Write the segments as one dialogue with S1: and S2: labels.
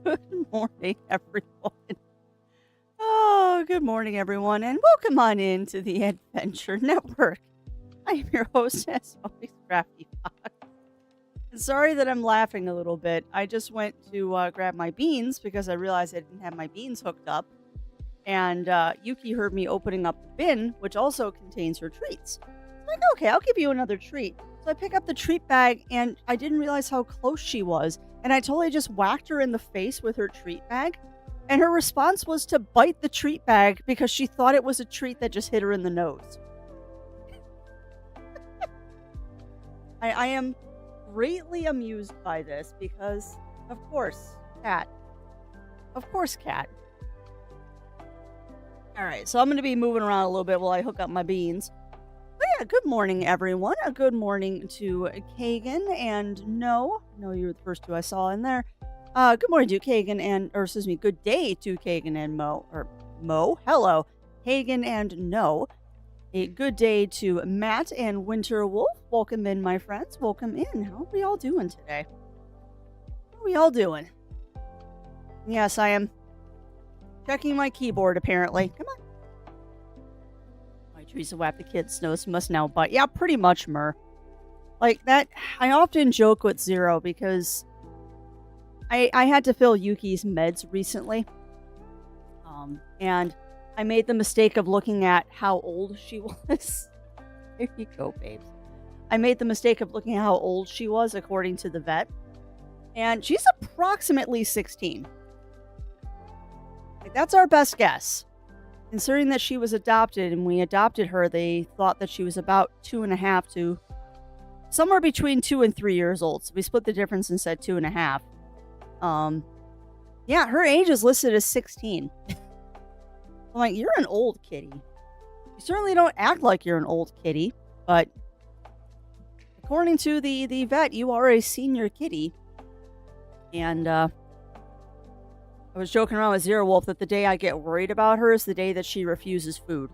S1: Good morning, everyone. Oh, good morning, everyone, and welcome on into the Adventure Network. I am your host, as always, Crafty Fox. And sorry that I'm laughing a little bit. I just went to grab my beans because I realized I didn't have my beans hooked up. And Yuki heard me opening up the bin, which also contains her treats. I'm like, okay, I'll give you another treat. So I pick up the treat bag, and I didn't realize how close she was. And I totally just whacked her in the face with her treat bag. And her response was to bite the treat bag because she thought it was a treat that just hit her in the nose. I am greatly amused by this because, of course, cat. Of course, cat. All right, so I'm going to be moving around a little bit while I hook up my beans. But yeah, good morning, everyone. A good morning to Kagan and No. No, you were the first two I saw in there. Good morning to Kagan and, or excuse me, good day to Kagan and Mo. Or Mo, hello. Kagan and No. A good day to Matt and Winter Wolf. Welcome in, my friends. Welcome in. How are we all doing today? How are we all doing? Yes, I am checking my keyboard, apparently. Come on. My Teresa whapped the kid's nose must now bite. Yeah, pretty much, Mur. Like that, I often joke with Zero because I had to fill Yuki's meds recently. And I made the mistake of looking at how old she was. There you go, babes. I made the mistake of looking at how old she was according to the vet. And she's approximately 16. Like, that's our best guess. Considering that she was adopted and we adopted her, they thought that she was about 2.5 to somewhere between 2 and 3 years old. So we split the difference and said 2.5. Yeah, her age is listed as 16. I'm like, you're an old kitty. You certainly don't act like you're an old kitty, but according to the vet, you are a senior kitty. And I was joking around with Zero Wolf that the day I get worried about her is the day that she refuses food.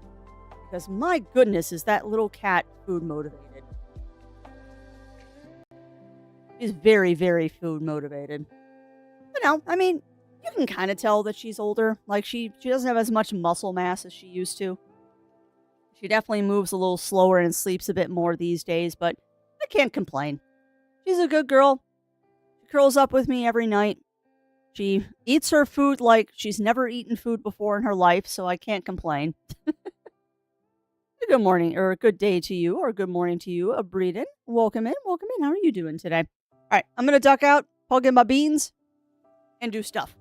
S1: Because my goodness, is that little cat food motivated. She's very, very food motivated. But no, I mean, you can kind of tell that she's older. Like, she doesn't have as much muscle mass as she used to. She definitely moves a little slower and sleeps a bit more these days, but I can't complain. She's a good girl. She curls up with me every night. She eats her food like she's never eaten food before in her life, so I can't complain. Good morning, or good day to you, or good morning to you, Breeden. Welcome in, welcome in. How are you doing today? All right, I'm going to duck out, plug in my beans, and do stuff.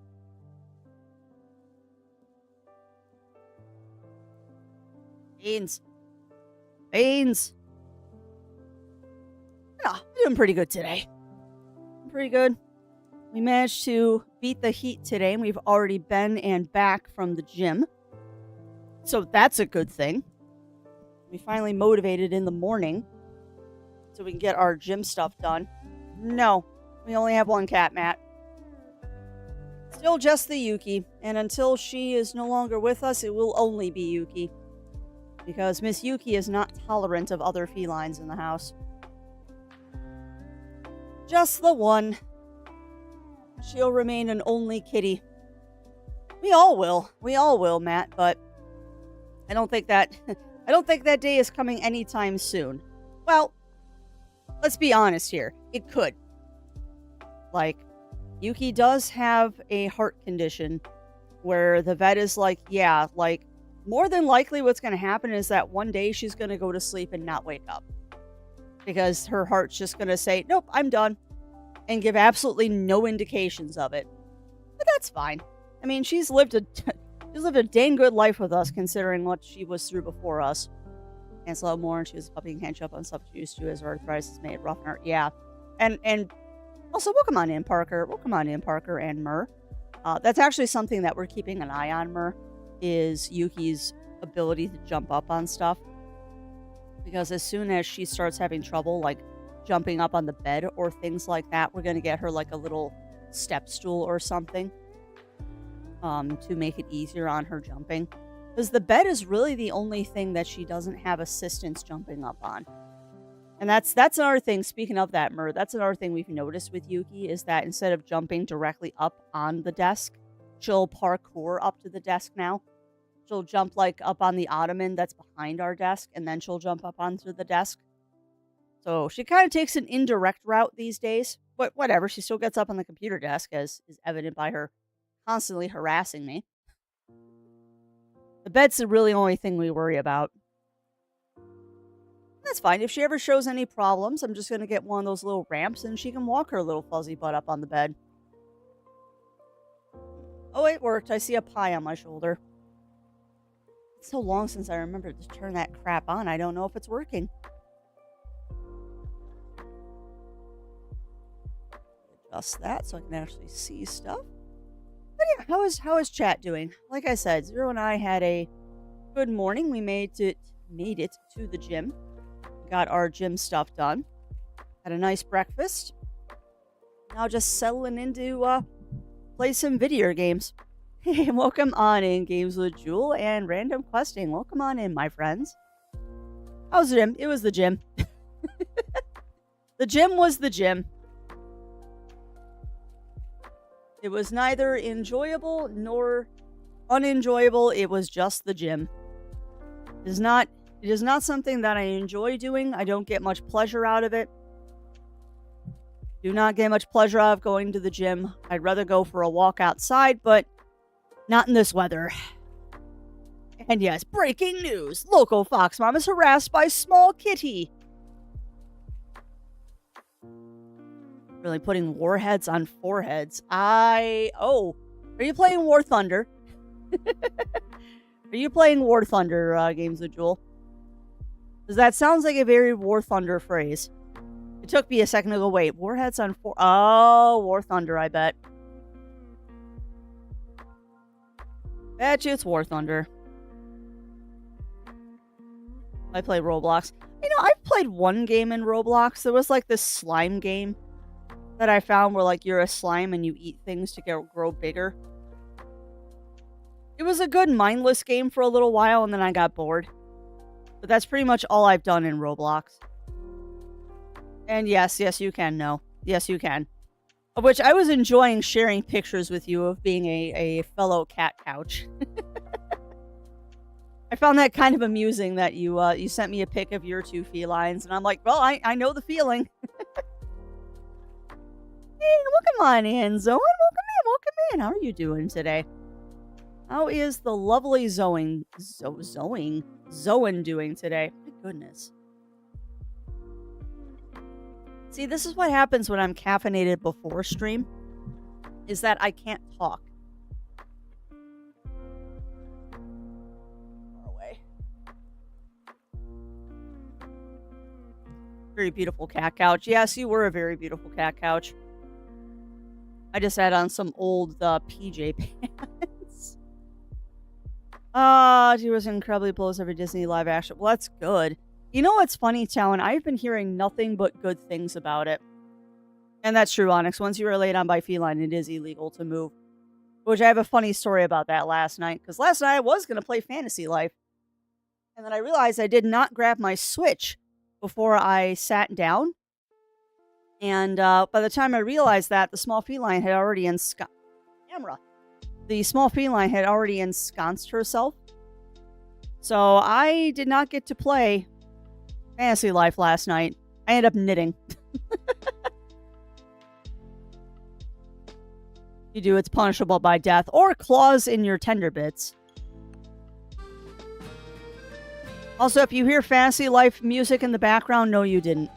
S1: Beans. Beans. Yeah, I'm doing pretty good today. Pretty good. We managed to beat the heat today, and we've already been and back from the gym. So that's a good thing. We finally motivated in the morning so we can get our gym stuff done. No, we only have one cat, Matt. Still just the Yuki, and until she is no longer with us, it will only be Yuki. Because Miss Yuki is not tolerant of other felines in the house. Just the one. She'll remain an only kitty. We all will, Matt, but I don't think that day is coming anytime soon. Well, let's be honest here. It could. Like, Yuki does have a heart condition where the vet is like, yeah, like, more than likely what's going to happen is that one day she's going to go to sleep and not wake up. Because her heart's just going to say, nope, I'm done. And give absolutely no indications of it. But that's fine. I mean, she's lived a dang good life with us, considering what she was through before us. And slow more, and she was a puppy and can't jump on stuff she used to as her arthritis has made it rough on her. Yeah. And also, welcome on in, Parker. Welcome on in, Parker and Mur. That's actually something that we're keeping an eye on, Mur, is Yuki's ability to jump up on stuff. Because as soon as she starts having trouble, like, jumping up on the bed or things like that, we're going to get her like a little step stool or something to make it easier on her jumping, because the bed is really the only thing that she doesn't have assistance jumping up on. And that's another thing, speaking of that, Mur, that's another thing we've noticed with Yuki is that instead of jumping directly up on the desk, she'll parkour up to the desk now. She'll jump, like, up on the ottoman that's behind our desk, and then she'll jump up onto the desk. So she kinda takes an indirect route these days, but whatever, she still gets up on the computer desk, as is evident by her constantly harassing me. The bed's the really only thing we worry about. That's fine. If she ever shows any problems, I'm just gonna get one of those little ramps and she can walk her little fuzzy butt up on the bed. Oh, it worked. I see a pie on my shoulder. It's so long since I remembered to turn that crap on. I don't know if it's working. Adjust that so I can actually see stuff. But yeah, how is chat doing? Like I said, Zero and I had a good morning. We made it to the gym. Got our gym stuff done. Had a nice breakfast. Now just settling into play some video games. Hey, welcome on in, Games with Jewel and Random Questing. Welcome on in, my friends. How's the gym? It was the gym. The gym was the gym. It was neither enjoyable nor unenjoyable. It was just the gym. It is not something that I enjoy doing. I don't get much pleasure out of it. Do not get much pleasure out of going to the gym. I'd rather go for a walk outside, but not in this weather. And yes, breaking news. Local fox mom is harassed by small kitty. Really putting warheads on foreheads. Are you playing War Thunder? Are you playing War Thunder, Games with Jewel? Because that sounds like a very War Thunder phrase. It took me a second to go, wait, warheads on War Thunder, I bet. Bet you it's War Thunder. I play Roblox. You know, I've played one game in Roblox. There was like this slime game that I found where like you're a slime and you eat things to grow bigger. It was a good mindless game for a little while and then I got bored. But that's pretty much all I've done in Roblox. And yes, you can know. Yes, you can. Of which I was enjoying sharing pictures with you of being a fellow cat couch. I found that kind of amusing that you sent me a pic of your two felines, and I'm like, well, I know the feeling. Hey, welcome on in, Zoan. Welcome in. How are you doing today? How is the lovely Zoan doing today? My goodness. See, this is what happens when I'm caffeinated before stream, is that I can't talk. Far away. Very beautiful cat couch. Yes, you were a very beautiful cat couch. I just had on some old PJ pants. She was incredibly blows every Disney live action. Well, that's good. You know what's funny, Talon? I've been hearing nothing but good things about it. And that's true, Onyx. Once you are laid on by feline, it is illegal to move. Which I have a funny story about that last night. Because last night I was going to play Fantasy Life. And then I realized I did not grab my Switch before I sat down. And by the time I realized that, the small feline had already ensconced herself. So I did not get to play Fantasy Life last night. I ended up knitting. You do, it's punishable by death or claws in your tender bits. Also, if you hear Fantasy Life music in the background, no, you didn't.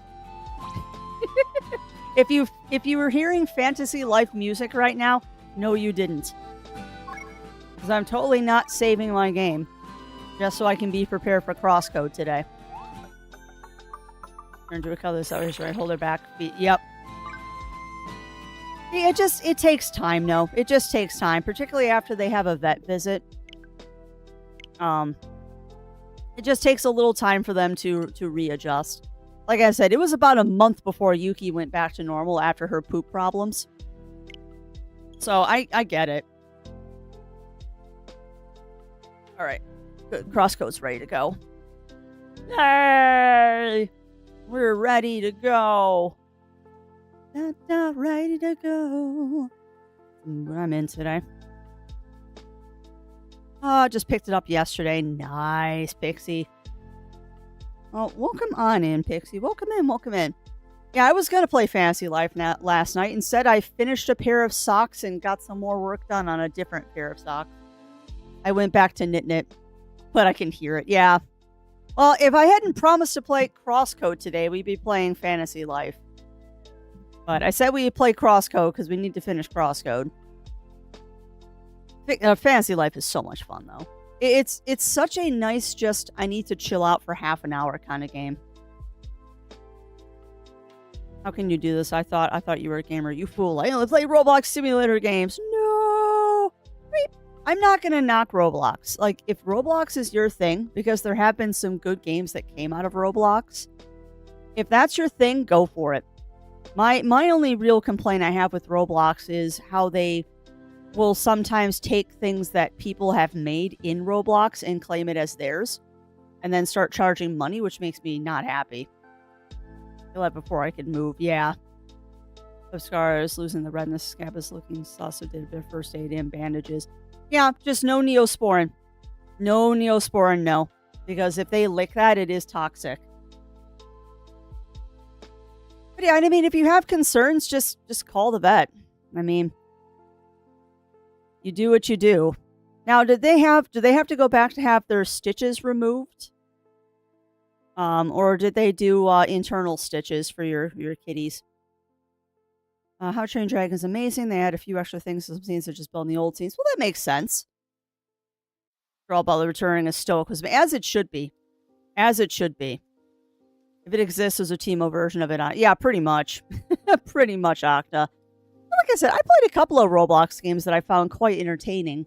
S1: If you were hearing Fantasy Life music right now, no, you didn't. Because I'm totally not saving my game. Just so I can be prepared for CrossCode today. Turn to a color so I hold her back feet. Yep. Yeah, it takes time, no. It just takes time, particularly after they have a vet visit. It just takes a little time for them to readjust. Like I said, it was about a month before Yuki went back to normal after her poop problems. So I get it. Alright. Good. CrossCode's ready to go. Yay! We're ready to go. Ready to go. What I'm in today. Oh, just picked it up yesterday. Nice, Pixie. Oh, welcome on in, Pixie. Welcome in. Yeah, I was going to play Fantasy Life last night. Instead, I finished a pair of socks and got some more work done on a different pair of socks. I went back to Knit, but I can hear it. Yeah. Well, if I hadn't promised to play CrossCode today, we'd be playing Fantasy Life. But I said we'd play CrossCode because we need to finish CrossCode. Fantasy Life is so much fun, though. It's such a nice, just, I need to chill out for half an hour kind of game. How can you do this? I thought you were a gamer. You fool. I only play Roblox simulator games. No! I'm not going to knock Roblox. Like, if Roblox is your thing, because there have been some good games that came out of Roblox, if that's your thing, go for it. My only real complaint I have with Roblox is how they will sometimes take things that people have made in Roblox and claim it as theirs, and then start charging money, which makes me not happy. I left before I could move. Yeah. Of scars, losing the redness, scab is looking sus, so did a bit of first aid and bandages. Yeah, just no Neosporin. No Neosporin, no. Because if they lick that, it is toxic. But yeah, I mean, if you have concerns, just call the vet. I mean, you do what you do. Now, do they have to go back to have their stitches removed? Or did they do internal stitches for your kitties? How Trained Dragon is amazing. They add a few extra things to some scenes, such as building the old scenes. Well, that makes sense. For all about the returning a stoic, as it should be. As it should be. If it exists, there's a Teemo version of it. Yeah, pretty much. Pretty much, Octa. Like I said, I played a couple of Roblox games that I found quite entertaining.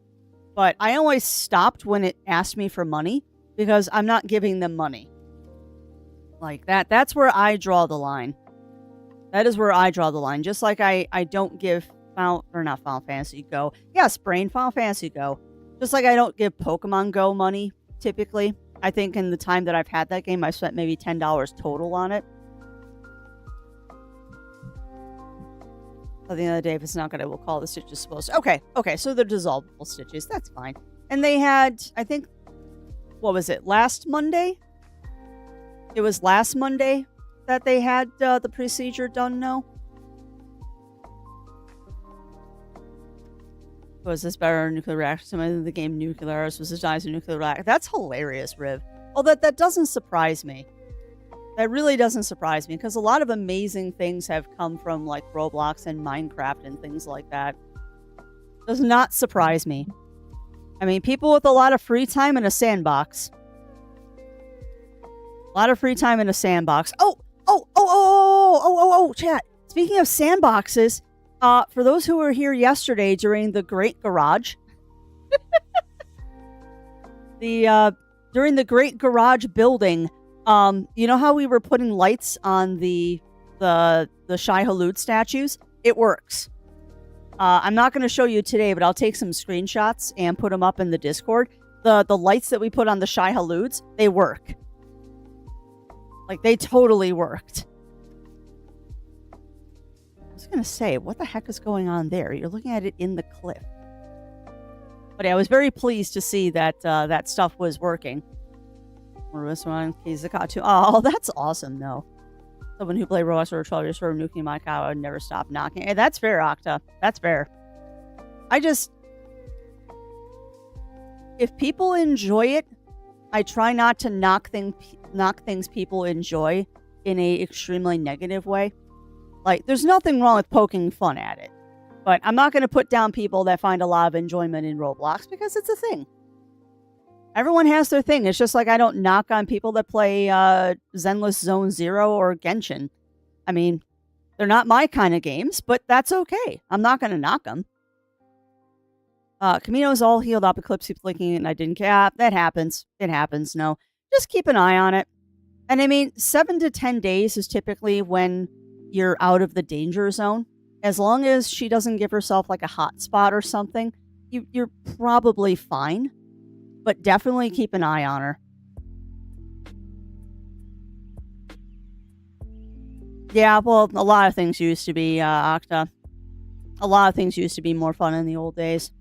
S1: But I always stopped when it asked me for money, because I'm not giving them money. Like that. That's where I draw the line. That is where I draw the line. Just like I don't give Final Fantasy Go. Yes, Brain Final Fantasy Go. Just like I don't give Pokemon Go money, typically. I think in the time that I've had that game, I spent maybe $10 total on it. At the end of the day, if it's not good, I will call the stitches supposed to. Okay, so they're dissolvable stitches. That's fine. And they had, I think, what was it, last Monday? It was last Monday that they had the procedure done, no? Was this better nuclear reactor? Some of the game Nuclearis was designed as a nuclear reactor. That's hilarious, Riv. Well, that doesn't surprise me. That really doesn't surprise me, because a lot of amazing things have come from, like, Roblox and Minecraft and things like that. Does not surprise me. I mean, people with a lot of free time in a sandbox. A lot of free time in a sandbox. Oh, chat. Speaking of sandboxes, for those who were here yesterday during the Great Garage, during the Great Garage building, you know how we were putting lights on the Shai Hulud statues? It works. I'm not going to show you today, but I'll take some screenshots and put them up in the Discord. The lights that we put on the Shai Huluds, they work. Like, they totally worked. I was going to say, what the heck is going on there? You're looking at it in the cliff. But yeah, I was very pleased to see that that stuff was working. Or this one, Kizakatu. Oh, that's awesome, though. Someone who played Roblox for 12 years for nuking my cow would never stop knocking. Hey, that's fair, Octa. That's fair. If people enjoy it, I try not to knock things people enjoy in a extremely negative way. Like, there's nothing wrong with poking fun at it. But I'm not going to put down people that find a lot of enjoyment in Roblox, because it's a thing. Everyone has their thing. It's just like I don't knock on people that play Zenless Zone Zero or Genshin. I mean, they're not my kind of games, but that's okay. I'm not going to knock them. Camino's all healed up. Eclipse keeps blinking and I didn't care. That happens. It happens. No. Just keep an eye on it. And I mean, 7 to 10 days is typically when you're out of the danger zone. As long as she doesn't give herself like a hot spot or something, you're probably fine. But definitely keep an eye on her. Yeah, well, a lot of things used to be, Octa. A lot of things used to be more fun in the old days.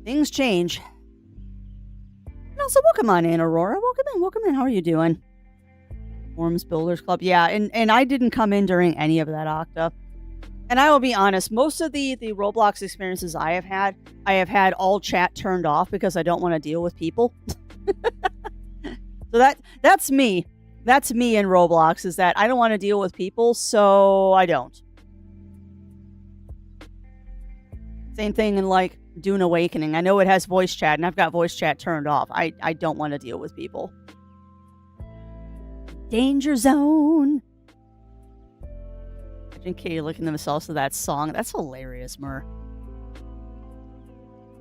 S1: Things change. And also, welcome on in, Aurora. Welcome in. How are you doing? Forms Builders Club. Yeah, and I didn't come in during any of that, Octa. And I will be honest, most of the Roblox experiences I have had all chat turned off because I don't want to deal with people. So that's me. That's me in Roblox, is that I don't want to deal with people, so I don't. Same thing in, like, Dune Awakening. I know it has voice chat, and I've got voice chat turned off. I don't want to deal with people. Danger Zone. Imagine Kitty licking themselves to that song. That's hilarious, Mur.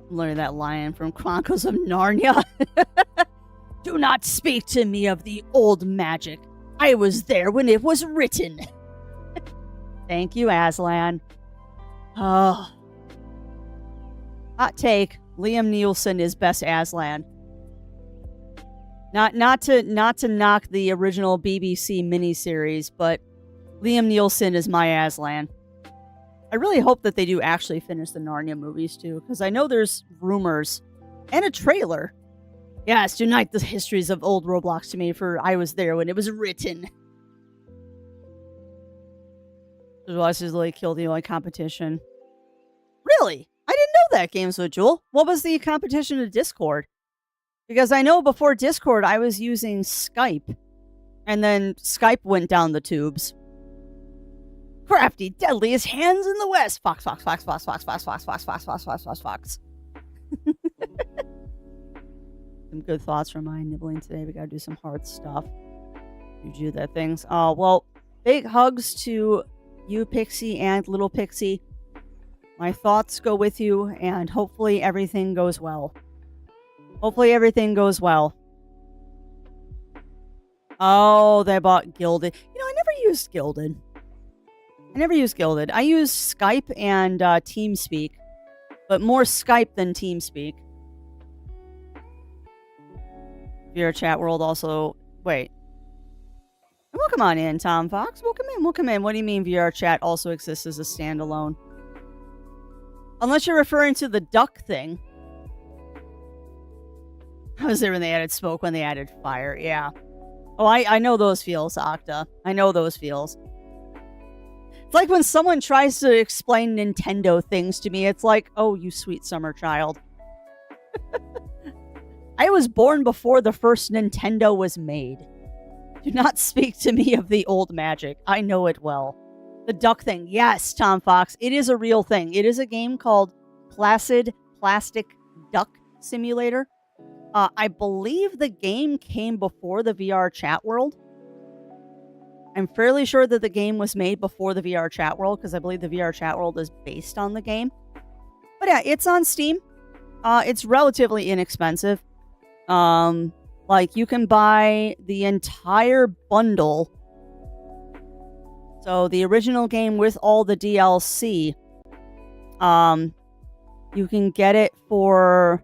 S1: I'm learning that line from Chronicles of Narnia. Do not speak to me of the old magic. I was there when it was written. Thank you, Aslan. Oh. Hot take. Liam Neeson is best Aslan. Not to knock the original BBC miniseries, but Liam Neeson is my Aslan. I really hope that they do actually finish the Narnia movies too, because I know there's rumors and a trailer. Yes, unite the histories of old Roblox to me, for I was there when it was written. This is like kill the only competition. Really? I didn't know that, Games with Jewel. What was the competition to Discord? Because I know before Discord I was using Skype. And then Skype went down the tubes. Crafty, deadliest hands in the West. Fox. Some good thoughts from my nibbling today. We gotta do some hard stuff. You do that things. Oh, well, big hugs to you, Pixie, and little Pixie. My thoughts go with you, and hopefully everything goes well. Hopefully everything goes well. Oh, they bought Gilded. You know, I never used Gilded. I used Skype and TeamSpeak, but more Skype than TeamSpeak. VR Chat World also... Wait. Welcome on in, Tom Fox. Welcome in. What do you mean VR Chat also exists as a standalone? Unless you're referring to the duck thing. I was there when they added smoke, when they added fire. Yeah. Oh, I know those feels, Octa. I know those feels. It's like when someone tries to explain Nintendo things to me, it's like, oh, you sweet summer child. I was born before the first Nintendo was made. Do not speak to me of the old magic. I know it well. The duck thing. Yes, Tom Fox. It is a real thing. It is a game called Placid Plastic Duck Simulator. I believe the game came before the VR chat world. I'm fairly sure that the game was made before the VR chat world, because I believe the VR chat world is based on the game. But yeah, it's on Steam. It's relatively inexpensive. Like, you can buy the entire bundle. So the original game with all the DLC, you can get it for,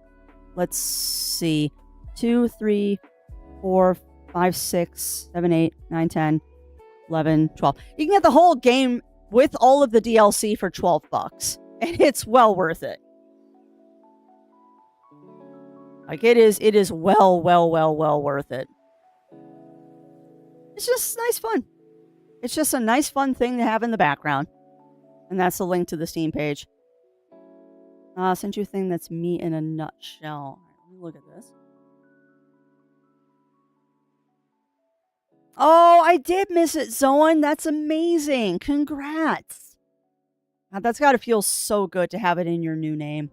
S1: let's see, 2, 3, 4, 5, 6, 7, 8, 9, 10, 11, 12. You can get the whole game with all of the DLC for $12. And it's well worth it. Like, it is well worth it. It's just nice fun. It's just a nice fun thing to have in the background. And that's the link to the Steam page. Sent you a thing that's me in a nutshell. Let me look at this. Oh, I did miss it, Zoan. That's amazing. Congrats. God, that's got to feel so good to have it in your new name.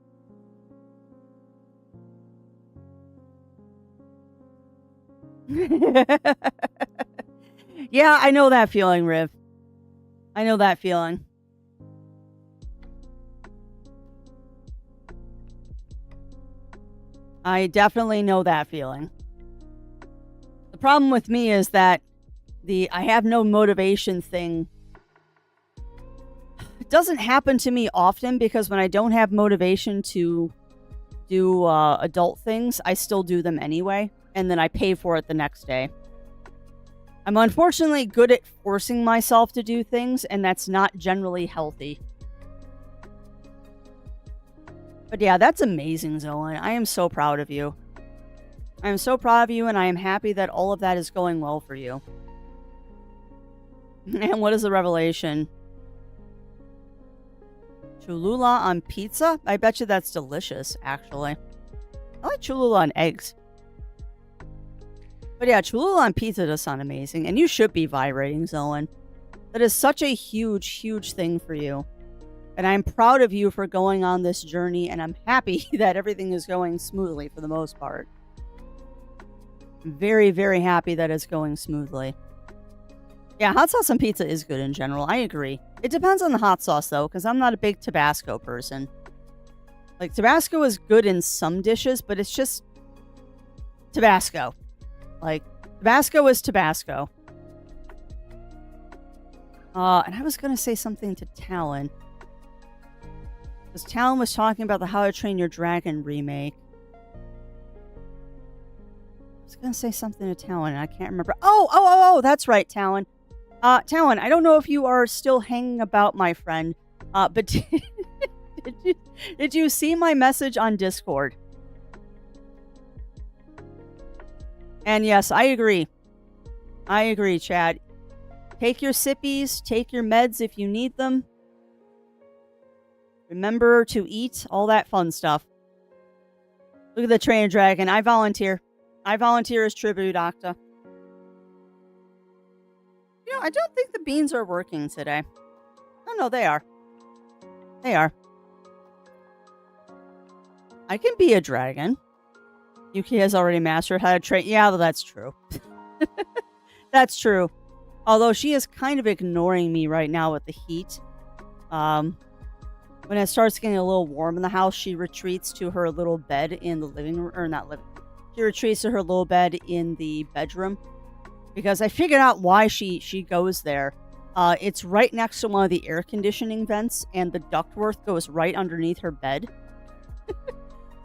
S1: Yeah, I know that feeling, Riv. I know that feeling. I definitely know that feeling. The problem with me is that I have no motivation thing. It doesn't happen to me often, because when I don't have motivation to do adult things, I still do them anyway. And then I pay for it the next day. I'm unfortunately good at forcing myself to do things, and that's not generally healthy. But yeah, that's amazing, Zolan. I am so proud of you. I am so proud of you, and I am happy that all of that is going well for you. And what is the revelation? Cholula on pizza? I bet you that's delicious, actually. I like Cholula on eggs. But yeah, Cholula on pizza does sound amazing. And you should be vibrating, Zolan. That is such a huge, huge thing for you. And I'm proud of you for going on this journey. And I'm happy that everything is going smoothly for the most part. I'm very, very happy that it's going smoothly. Yeah, hot sauce on pizza is good in general. I agree. It depends on the hot sauce, though, because I'm not a big Tabasco person. Like, Tabasco is good in some dishes, but it's just Tabasco. Like, Tabasco is Tabasco. And I was going to say something to Talon. Because Talon was talking about the How to Train Your Dragon remake. I was going to say something to Talon, and I can't remember. Oh, that's right, Talon. Talon, I don't know if you are still hanging about, my friend, but did you see my message on Discord? And yes, I agree. I agree, Chad. Take your sippies, take your meds if you need them. Remember to eat, all that fun stuff. Look at the trainer dragon. I volunteer. I volunteer as tribute, Octa. You know, I don't think the beans are working today. Oh, no, they are. They are. I can be a dragon. Yuki has already mastered how to train. Yeah, well, that's true. That's true. Although she is kind of ignoring me right now with the heat. When it starts getting a little warm in the house, she retreats to her little bed in the living room. Or not living room. She retreats to her little bed in the bedroom. Because I figured out why she goes there. It's right next to one of the air conditioning vents, and the ductwork goes right underneath her bed.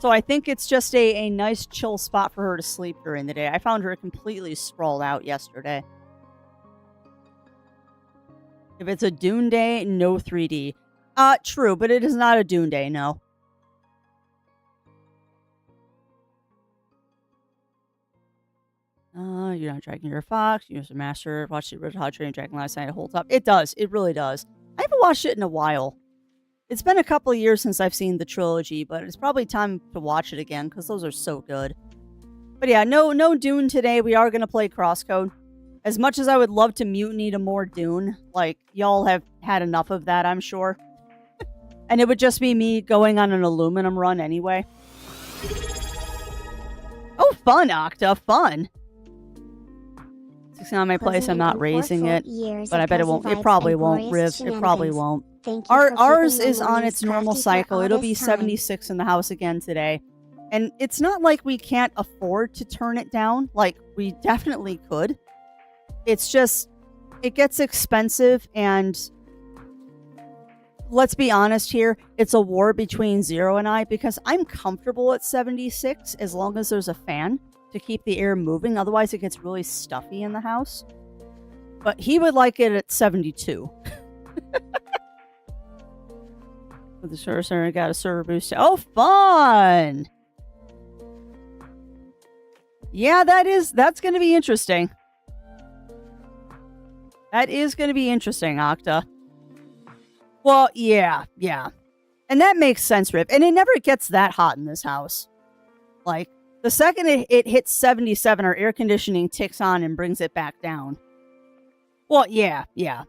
S1: So I think it's just a nice chill spot for her to sleep during the day. I found her completely sprawled out yesterday. If it's a Dune day, no 3D. True, but it is not a Dune day, no. You're not dragging your fox. You're a master. Watch the original How to Train Your Dragon last night. It holds up. It does. It really does. I haven't watched it in a while. It's been a couple of years since I've seen the trilogy, but it's probably time to watch it again because those are so good. But yeah, no Dune today. We are going to play CrossCode. As much as I would love to mutiny to more Dune, like, y'all have had enough of that, I'm sure. And it would just be me going on an aluminum run anyway. Oh, fun, Octa, fun. It's on my place. I'm not raising it, but I bet it won't. It probably won't, Riv. It probably won't. Ours is on its normal cycle. It'll be 76 in the house again today. And it's not like we can't afford to turn it down. Like, we definitely could. It's just, it gets expensive, and let's be honest here, it's a war between Zero and I, because I'm comfortable at 76 as long as there's a fan to keep the air moving. Otherwise, it gets really stuffy in the house. But he would like it at 72. With the server center, got a server boost. Oh, fun! Yeah, that's going to be interesting. That is going to be interesting, Octa. Well, yeah. And that makes sense, Rip. And it never gets that hot in this house. Like, the second it hits 77, our air conditioning ticks on and brings it back down. Well, yeah.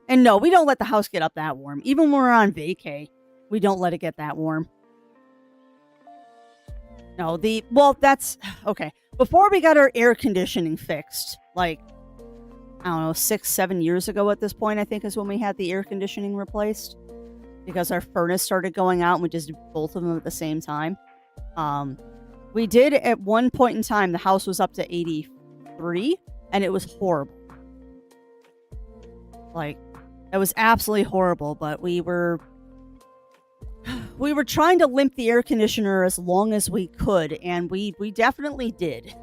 S1: And no, we don't let the house get up that warm. Even when we're on vacay, we don't let it get that warm. No, that's... Okay. Before we got our air conditioning fixed, like, I don't know, 6-7 years ago at this point, I think is when we had the air conditioning replaced. Because our furnace started going out and we just did both of them at the same time. We did at one point in time, the house was up to 83 and it was horrible. Like, it was absolutely horrible, but we were trying to limp the air conditioner as long as we could, and we definitely did.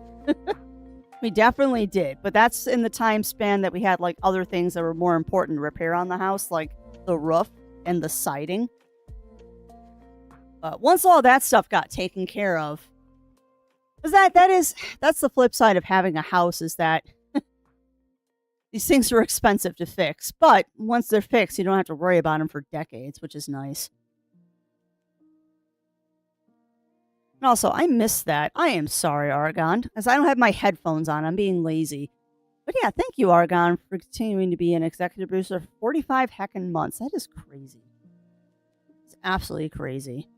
S1: We definitely did, but that's in the time span that we had, like, other things that were more important to repair on the house, like the roof and the siding. But once all that stuff got taken care of, 'cause that's the flip side of having a house is that these things are expensive to fix, but once they're fixed, you don't have to worry about them for decades, which is nice. And also, I missed that. I am sorry, Argon, as I don't have my headphones on. I'm being lazy. But yeah, thank you, Argon, for continuing to be an executive producer for 45 heckin' months. That is crazy. It's absolutely crazy.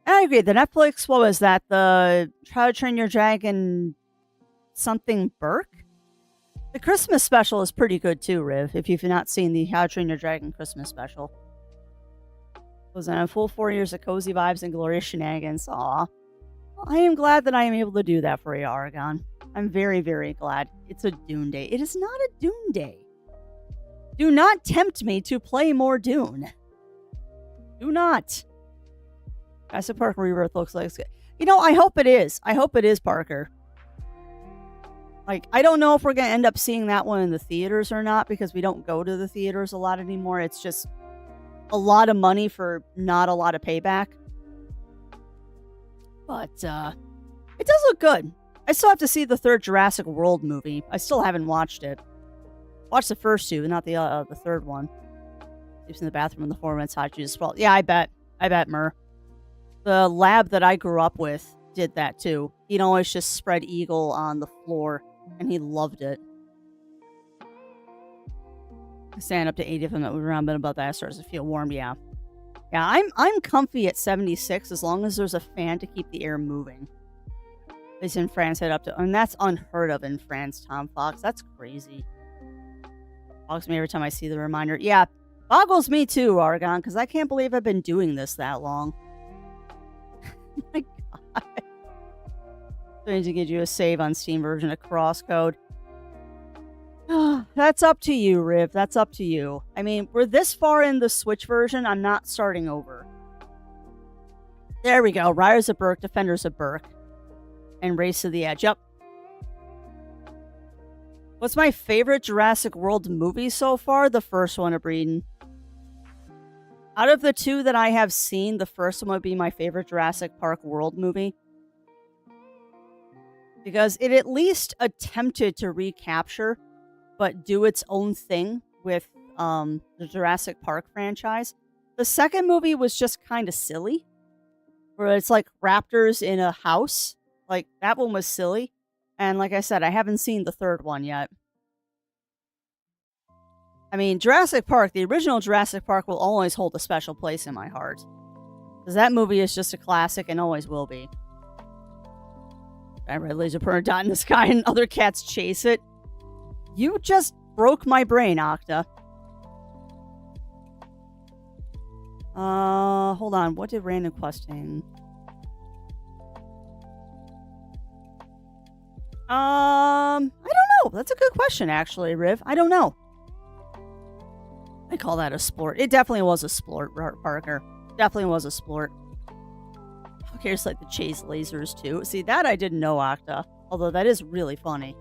S1: And I agree. The Netflix, what was that? The How to Train Your Dragon something Burke? The Christmas special is pretty good too, Riv, if you've not seen the How to Train Your Dragon Christmas special. It was a full 4 years of cozy vibes and glorious shenanigans. Aw. Well, I am glad that I am able to do that for you, Aragon. I'm very, very glad. It's a Dune day. It is not a Dune day. Do not tempt me to play more Dune. Do not. Jurassic Park Rebirth looks like it's good. You know, I hope it is. I hope it is, Parker. Like, I don't know if we're going to end up seeing that one in the theaters or not, because we don't go to the theaters a lot anymore. It's just a lot of money for not a lot of payback. But, it does look good. I still have to see the third Jurassic World movie. I still haven't watched it. Watched the first two, not the third one. Sleeps in the bathroom in the 4 minutes hot juice. Well, yeah, I bet, Mur. The lab that I grew up with did that too. He'd always just spread eagle on the floor, and he loved it. I stand up to 80 if I'm not moving around, but about that starts to feel warm. Yeah, I'm comfy at 76 as long as there's a fan to keep the air moving. At least in France, head up to, and that's unheard of in France. Tom Fox, that's crazy. Boggles me every time I see the reminder. Yeah, boggles me too, Argon, because I can't believe I've been doing this that long. My God. So I need to get you a save on Steam version of CrossCode. That's up to you, Riv. That's up to you. I mean, we're this far in the Switch version. I'm not starting over. There we go. Riders of Berk, Defenders of Berk. And Race to the Edge. Yep. What's my favorite Jurassic World movie so far? The first one, Breeden. Out of the two that I have seen, the first one would be my favorite Jurassic Park World movie. Because it at least attempted to recapture, but do its own thing with the Jurassic Park franchise. The second movie was just kind of silly. Where it's like raptors in a house. Like, that one was silly. And like I said, I haven't seen the third one yet. I mean, Jurassic Park, the original Jurassic Park will always hold a special place in my heart. Because that movie is just a classic and always will be. I red laser pointer dot in the sky and other cats chase it. You just broke my brain, Octa. Hold on. What did random questing? I don't know. That's a good question, actually, Riv. I don't know. I call that a splort. It definitely was a splort, Parker. Definitely was a splort. Who cares, like, the chase lasers, too? See, that I didn't know, Octa. Although that is really funny.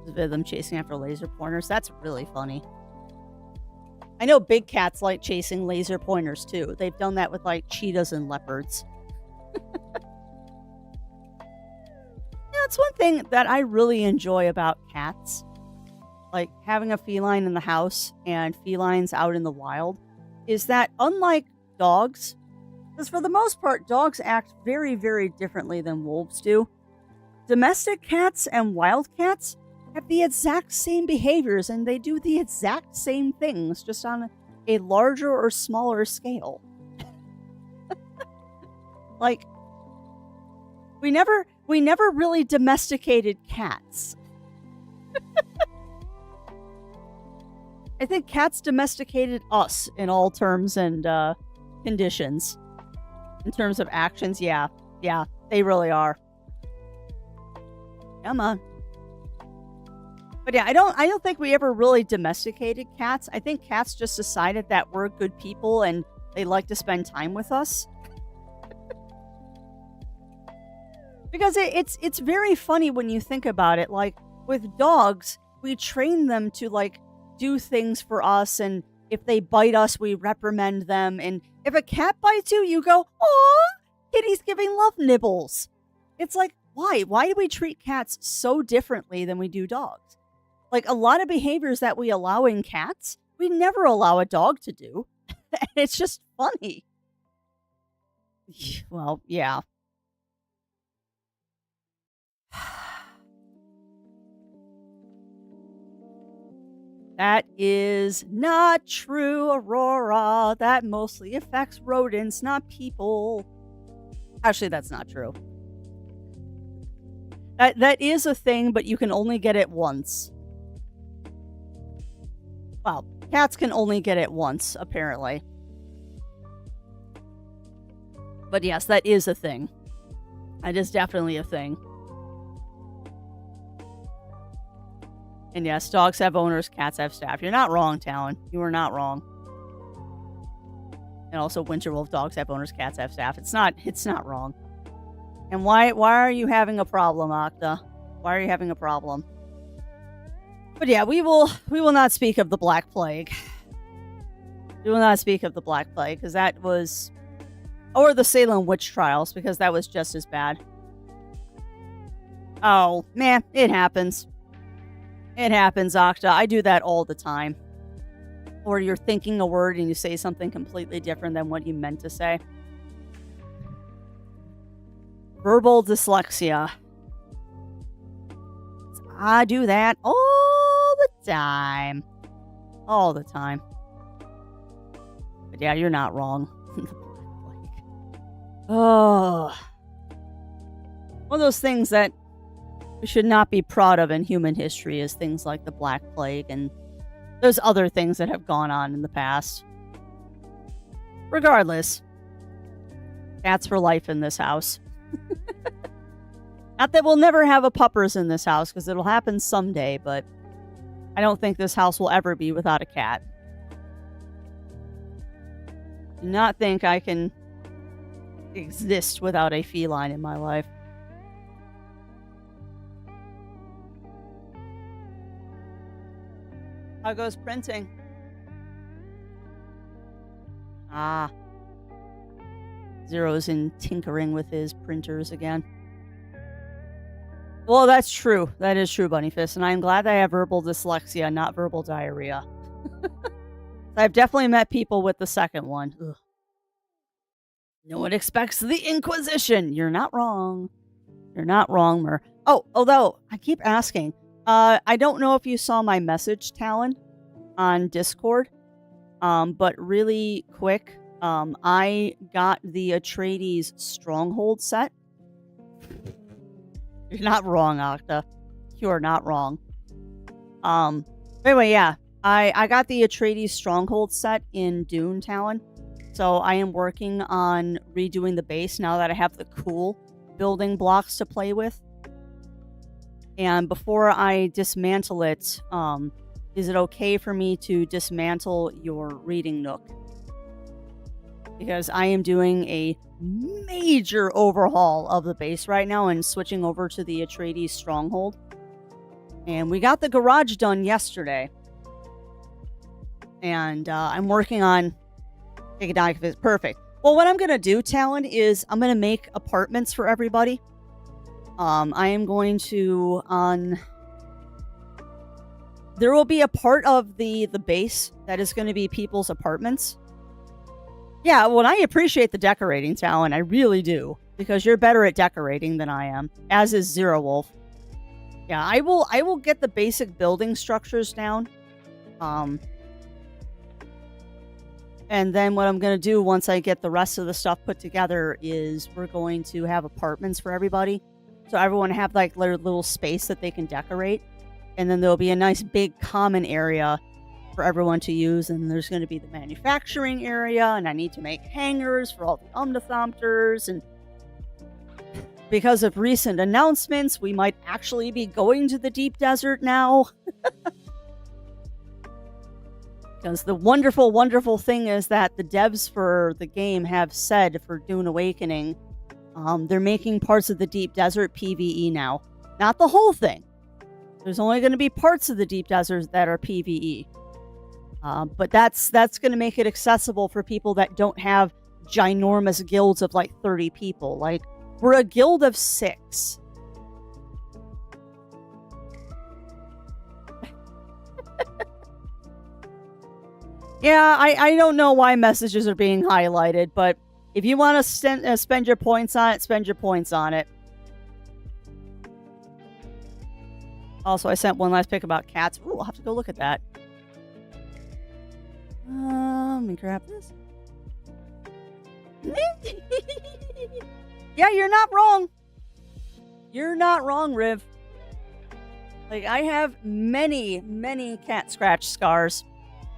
S1: Them chasing after laser pointers. That's really funny. I know big cats like chasing laser pointers, too. They've done that with, like, cheetahs and leopards. That's one thing that I really enjoy about cats. Like, having a feline in the house and felines out in the wild, is that unlike dogs, because for the most part, dogs act very, very differently than wolves do. Domestic cats and wild cats have the exact same behaviors, and they do the exact same things, just on a larger or smaller scale. Like, we never really domesticated cats. I think cats domesticated us in all terms and conditions. In terms of actions, yeah, they really are. Come on. But yeah, I don't think we ever really domesticated cats. I think cats just decided that we're good people and they like to spend time with us. Because it's very funny when you think about it. Like, with dogs, we train them to, like, do things for us, and if they bite us, we reprimand them, and if a cat bites you, you go, "Aw, kitty's giving love nibbles." It's like, why? Why do we treat cats so differently than we do dogs? Like, a lot of behaviors that we allow in cats, we never allow a dog to do. And it's just funny. Well, yeah. That is not true, Aurora. That mostly affects rodents, not people. Actually, that's not true. That is a thing, but you can only get it once. Well, cats can only get it once, apparently. But yes, that is a thing. That is definitely a thing. And yes, dogs have owners, cats have staff. You're not wrong, Talon. You are not wrong. And also, Winterwolf dogs have owners, cats have staff. It's not wrong. And why are you having a problem, Octa? Why are you having a problem? But yeah, we will not speak of the Black Plague. We will not speak of the Black Plague, because that was... Or the Salem Witch Trials, because that was just as bad. Oh, man, it happens. It happens, Octa. I do that all the time. Or you're thinking a word and you say something completely different than what you meant to say. Verbal dyslexia. I do that all the time. All the time. But yeah, you're not wrong. Oh. One of those things that we should not be proud of in human history is things like the Black Plague and those other things that have gone on in the past. Regardless, cats for life in this house. Not that we'll never have a puppers in this house, because it'll happen someday, but I don't think this house will ever be without a cat. Do not think I can exist without a feline in my life. How goes printing? Ah. Zero's in tinkering with his printers again. Well, that's true. That is true, Bunnyfist. And I'm glad that I have verbal dyslexia, not verbal diarrhea. I've definitely met people with the second one. Ugh. No one expects the Inquisition. You're not wrong. You're not wrong, Mer. Oh, although, I keep asking. I don't know if you saw my message, Talon, on Discord. But really quick, I got the Atreides Stronghold set. You're not wrong, Octa. You are not wrong. Anyway, yeah. I got the Atreides Stronghold set in Dune, Talon. So I am working on redoing the base now that I have the cool building blocks to play with. And before I dismantle it, is it okay for me to dismantle your reading nook? Because I am doing a major overhaul of the base right now and switching over to the Atreides Stronghold. And we got the garage done yesterday. And I'm working on... Take a dive if it's perfect. Well, what I'm going to do, Talon, is I'm going to make apartments for everybody. I am going to... There will be a part of the base that is going to be people's apartments. Yeah, well, I appreciate the decorating, Talon. I really do. Because you're better at decorating than I am. As is Zero Wolf. Yeah, I will get the basic building structures down. And then what I'm going to do once I get the rest of the stuff put together is we're going to have apartments for everybody. So everyone have like their little space that they can decorate. And then there'll be a nice big common area for everyone to use. And there's going to be the manufacturing area. And I need to make hangars for all the Omnithopters. And because of recent announcements, we might actually be going to the deep desert now. Because the wonderful, wonderful thing is that the devs for the game have said for Dune Awakening, They're making parts of the deep desert PvE now. Not the whole thing. There's only going to be parts of the deep desert that are PvE. But that's going to make it accessible for people that don't have ginormous guilds of like 30 people. Like, we're a guild of 6. Yeah, I don't know why messages are being highlighted, but if you want to spend your points on it, spend your points on it. Also, I sent one last pic about cats. Ooh, I'll have to go look at that. Let me grab this. Yeah, you're not wrong. You're not wrong, Riv. Like, I have many, many cat scratch scars.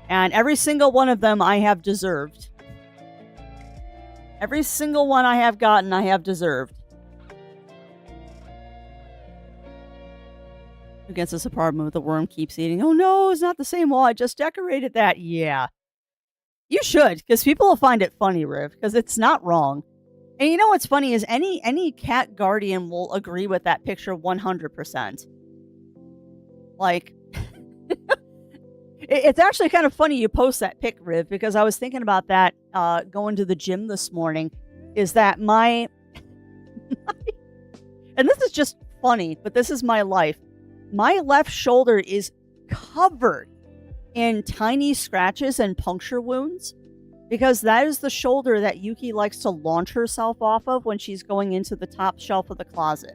S1: And every single one of them I have deserved. Every single one I have gotten, I have deserved. Who gets this apartment with the worm keeps eating? Oh no, it's not the same wall. I just decorated that. Yeah. You should, because people will find it funny, Riv, because it's not wrong. And you know what's funny is any cat guardian will agree with that picture 100%. Like... It's actually kind of funny you post that pic, Riv, because I was thinking about that going to the gym this morning, is that and this is just funny, but this is my life. My left shoulder is covered in tiny scratches and puncture wounds, because that is the shoulder that Yuki likes to launch herself off of when she's going into the top shelf of the closet.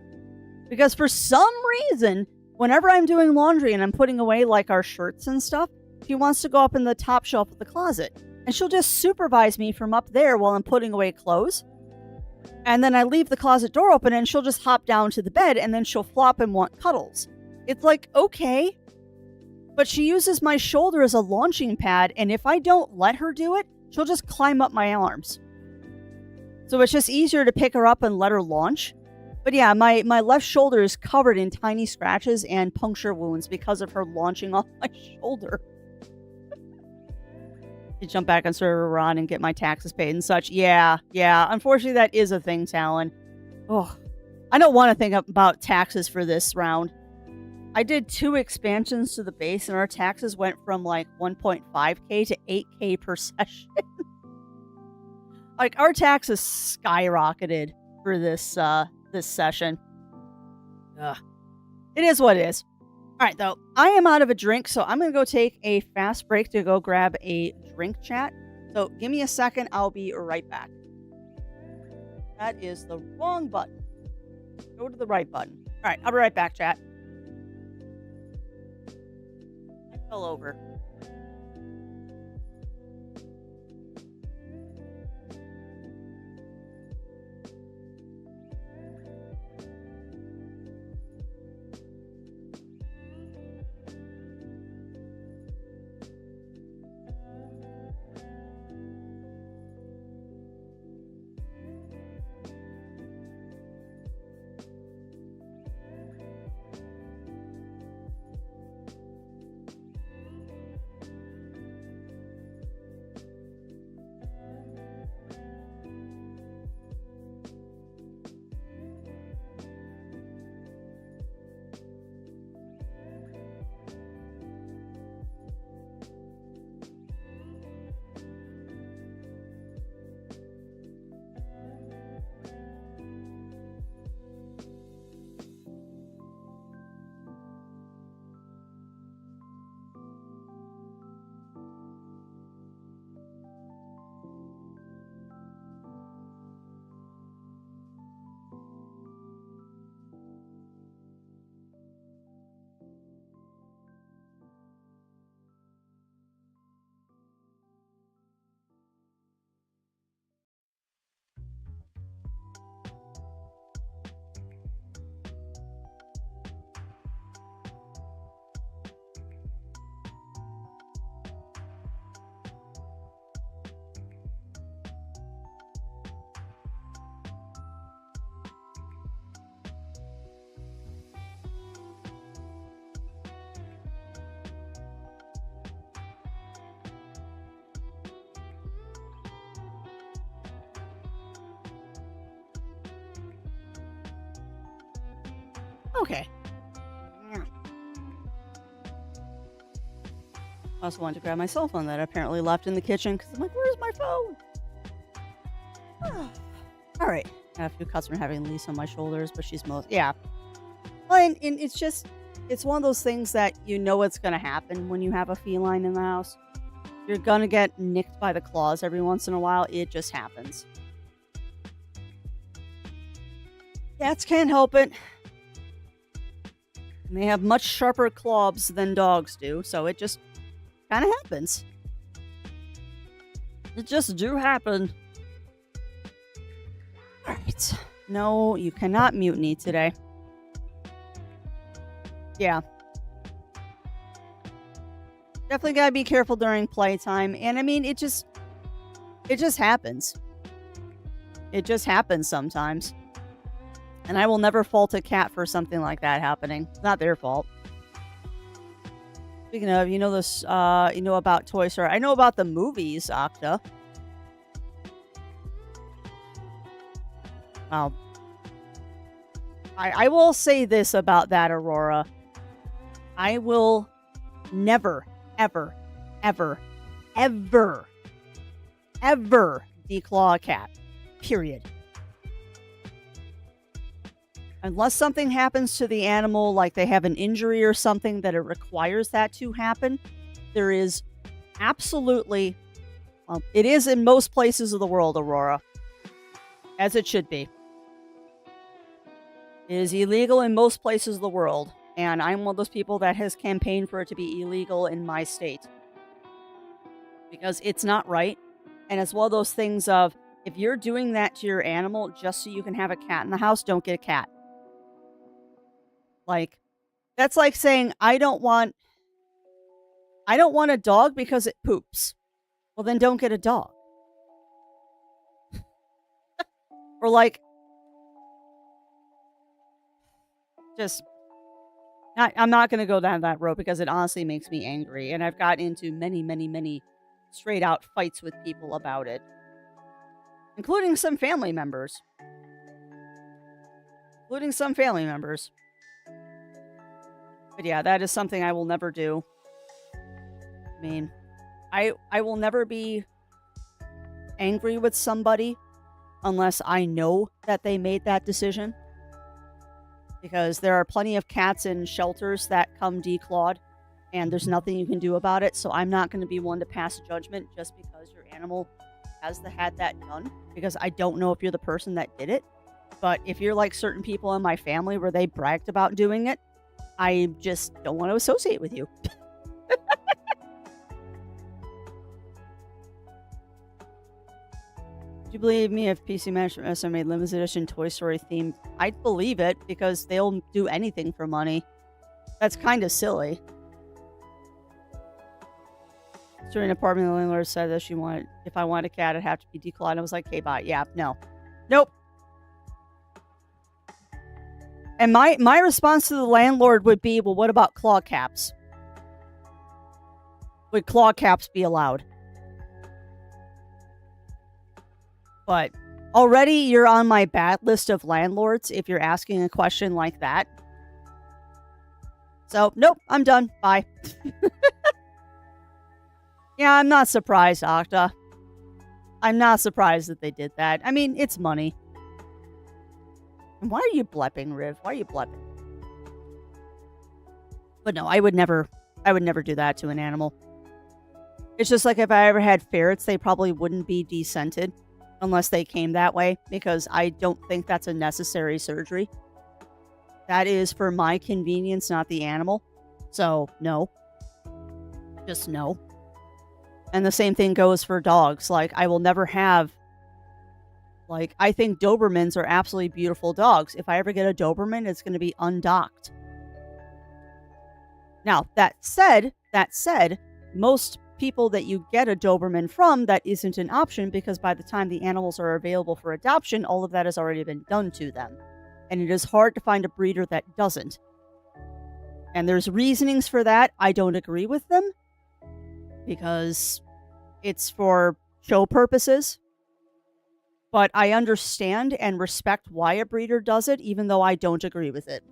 S1: Because for some reason, whenever I'm doing laundry and I'm putting away like our shirts and stuff, she wants to go up in the top shelf of the closet. And she'll just supervise me from up there while I'm putting away clothes. And then I leave the closet door open and she'll just hop down to the bed and then she'll flop and want cuddles. It's like, okay. But she uses my shoulder as a launching pad, and if I don't let her do it, she'll just climb up my arms. So it's just easier to pick her up and let her launch. But yeah, my left shoulder is covered in tiny scratches and puncture wounds because of her launching off my shoulder. To jump back on server run and get my taxes paid and such. Yeah. Unfortunately, that is a thing, Talon. Oh, I don't want to think about taxes for this round. I did 2 expansions to the base, and our taxes went from like 1.5k to 8k per session. Like, our taxes skyrocketed for this this session. Ugh. It is what it is. All right, though. I am out of a drink, so I'm going to go take a fast break to go grab a drink, chat. So give me a second. I'll be right back. That is the wrong button. Go to the right button. All right, I'll be right back, chat. I fell over. Okay. I also wanted to grab my cell phone that I apparently left in the kitchen because I'm like, where's my phone? All right. I have a few customer having Lisa on my shoulders, but she's most, yeah. Well, and it's just, it's one of those things that you know it's going to happen when you have a feline in the house. You're going to get nicked by the claws every once in a while. It just happens. Cats can't help it. And they have much sharper claws than dogs do, so it just kind of happens. It just do happen. Alright. No, you cannot mutiny today. Yeah. Definitely gotta be careful during playtime. And I mean, it just happens. It just happens sometimes. And I will never fault a cat for something like that happening. It's not their fault. Speaking of, you know this, you know about Toy Story. I know about the movies, Octa. Wow. I will say this about that, Aurora. I will never, ever, ever, ever, ever declaw a cat. Period. Unless something happens to the animal, like they have an injury or something that it requires that to happen, there is absolutely, well, it is in most places of the world, Aurora. As it should be. It is illegal in most places of the world, and I'm one of those people that has campaigned for it to be illegal in my state. Because it's not right, and it's one of those things of, if you're doing that to your animal just so you can have a cat in the house, don't get a cat. Like, that's like saying, I don't want a dog because it poops. Well, then don't get a dog. Or like, just, I'm not going to go down that road because it honestly makes me angry. And I've got into many, many, many straight out fights with people about it. Including some family members. But yeah, that is something I will never do. I mean, I will never be angry with somebody unless I know that they made that decision. Because there are plenty of cats in shelters that come declawed, and there's nothing you can do about it. So I'm not going to be one to pass judgment just because your animal has had that done. Because I don't know if you're the person that did it. But if you're like certain people in my family where they bragged about doing it, I just don't want to associate with you. Do you believe me if PC Management made limited edition Toy Story themed? I'd believe it because they'll do anything for money. That's kind of silly. During an apartment, the landlord said that if I wanted a cat, it'd have to be declawed. I was like, okay, bye. Yeah, no. Nope. And my response to the landlord would be, well, what about claw caps? Would claw caps be allowed? But already you're on my bad list of landlords if you're asking a question like that. So, nope, I'm done. Bye. Yeah, I'm not surprised, Octa. I'm not surprised that they did that. I mean, it's money. And why are you blepping, Riv? Why are you blepping? But no, I would never do that to an animal. It's just like if I ever had ferrets, they probably wouldn't be descented unless they came that way, because I don't think that's a necessary surgery. That is for my convenience, not the animal. So, no. Just no. And the same thing goes for dogs. Like, I will never have... Like, I think Dobermans are absolutely beautiful dogs. If I ever get a Doberman, it's going to be undocked. Now, that said, most people that you get a Doberman from, that isn't an option, because by the time the animals are available for adoption, all of that has already been done to them. And it is hard to find a breeder that doesn't. And there's reasonings for that. I don't agree with them, because it's for show purposes. But I understand and respect why a breeder does it, even though I don't agree with it.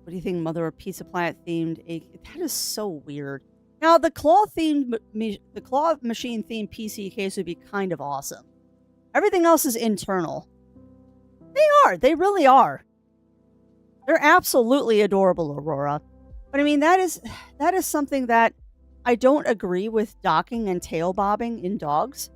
S1: What do you think, Mother of Pizza Planet themed? That is so weird. Now, the the claw machine themed PC case would be kind of awesome. Everything else is internal. They are. They really are. They're absolutely adorable, Aurora. But I mean, that is something that I don't agree with docking and tail bobbing in dogs.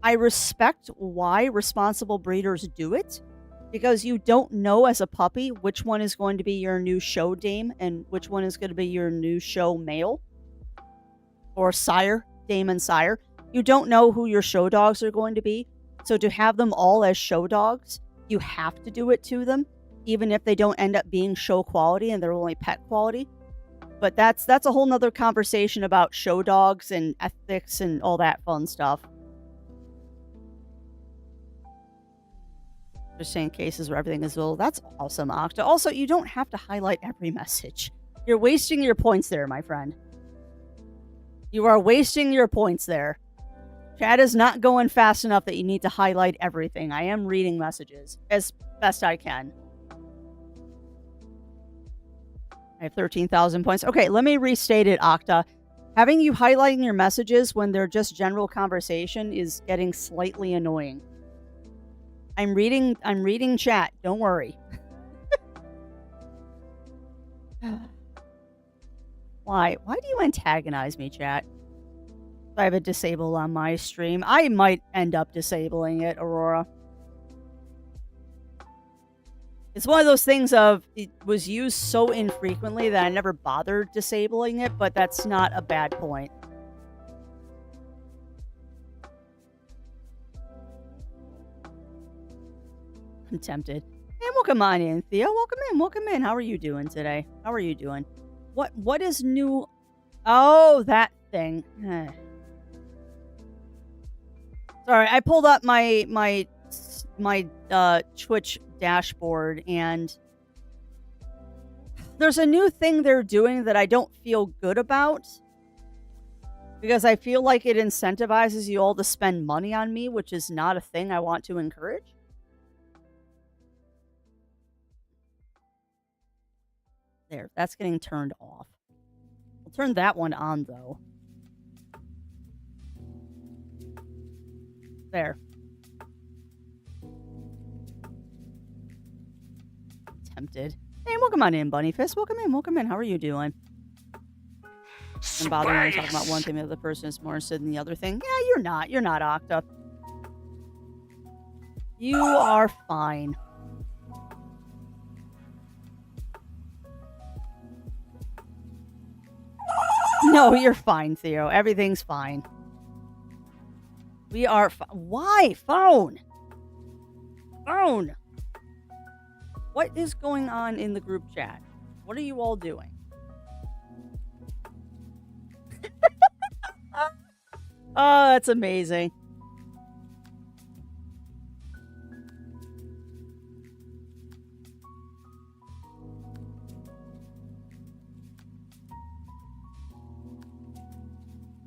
S1: I respect why responsible breeders do it, because you don't know as a puppy which one is going to be your new show dame and which one is going to be your new show male or sire, dame and sire. You don't know who your show dogs are going to be. So to have them all as show dogs, you have to do it to them, even if they don't end up being show quality and they're only pet quality. But that's a whole nother conversation about show dogs and ethics and all that fun stuff. Just saying cases where everything is little. That's awesome, Octa. Also, you don't have to highlight every message. You're wasting your points there, my friend. You are wasting your points there. Chat is not going fast enough that you need to highlight everything. I am reading messages as best I can. I have 13,000 points. Okay, let me restate it, Octa. Having you highlighting your messages when they're just general conversation is getting slightly annoying. I'm reading chat. Don't worry. Why? Why do you antagonize me, chat? I have it disabled on my stream. I might end up disabling it, Aurora. It's one of those things of, it was used so infrequently that I never bothered disabling it, but that's not a bad point. I'm tempted. And welcome on in, Theo. Welcome in. How are you doing today? How are you doing? What is new? Oh, that thing. Sorry, I pulled up my Twitch dashboard, and there's a new thing they're doing that I don't feel good about, because I feel like it incentivizes you all to spend money on me, which is not a thing I want to encourage. There, that's getting turned off. I'll turn that one on, though. There. Tempted. Hey, welcome on in, Bunny Fist. Welcome in. How are you doing? I'm bothering to talk about one thing, the other person is more interested in the other thing. Yeah, you're not. You're not, Octa. You are fine. No, you're fine, Theo. Everything's fine. We are why? Phone! Phone! What is going on in the group chat? What are you all doing? Oh, that's amazing.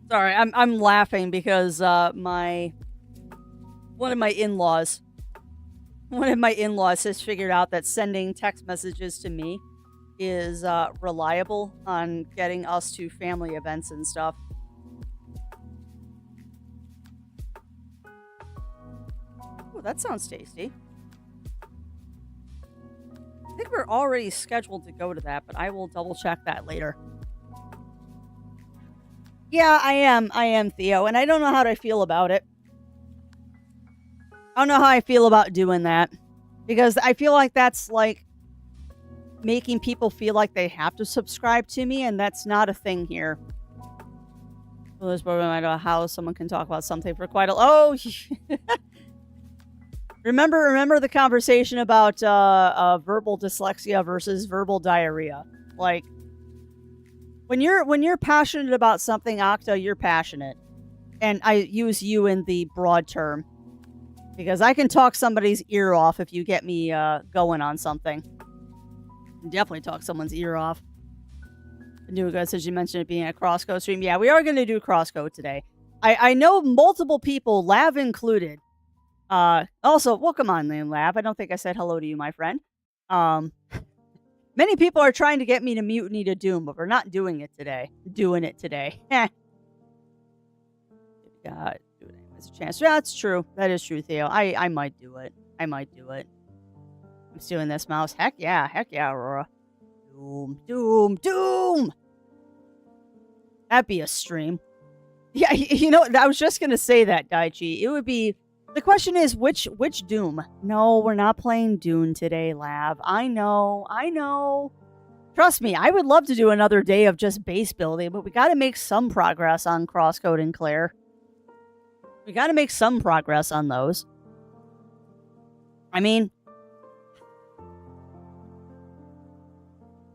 S1: Sorry, I'm laughing because one of my in-laws has figured out that sending text messages to me is reliable on getting us to family events and stuff. Oh, that sounds tasty. I think we're already scheduled to go to that, but I will double check that later. Yeah, I am, Theo, and I don't know how I feel about it. I don't know how I feel about doing that, because I feel like that's like making people feel like they have to subscribe to me, and that's not a thing here. Well, there's probably about how someone can talk about something for quite a... Oh! Remember the conversation about verbal dyslexia versus verbal diarrhea? Like, when you're passionate about something, Octa, you're passionate. And I use you in the broad term. Because I can talk somebody's ear off if you get me going on something. Definitely talk someone's ear off. New guy says you mentioned it being a CrossCode stream. Yeah, we are going to do CrossCode today. I know multiple people, Lav included. Also, welcome on in, Lav. I don't think I said hello to you, my friend. Many people are trying to get me to mutiny to Doom, but we're not doing it today. Doing it today. God, there's a chance. Yeah, that's true. That is true, Theo. I might do it. I might do it. I'm stealing this mouse. Heck yeah, Aurora. Doom, Doom, Doom! That'd be a stream. Yeah, you know, I was just gonna say that, Daichi. It would be... The question is, which Doom? No, we're not playing Dune today, Lab. I know. Trust me, I would love to do another day of just base building, but we gotta make some progress on CrossCode and Claire. We gotta make some progress on those. I mean...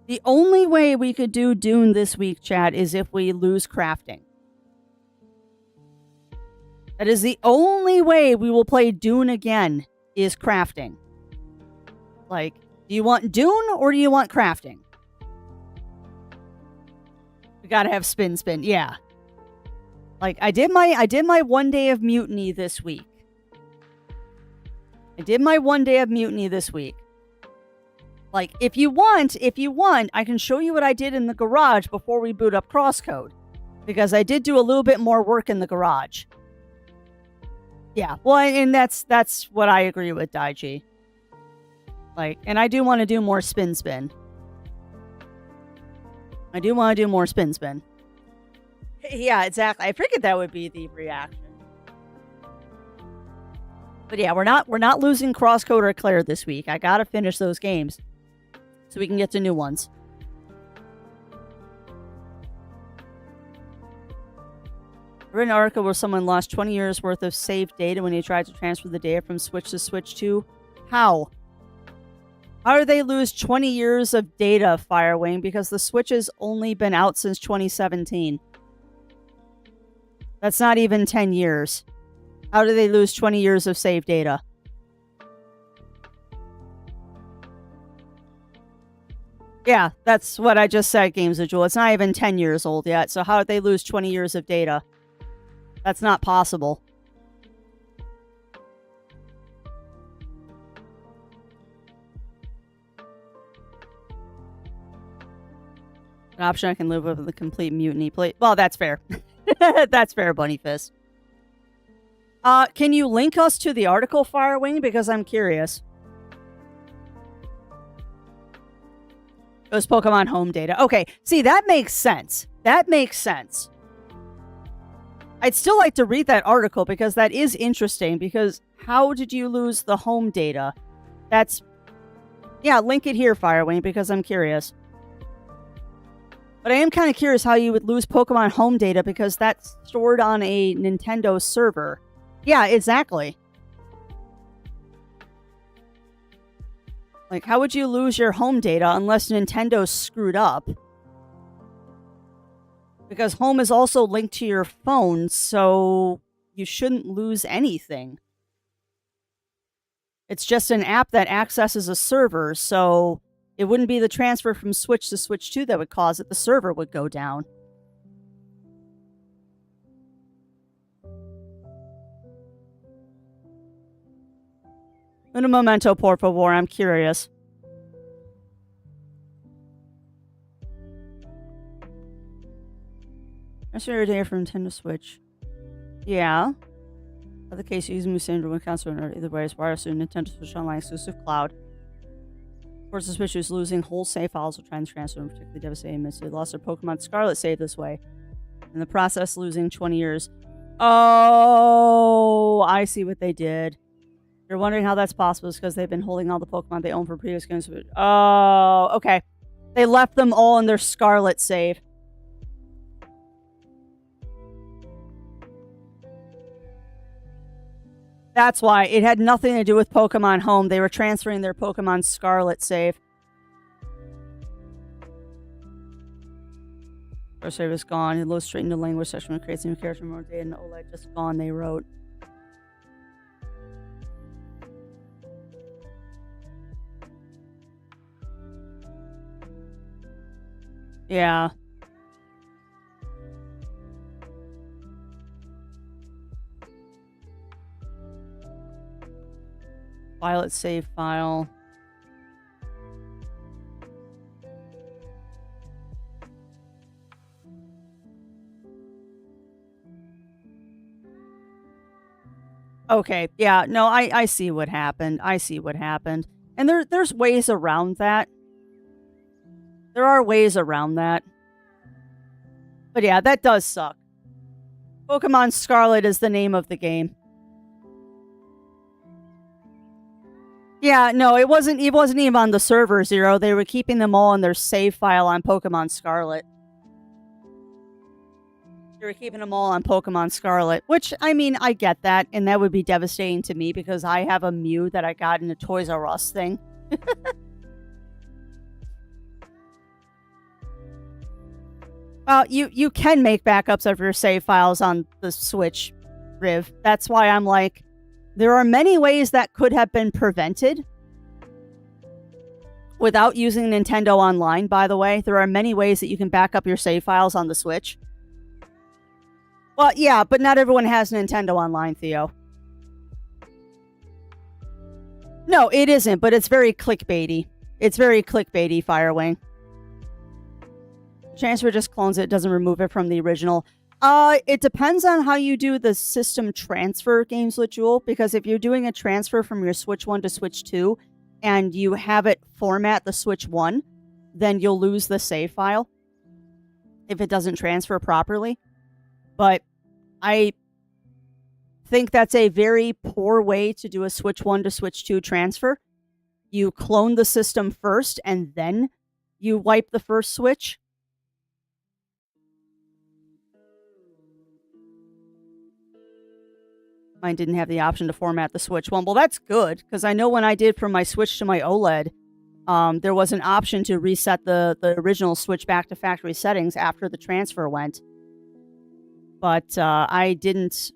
S1: The only way we could do Dune this week, chat, is if we lose crafting. That is the only way we will play Dune again, is crafting. Like, do you want Dune or do you want crafting? We gotta have spin. Yeah. Like, I did my 1 day of mutiny this week. Like, if you want, I can show you what I did in the garage before we boot up CrossCode. Because I did do a little bit more work in the garage. Yeah, well, and that's what I agree with, Daichi. Like, and I do want to do more spin. I do want to do more spin. Yeah, exactly. I figured that would be the reaction. But yeah, we're not losing CrossCode or Claire this week. I gotta finish those games so we can get to new ones. I read an article where someone lost 20 years worth of saved data when he tried to transfer the data from Switch to Switch 2. How? How did they lose 20 years of data, Firewing? Because the Switch has only been out since 2017. That's not even 10 years. How did they lose 20 years of saved data? Yeah, that's what I just said, Games of Jewel. It's not even 10 years old yet, so how did they lose 20 years of data? That's not possible. An option I can live with the complete mutiny plate. Well, that's fair. That's fair, Bunny Fist. Can you link us to the article, Firewing? Because I'm curious. It was Pokemon home data. Okay, see, that makes sense. I'd still like to read that article because that is interesting. Because how did you lose the home data? Yeah, link it here, Firewing, because I'm curious. But I am kind of curious how you would lose Pokemon home data because that's stored on a Nintendo server. Yeah, exactly. Like, how would you lose your home data unless Nintendo screwed up? Because home is also linked to your phone, so you shouldn't lose anything. It's just an app that accesses a server, so it wouldn't be the transfer from Switch to Switch 2 that would cause it. The server would go down. Un momento, por favor. I'm curious. Transfer data from Nintendo Switch. Yeah. In the case, using Musandro and console or either way, is wireless to Nintendo Switch Online exclusive cloud. Of course, the Switch is losing whole save files while trying to transfer them, particularly devastating. They lost their Pokemon Scarlet save this way. In the process, losing 20 years. Oh, I see what they did. You're wondering how that's possible. It's because they've been holding all the Pokemon they own for previous games. Oh, okay. They left them all in their Scarlet save. That's why. It had nothing to do with Pokemon Home. They were transferring their Pokemon Scarlet save. First save is gone. Illustrating the language section creates new character more data and OLED just gone, they wrote. Yeah. Violet save file. Okay, yeah, no, I see what happened. I see what happened. And there's ways around that. There are ways around that. But yeah, that does suck. Pokemon Scarlet is the name of the game. Yeah, no, it wasn't even on the server, Zero. They were keeping them all in their save file on Pokemon Scarlet. They were keeping them all on Pokemon Scarlet, which, I mean, I get that, and that would be devastating to me because I have a Mew that I got in a Toys R Us thing. Well, you can make backups of your save files on the Switch, Riv. That's why I'm like, there are many ways that could have been prevented without using Nintendo Online, by the way. There are many ways that you can back up your save files on the Switch. Well, yeah, but not everyone has Nintendo Online, Theo. No, it isn't, but it's very clickbaity. It's very clickbaity, Firewing. Transfer just clones it, doesn't remove it from the original. It depends on how you do the system transfer, Games with Jewel, because if you're doing a transfer from your Switch 1 to Switch 2, and you have it format the Switch 1, then you'll lose the save file if it doesn't transfer properly. But I think that's a very poor way to do a Switch 1 to Switch 2 transfer. You clone the system first, and then you wipe the first Switch. Mine didn't have the option to format the Switch 1. Well, that's good, because I know when I did from my Switch to my OLED, there was an option to reset the original Switch back to factory settings after the transfer went. But I didn't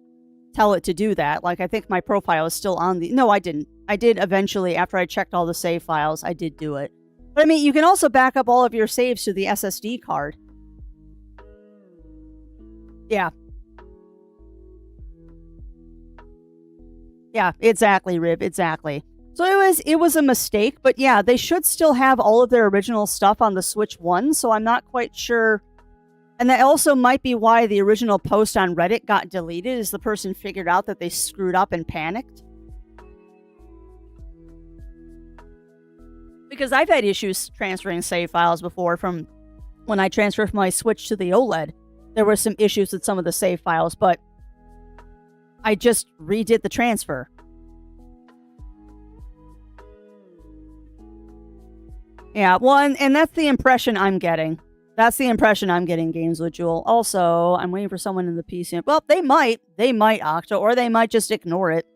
S1: tell it to do that. Like, I think my profile is still on the... No, I didn't. I did eventually, after I checked all the save files, I did do it. But, I mean, you can also back up all of your saves to the SSD card. Yeah. Yeah, exactly, Rib, exactly. So it was a mistake, but yeah, they should still have all of their original stuff on the Switch 1, so I'm not quite sure. And that also might be why the original post on Reddit got deleted, is the person figured out that they screwed up and panicked. Because I've had issues transferring save files before from when I transferred from my Switch to the OLED. There were some issues with some of the save files, but I just redid the transfer. Yeah, well, and that's the impression I'm getting. That's the impression I'm getting, Games with Jewel. Also, I'm waiting for someone in the PC. Well, they might, Octa, or they might just ignore it.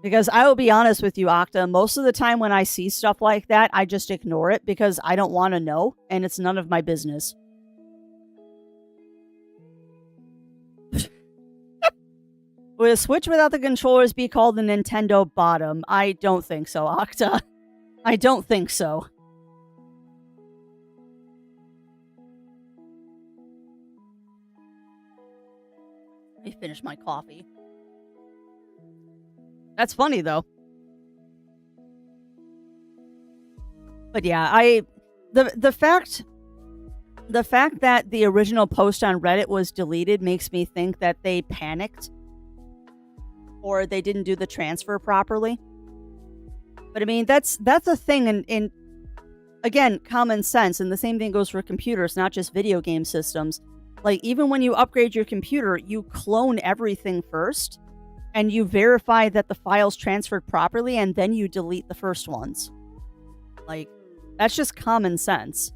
S1: Because I will be honest with you, Octa, most of the time when I see stuff like that, I just ignore it because I don't want to know, and it's none of my business. Would a Switch without the controllers be called the Nintendo Bottom? I don't think so, Octa. I don't think so. Let me finish my coffee. That's funny, though. But yeah, the fact that the original post on Reddit was deleted makes me think that they panicked or they didn't do the transfer properly. But I mean, that's a thing in again, common sense, and the same thing goes for computers, not just video game systems. Like, even when you upgrade your computer, you clone everything first, and you verify that the files transferred properly, and then you delete the first ones. Like, that's just common sense.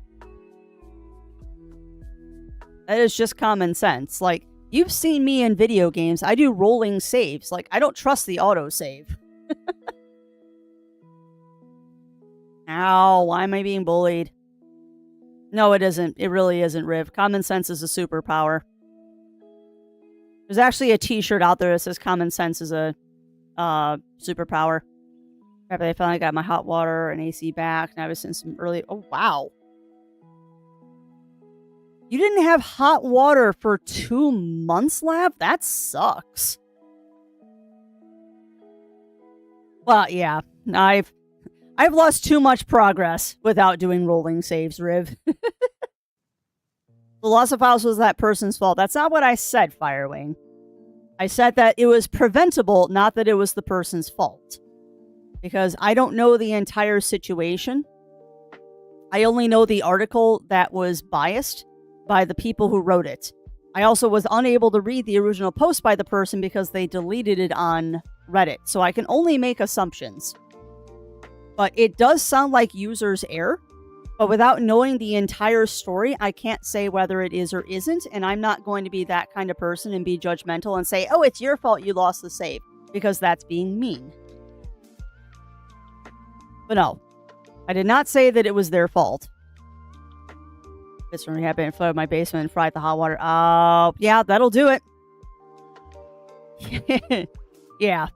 S1: That is just common sense. Like, you've seen me in video games. I do rolling saves. Like, I don't trust the autosave. Ow, why am I being bullied? No, it isn't. It really isn't, Riv. Common sense is a superpower. There's actually a t-shirt out there that says common sense is a superpower. I finally got my hot water and AC back, and I was in some early... Oh, wow. You didn't have hot water for 2 months, Lab? That sucks. Well, yeah. I've lost too much progress without doing rolling saves, Riv. The loss of files was that person's fault. That's not what I said, Firewing. I said that it was preventable, not that it was the person's fault. Because I don't know the entire situation. I only know the article that was biased by the people who wrote it. I also was unable to read the original post by the person because they deleted it on Reddit. So I can only make assumptions. But it does sound like user's error. But without knowing the entire story, I can't say whether it is or isn't. And I'm not going to be that kind of person and be judgmental and say, oh, it's your fault you lost the save. Because that's being mean. But no, I did not say that it was their fault. This from happened, flooded my basement and fried the hot water. Oh, yeah, that'll do it. Yeah.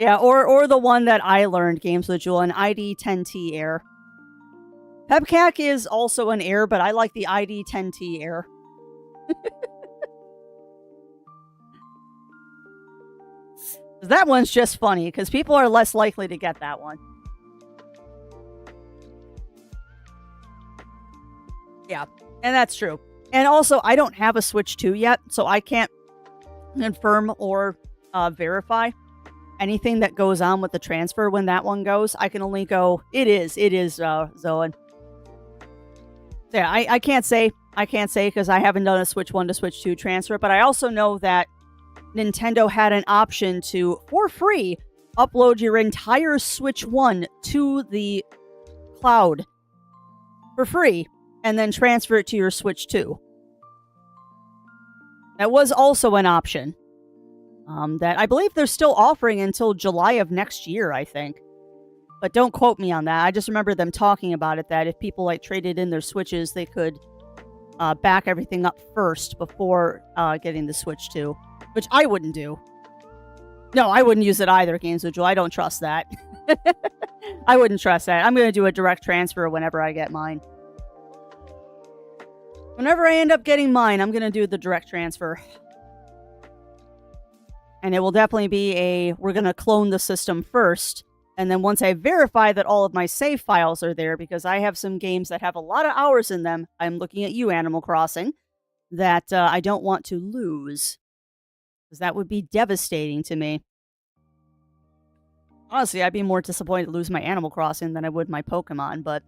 S1: Yeah, or the one that I learned, Games with Jewel, an ID10T error. Pepcac is also an error, but I like the ID10T error. That one's just funny, because people are less likely to get that one. Yeah, and that's true. And also, I don't have a Switch 2 yet, so I can't confirm or verify anything that goes on with the transfer when that one goes. I can only go, it is, Zoan. So yeah, I can't say because I haven't done a Switch 1 to Switch 2 transfer, but I also know that Nintendo had an option to, for free, upload your entire Switch 1 to the cloud for free, and then transfer it to your Switch 2. That was also an option that I believe they're still offering until July of next year, I think. But don't quote me on that. I just remember them talking about it, that if people traded in their Switches, they could back everything up first before getting the Switch 2, which I wouldn't do. No, I wouldn't use it either, Games with Joel. I don't trust that. I wouldn't trust that. I'm going to do a direct transfer whenever I get mine. Whenever I end up getting mine, I'm going to do the direct transfer. And it will definitely be we're going to clone the system first. And then once I verify that all of my save files are there, because I have some games that have a lot of hours in them, I'm looking at you, Animal Crossing, that I don't want to lose. Because that would be devastating to me. Honestly, I'd be more disappointed to lose my Animal Crossing than I would my Pokemon, but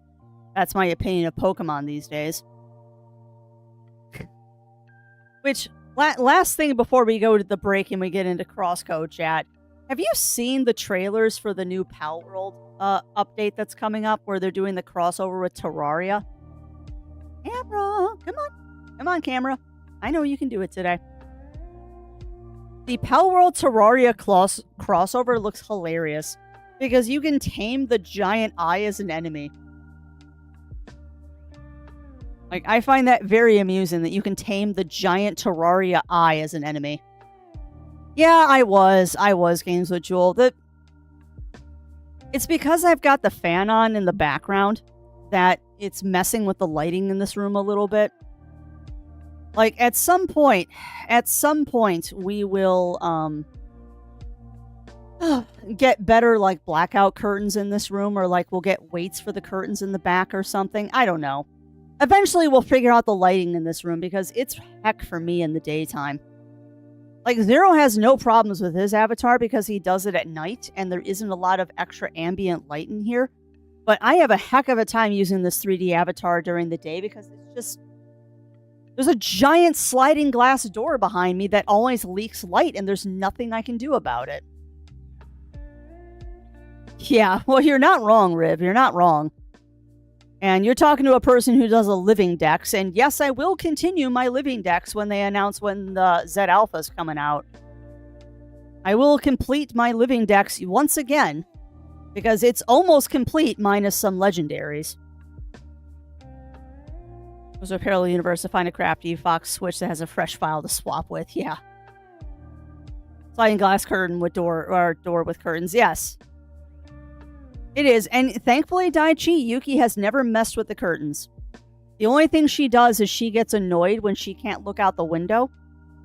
S1: that's my opinion of Pokemon these days. Which, last thing before we go to the break and we get into CrossCode chat, have you seen the trailers for the new Pal World update that's coming up, where they're doing the crossover with Terraria? Camera! Come on! Come on, camera. I know you can do it today. The Pal World Terraria crossover looks hilarious, because you can tame the giant eye as an enemy. I find that very amusing that you can tame the giant Terraria eye as an enemy. Yeah, I was Games with Jewel. It's because I've got the fan on in the background that it's messing with the lighting in this room a little bit. At some point, we will get better blackout curtains in this room, or we'll get weights for the curtains in the back or something. I don't know. Eventually, we'll figure out the lighting in this room, because it's heck for me in the daytime. Zero has no problems with his avatar because he does it at night, and there isn't a lot of extra ambient light in here. But I have a heck of a time using this 3D avatar during the day, because it's just... There's a giant sliding glass door behind me that always leaks light, and there's nothing I can do about it. Yeah, well, you're not wrong, Riv. You're not wrong. And you're talking to a person who does a living dex, and yes, I will continue my living dex when they announce when the Z Alpha's coming out. I will complete my living dex once again, because it's almost complete minus some legendaries. There's a parallel universe to find a crafty Fox Switch that has a fresh file to swap with, yeah. Sliding glass curtain with door, or door with curtains, yes. It is, and thankfully, Daichi, Yuki has never messed with the curtains. The only thing she does is she gets annoyed when she can't look out the window,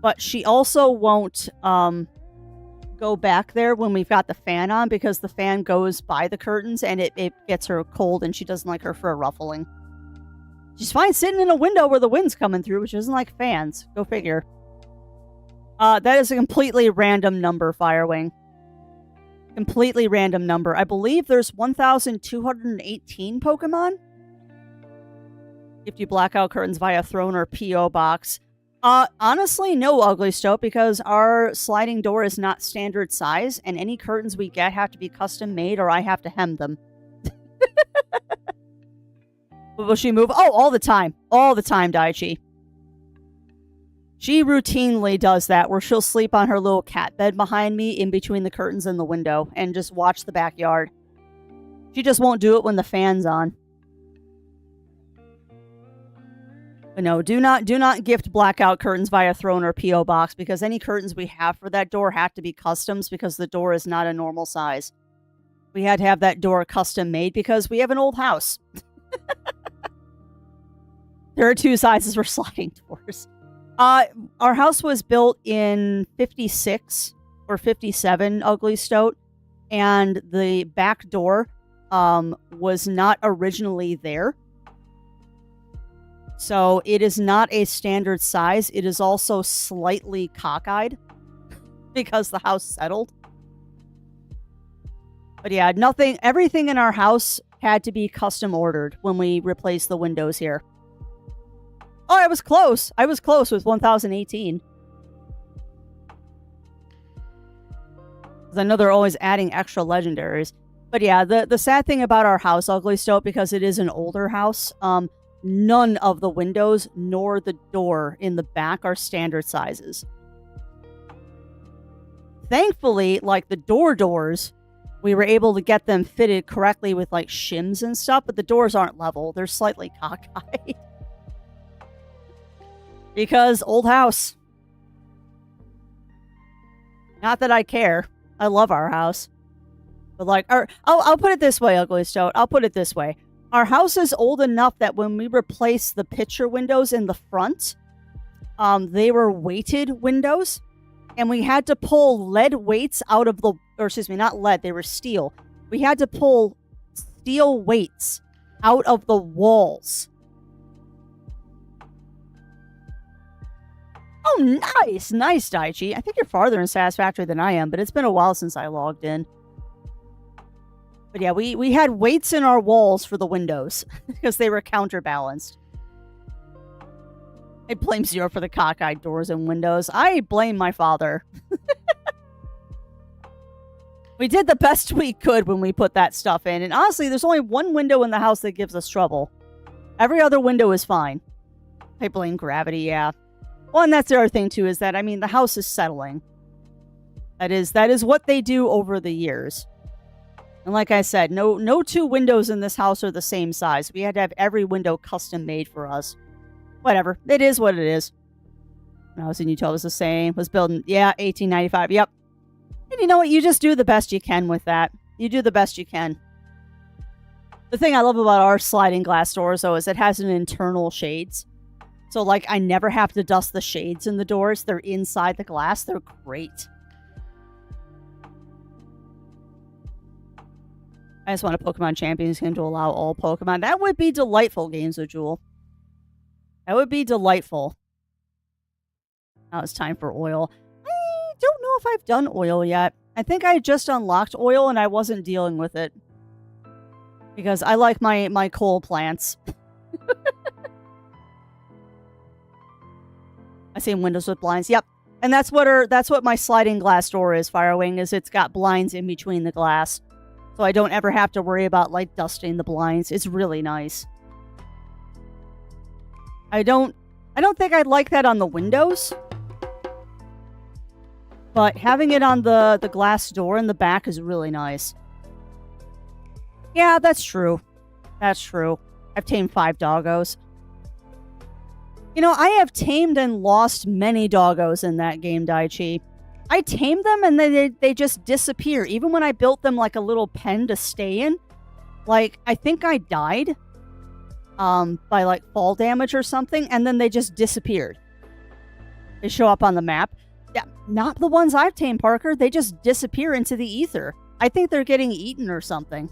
S1: but she also won't go back there when we've got the fan on, because the fan goes by the curtains and it gets her cold, and she doesn't like her fur ruffling. She's fine sitting in a window where the wind's coming through, which isn't like fans. Go figure. That is a completely random number, Firewing. Completely random number. I believe there's 1,218 Pokemon. If you blackout curtains via throne or P.O. box. Honestly, no, Ugly Stoat, because our sliding door is not standard size, and any curtains we get have to be custom made or I have to hem them. Will she move? Oh, all the time. All the time, Daichi. She routinely does that, where she'll sleep on her little cat bed behind me in between the curtains and the window and just watch the backyard. She just won't do it when the fan's on. But no, do not gift blackout curtains via throne or P.O. box, because any curtains we have for that door have to be customs because the door is not a normal size. We had to have that door custom made because we have an old house. There are 2 sizes for sliding doors. Our house was built in 56 or 57, Ugly Stoat, and the back door was not originally there. So it is not a standard size. It is also slightly cockeyed because the house settled. But yeah, everything in our house had to be custom ordered when we replaced the windows here. Oh, I was close. I was close with 1,018. Because I know they're always adding extra legendaries. But yeah, the sad thing about our house, Ugly Stoat, because it is an older house, none of the windows nor the door in the back are standard sizes. Thankfully, like the doors, we were able to get them fitted correctly with like shims and stuff, but the doors aren't level. They're slightly cockeyed. Because old house. Not that I care. I love our house. But like, I'll put it this way, Ugly Stoat. I'll put it this way. Our house is old enough that when we replaced the picture windows in the front, they were weighted windows. And we had to pull lead weights out of the... Or excuse me, not lead. They were steel. We had to pull steel weights out of the walls. Oh, nice. Nice, Daichi. I think you're farther in Satisfactory than I am, but it's been a while since I logged in. But yeah, we had weights in our walls for the windows because they were counterbalanced. I blame Zero for the cockeyed doors and windows. I blame my father. We did the best we could when we put that stuff in. And honestly, there's only one window in the house that gives us trouble. Every other window is fine. I blame gravity, yeah. Well, and that's the other thing, too, is that, I mean, the house is settling. That is what they do over the years. And like I said, no 2 windows in this house are the same size. We had to have every window custom made for us. Whatever. It is what it is. When I was in Utah, it was the same. Was building, yeah, 1895. Yep. And you know what? You just do the best you can with that. You do the best you can. The thing I love about our sliding glass doors, though, is it has an internal shades. So, like, I never have to dust the shades in the doors. They're inside the glass. They're great. I just want a Pokemon Champions game to allow all Pokemon. That would be delightful, Games with Jewel. That would be delightful. Now it's time for oil. I don't know if I've done oil yet. I think I just unlocked oil and I wasn't dealing with it. Because I like my coal plants. I see windows with blinds. Yep. And that's what my sliding glass door is, Firewing, is it's got blinds in between the glass. So I don't ever have to worry about, like, dusting the blinds. It's really nice. I don't think I'd like that on the windows. But having it on the glass door in the back is really nice. Yeah, that's true. That's true. I've tamed 5 doggos. You know, I have tamed and lost many doggos in that game, Daichi. I tamed them and they just disappear. Even when I built them like a little pen to stay in. Like, I think I died. By like fall damage or something. And then they just disappeared. They show up on the map. Yeah, not the ones I've tamed, Parker. They just disappear into the ether. I think they're getting eaten or something.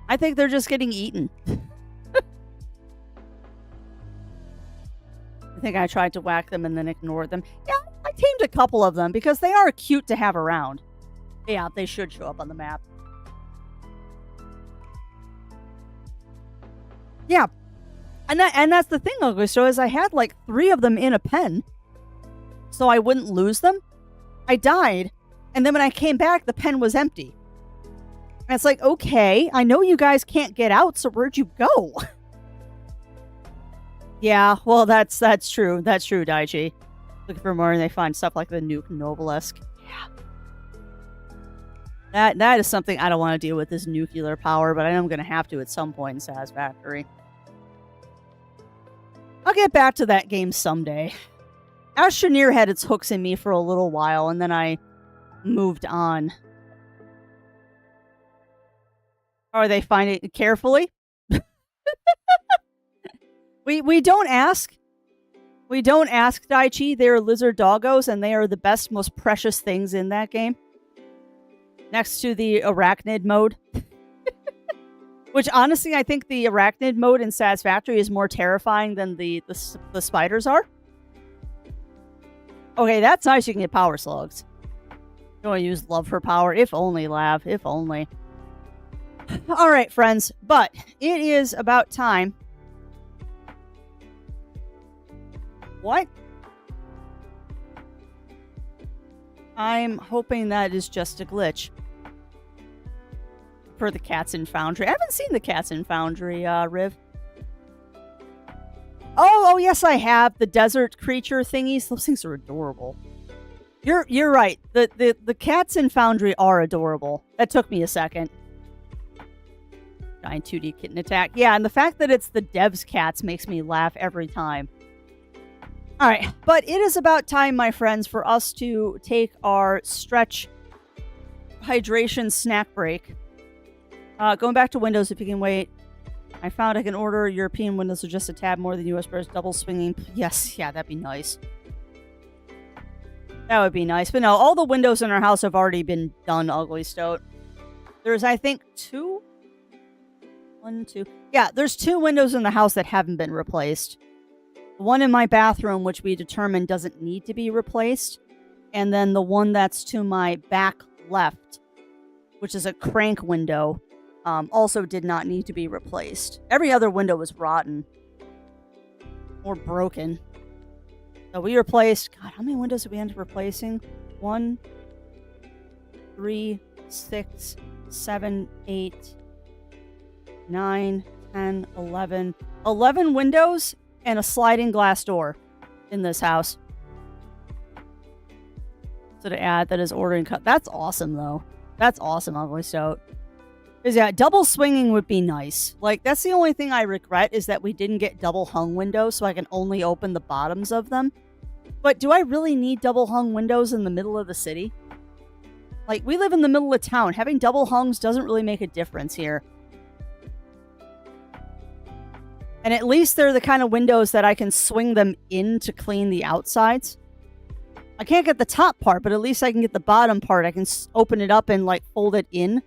S1: I think they're just getting eaten. I think I tried to whack them and then ignored them. Yeah, I tamed a couple of them because they are cute to have around. Yeah, they should show up on the map. Yeah. And that's the thing, Augusto, is I had like 3 of them in a pen. So I wouldn't lose them. I died. And then when I came back, the pen was empty. And it's like, okay, I know you guys can't get out, so where'd you go? Yeah, well, that's true. That's true, Daichi. Looking for more and they find stuff like the Nuke Novelesque. Yeah. That is something I don't want to deal with, this nuclear power, but I know I'm going to have to at some point in Satisfactory. I'll get back to that game someday. Astroneer had its hooks in me for a little while, and then I moved on. Or they find it carefully. We don't ask. We don't ask, Daichi. They are lizard doggos, and they are the best, most precious things in that game. Next to the arachnid mode. Which, honestly, I think the arachnid mode in Satisfactory is more terrifying than the spiders are. Okay, that's nice. You can get power slugs. Don't want to use love for power. If only, Lav. If only. Alright, friends. But it is about time. What? I'm hoping that is just a glitch. For the Cats in Foundry. I haven't seen the Cats in Foundry, Riv. Oh, yes, I have. The desert creature thingies. Those things are adorable. You're right. The Cats in Foundry are adorable. That took me a second. Giant 2D kitten attack. Yeah, and the fact that it's the devs' cats makes me laugh every time. Alright, but it is about time, my friends, for us to take our stretch hydration snack break. Going back to Windows, if you can wait. I found I can order European Windows for just a tad more than US Bears double swinging. Yes, yeah, that'd be nice. That would be nice. But no, all the windows in our house have already been done, Ugly Stoat. There's, I think, 2? 1, 2. Yeah, there's 2 windows in the house that haven't been replaced. The one in my bathroom, which we determined doesn't need to be replaced. And then the one that's to my back left, which is a crank window, also did not need to be replaced. Every other window was rotten. Or broken. So we replaced... God, how many windows did we end up replacing? 1, 3, 6, 7, 8, 9, 10, 11. 11 windows and a sliding glass door in this house. So to add, that is ordering cut. That's awesome, though. That's awesome, Ugly Stoat. Because, yeah, double swinging would be nice. Like, that's the only thing I regret is that we didn't get double hung windows, so I can only open the bottoms of them. But do I really need double hung windows in the middle of the city? Like, we live in the middle of town. Having double hungs doesn't really make a difference here. And at least they're the kind of windows that I can swing them in to clean the outsides. I can't get the top part, but at least I can get the bottom part. I can open it up and, like, fold it in.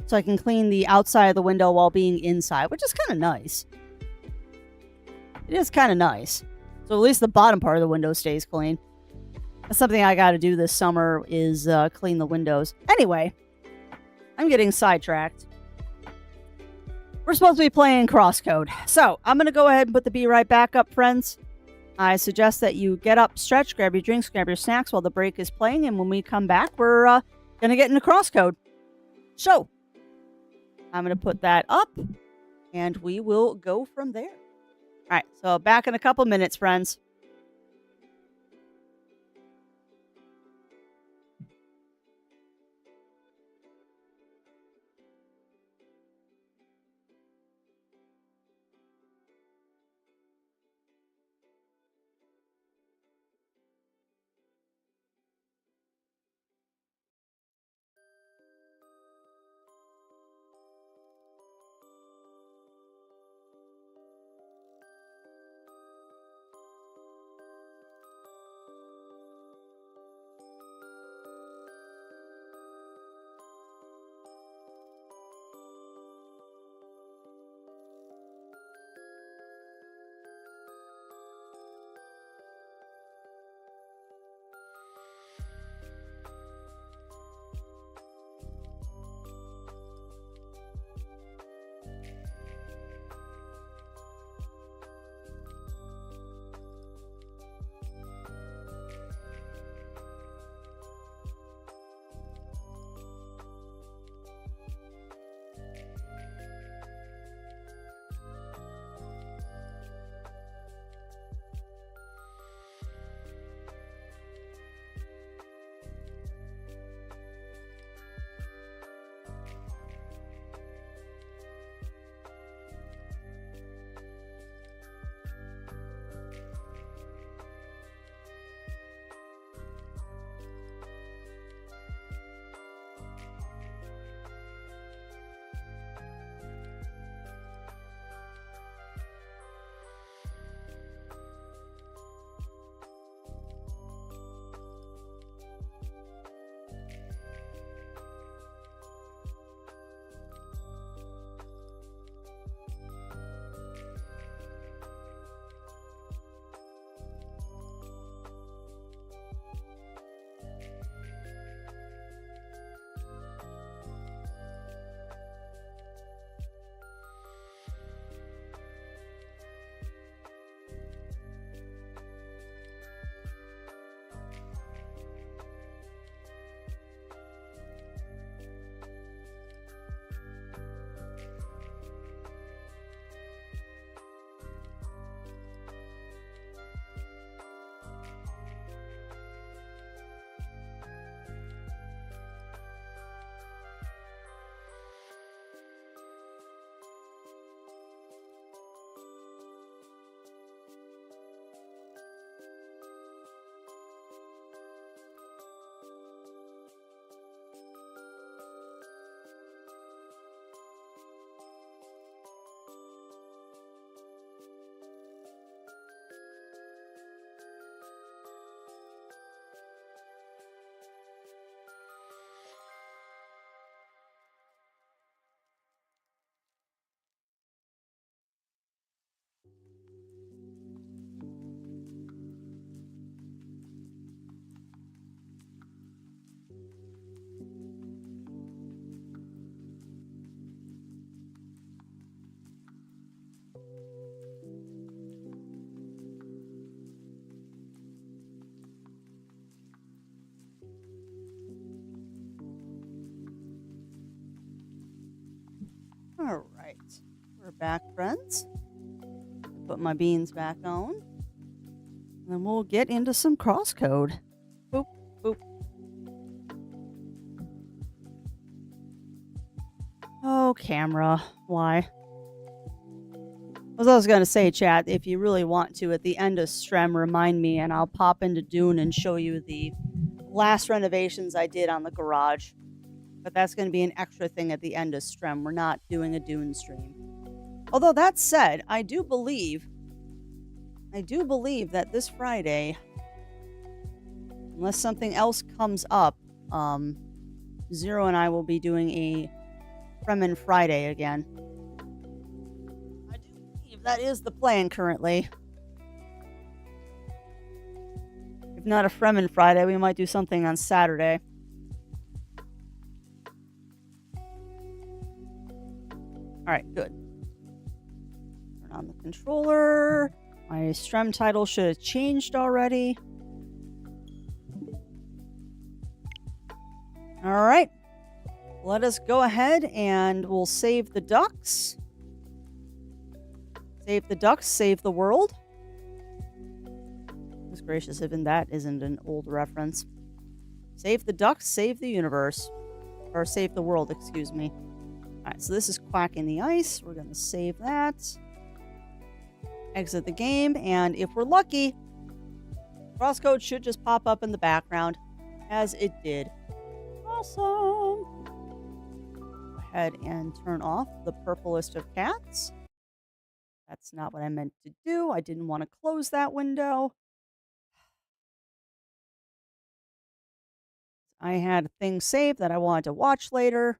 S1: So I can clean the outside of the window while being inside, which is kind of nice. It is kind of nice. So at least the bottom part of the window stays clean. That's something I got to do this summer is clean the windows. Anyway, I'm getting sidetracked. We're supposed to be playing CrossCode. So I'm going to go ahead and put the Be Right Back up, friends. I suggest that you get up, stretch, grab your drinks, grab your snacks while the break is playing. And when we come back, we're going to get into CrossCode. So I'm going to put that up, and we will go from there. All right, so back in a couple minutes, friends. All right. We're back, friends. Put my beans back on. And then we'll get into some CrossCode. Boop, boop. Oh, camera. Why? As I was going to say, chat, if you really want to, at the end of Strem, remind me and I'll pop into Dune and show you the last renovations I did on the garage. But that's going to be an extra thing at the end of Strem. We're not doing a Dune stream. Although that said, I do believe that this Friday, unless something else comes up, Zero and I will be doing a Fremen Friday again. I do believe that is the plan currently. If not a Fremen Friday, we might do something on Saturday. Alright, good. Turn on the controller. My Strem title should have changed already. Alright. Let us go ahead and we'll save the ducks. Save the ducks, save the world. Goodness gracious, even that isn't an old reference. Save the ducks, save the universe. Or save the world, excuse me. Alright, so this is Quacking the Ice. We're going to save that. Exit the game, and if we're lucky, CrossCode should just pop up in the background, as it did. Awesome! Go ahead and turn off the purplest of cats. That's not what I meant to do. I didn't want to close that window. I had things saved that I wanted to watch later.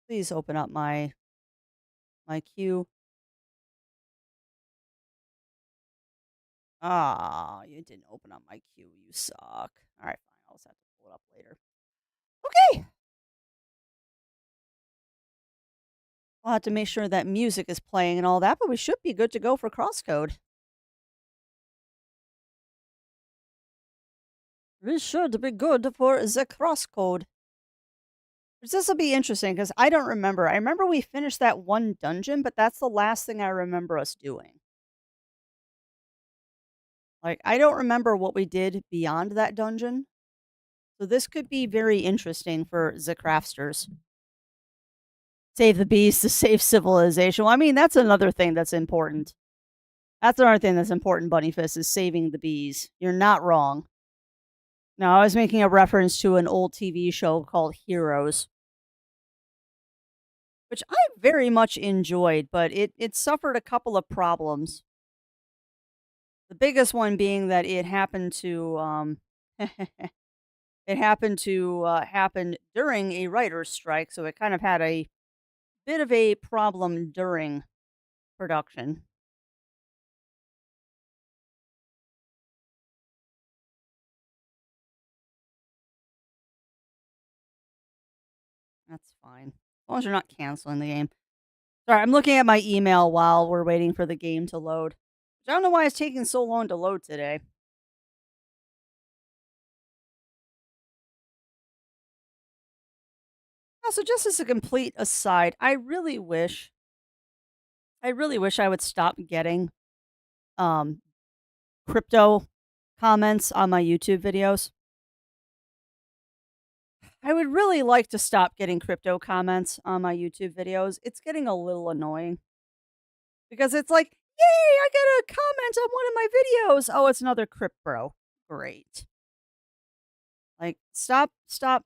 S1: Please open up my queue. Ah, you didn't open up my queue. You suck. All right, fine. I'll just have to pull it up later. Okay. I'll have to make sure that music is playing and all that, but we should be good to go for CrossCode. We should be good for the CrossCode. This will be interesting because I don't remember. I remember we finished that one dungeon, but that's the last thing I remember us doing. Like, I don't remember what we did beyond that dungeon. So this could be very interesting for the craftsters. Save the bees to save civilization. Well, I mean, that's another thing that's important. That's another thing that's important, Bunnyfist, is saving the bees. You're not wrong. No, I was making a reference to an old TV show called Heroes, which I very much enjoyed, but it suffered a couple of problems. The biggest one being that it happened to happen during a writer's strike, so it kind of had a bit of a problem during production. That's fine. As long as you're not canceling the game. Sorry, I'm looking at my email while we're waiting for the game to load. I don't know why it's taking so long to load today. Also, just as a complete aside, I really wish I would stop getting crypto comments on my YouTube videos. I would really like to stop getting crypto comments on my YouTube videos. It's getting a little annoying. Because it's like, yay, I got a comment on one of my videos. Oh, it's another crypt bro. Great. Like, stop,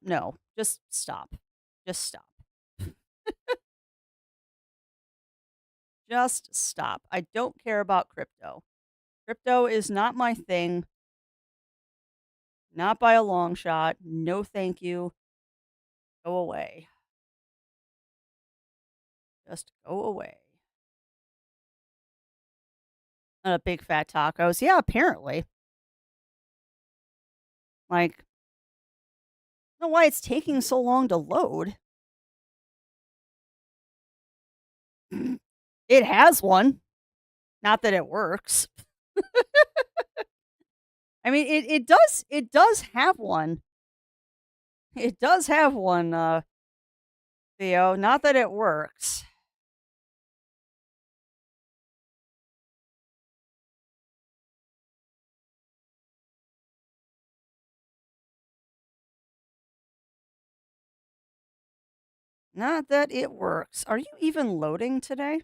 S1: no. Just stop. Just stop. Just stop. I don't care about crypto. Crypto is not my thing. Not by a long shot. No, thank you. Go away. Just go away. Not a big fat tacos. Yeah, apparently. Like, I don't know why it's taking so long to load. It has one. Not that it works. I mean, it does have one. It does have one, Theo. Not that it works. Not that it works. Are you even loading today?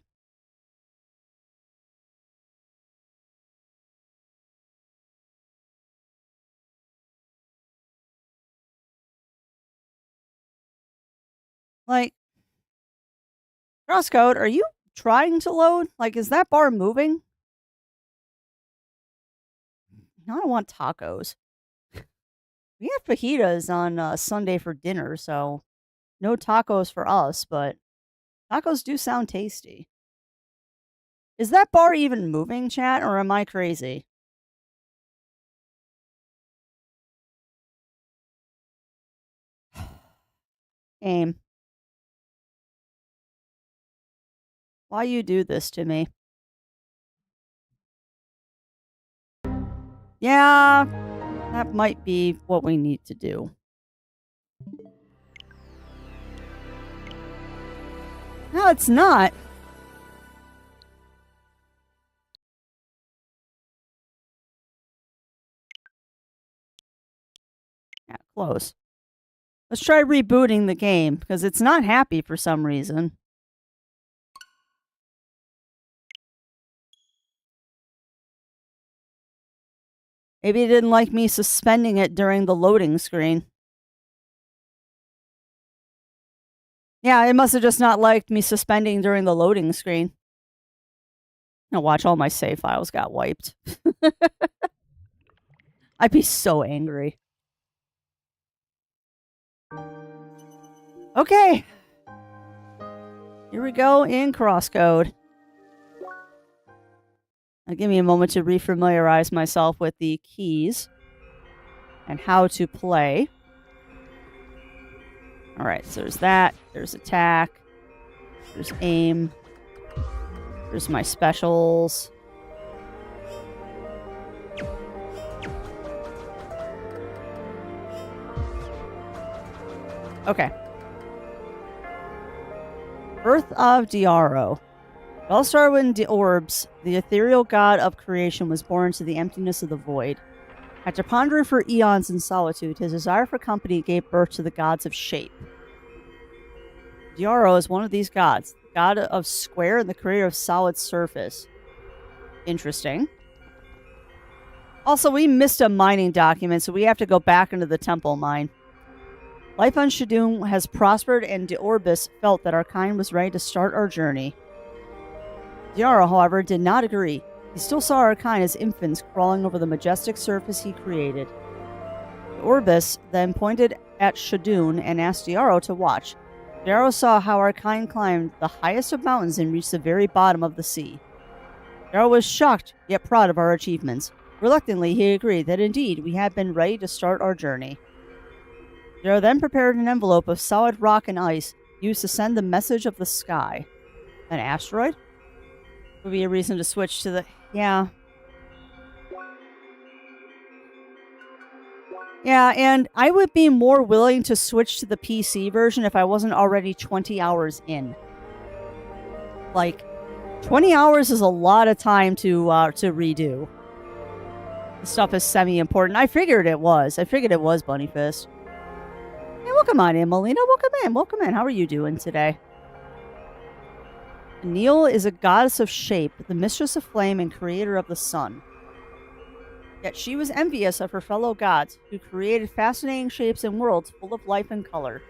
S1: Like, CrossCode, are you trying to load? Like, is that bar moving? I don't want tacos. We have fajitas on Sunday for dinner, so no tacos for us, but tacos do sound tasty. Is that bar even moving, chat, or am I crazy? Aim. Why you do this to me? Yeah, that might be what we need to do. No, it's not. Yeah, close. Let's try rebooting the game, because it's not happy for some reason. Maybe it didn't like me suspending it during the loading screen. Yeah, it must have just not liked me suspending during the loading screen. Now watch, all my save files got wiped. I'd be so angry. Okay. Here we go in CrossCode. Now give me a moment to refamiliarize myself with the keys and how to play. Alright, so there's that. There's attack. There's aim. There's my specials. Okay. Birth of Diaro. It all started when the Orbs, the ethereal god of creation, was born into the emptiness of the void. After pondering for eons in solitude, his desire for company gave birth to the gods of shape. Diaro is one of these gods, the god of square and the creator of solid surface. Interesting. Also, we missed a mining document, so we have to go back into the temple mine. Life on Shadun has prospered, and De Orbis felt that our kind was ready to start our journey. Diaro, however, did not agree. He still saw our kind as infants crawling over the majestic surface he created. De Orbis then pointed at Shadun and asked Diaro to watch. Diaro saw how our kind climbed the highest of mountains and reached the very bottom of the sea. Diaro was shocked, yet proud of our achievements. Reluctantly, he agreed that indeed we had been ready to start our journey. Diaro then prepared an envelope of solid rock and ice used to send the message of the sky. An asteroid? Would be a reason to switch to the... Yeah. Yeah, and I would be more willing to switch to the PC version if I wasn't already 20 hours in. Like, 20 hours is a lot of time to redo. This stuff is semi-important. I figured it was. Bunny Fist. Hey, welcome on in, Melina. Welcome in. How are you doing today? Neil is a goddess of shape, the mistress of flame and creator of the sun. Yet she was envious of her fellow gods, who created fascinating shapes and worlds full of life and color.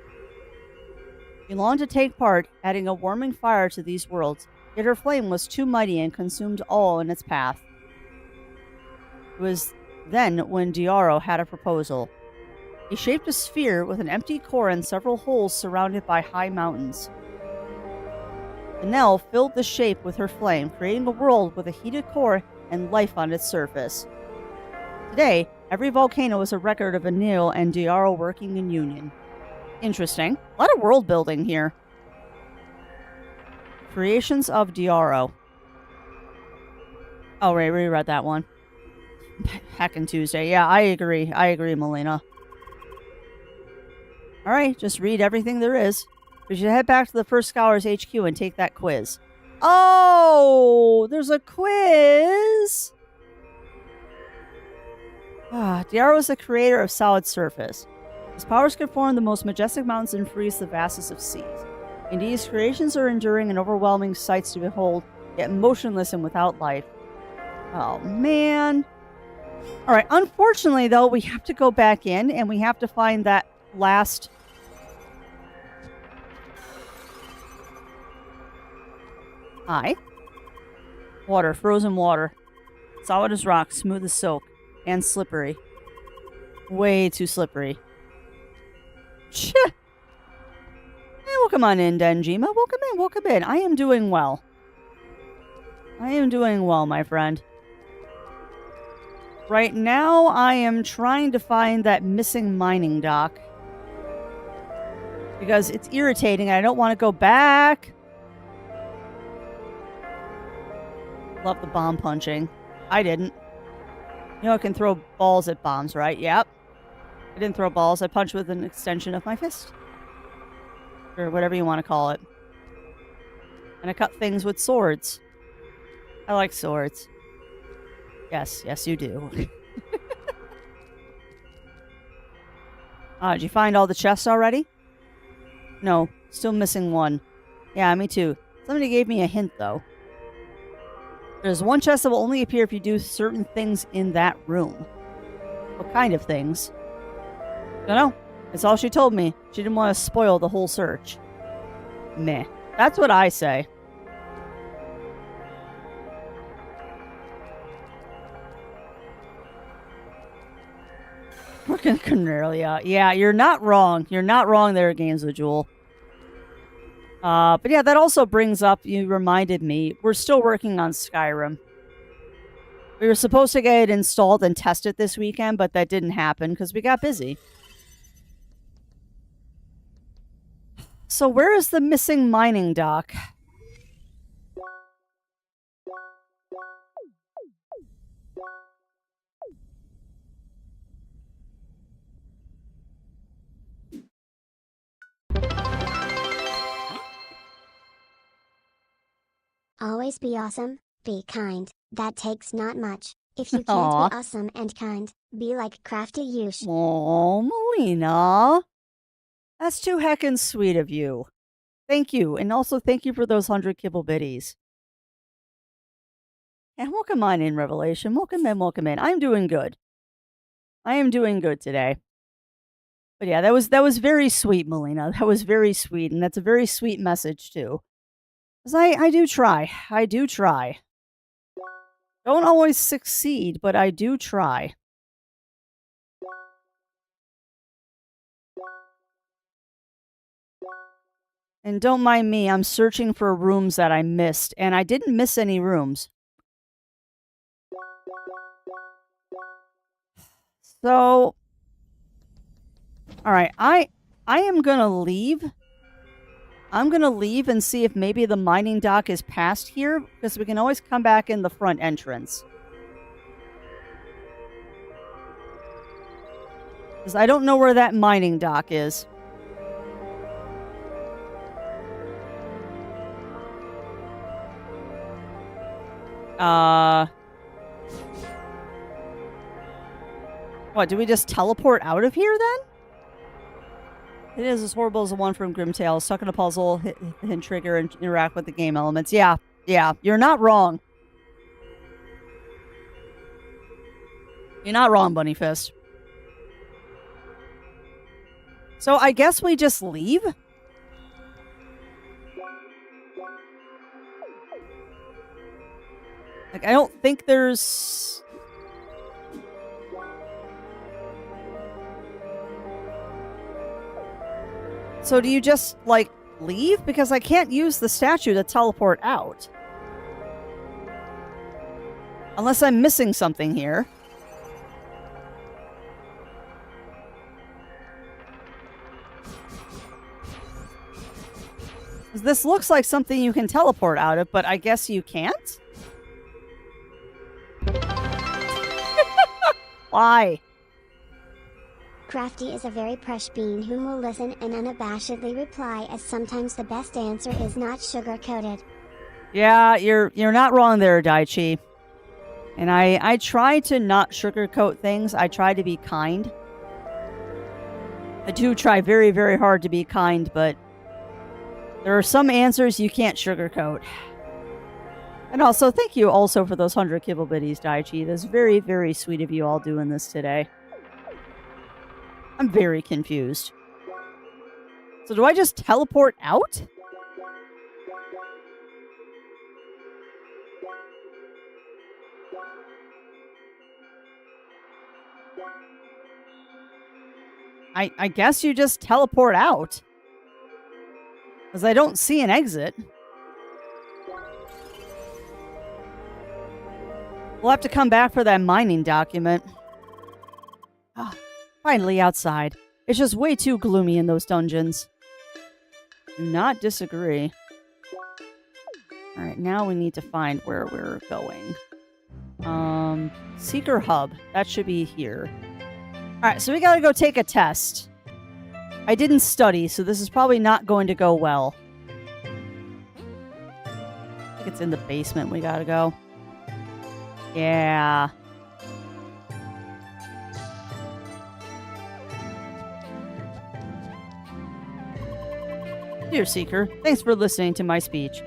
S1: She longed to take part, adding a warming fire to these worlds, yet her flame was too mighty and consumed all in its path. It was then when Diaro had a proposal. He shaped a sphere with an empty core and several holes surrounded by high mountains. Enel filled the shape with her flame, creating a world with a heated core and life on its surface. Today, every volcano is a record of Enel and Diaro working in union. Interesting. A lot of world building here. Creations of Diaro. Oh, right, we read that one. Heckin' Tuesday. Yeah, I agree, Melina. Alright, just read everything there is. We should head back to the First Scholars HQ and take that quiz. Oh, there's a quiz. Diar was the creator of Solid Surface. His powers could form the most majestic mountains and freeze the vastest of seas. Indeed, his creations are enduring and overwhelming sights to behold, yet motionless and without life. Oh, man. All right, unfortunately, though, we have to go back in and we have to find that last... Hi. Water, frozen water. Solid as rock, smooth as silk, and slippery. Way too slippery. Shh. Welcome on in, Denjima. Welcome in. I am doing well. I am doing well, my friend. Right now, I am trying to find that missing mining dock. Because it's irritating. I don't want to go back. Love the bomb punching. I didn't. You know I can throw balls at bombs, right? Yep. I didn't throw balls. I punched with an extension of my fist. Or whatever you want to call it. And I cut things with swords. I like swords. Yes, you do. Did you find all the chests already? No, still missing one. Yeah, me too. Somebody gave me a hint, though. There's one chest that will only appear if you do certain things in that room. What kind of things? Don't know. That's all she told me. She didn't want to spoil the whole search. Meh. That's what I say. Working Cornelia. Yeah, you're not wrong. You're not wrong there, Games with Jewel. But yeah, that also brings up, you reminded me, we're still working on Skyrim. We were supposed to get it installed and test it this weekend, but that didn't happen because we got busy. So where is the missing mining dock?
S2: Always be awesome, be kind. That takes not much. If you can't be awesome and kind, be like crafty Yush.
S1: Oh, Melina. That's too heckin' sweet of you. Thank you. And also thank you for those 100 kibble bitties. And welcome on in, Revelation. Welcome in. I'm doing good. I am doing good today. But yeah, that was very sweet, Melina. That was very sweet. And that's a very sweet message, too. Because I do try. I do try. Don't always succeed, but I do try. And don't mind me, I'm searching for rooms that I missed, and I didn't miss any rooms. So, alright, I am gonna leave. I'm going to leave and see if maybe the mining dock is past here, because we can always come back in the front entrance. Because I don't know where that mining dock is. What, do we just teleport out of here then? It is as horrible as the one from Grimtale. Stuck in a puzzle, hit trigger, and interact with the game elements. Yeah, you're not wrong. You're not wrong, Bunny Fist. So I guess we just leave? Like, I don't think there's... So do you just, like, leave? Because I can't use the statue to teleport out. Unless I'm missing something here. This looks like something you can teleport out of, but I guess you can't? Why?
S2: Crafty is a very fresh bean whom will listen and unabashedly reply, as sometimes the best answer is not sugar-coated.
S1: Yeah, you're not wrong there, Daichi. And I try to not sugarcoat things. I try to be kind. I do try very, very hard to be kind, but there are some answers you can't sugarcoat. And also, thank you also for those 100 kibble bitties, Daichi. That's very, very sweet of you all doing this today. I'm very confused. So do I just teleport out? I guess you just teleport out. Because I don't see an exit. We'll have to come back for that mining document. Ah, finally outside. It's just way too gloomy in those dungeons. Do not disagree. Alright, now we need to find where we're going. Seeker Hub. That should be here. Alright, so we gotta go take a test. I didn't study, so this is probably not going to go well. I think it's in the basement we gotta go. Yeah. Dear Seeker, thanks for listening to my speech.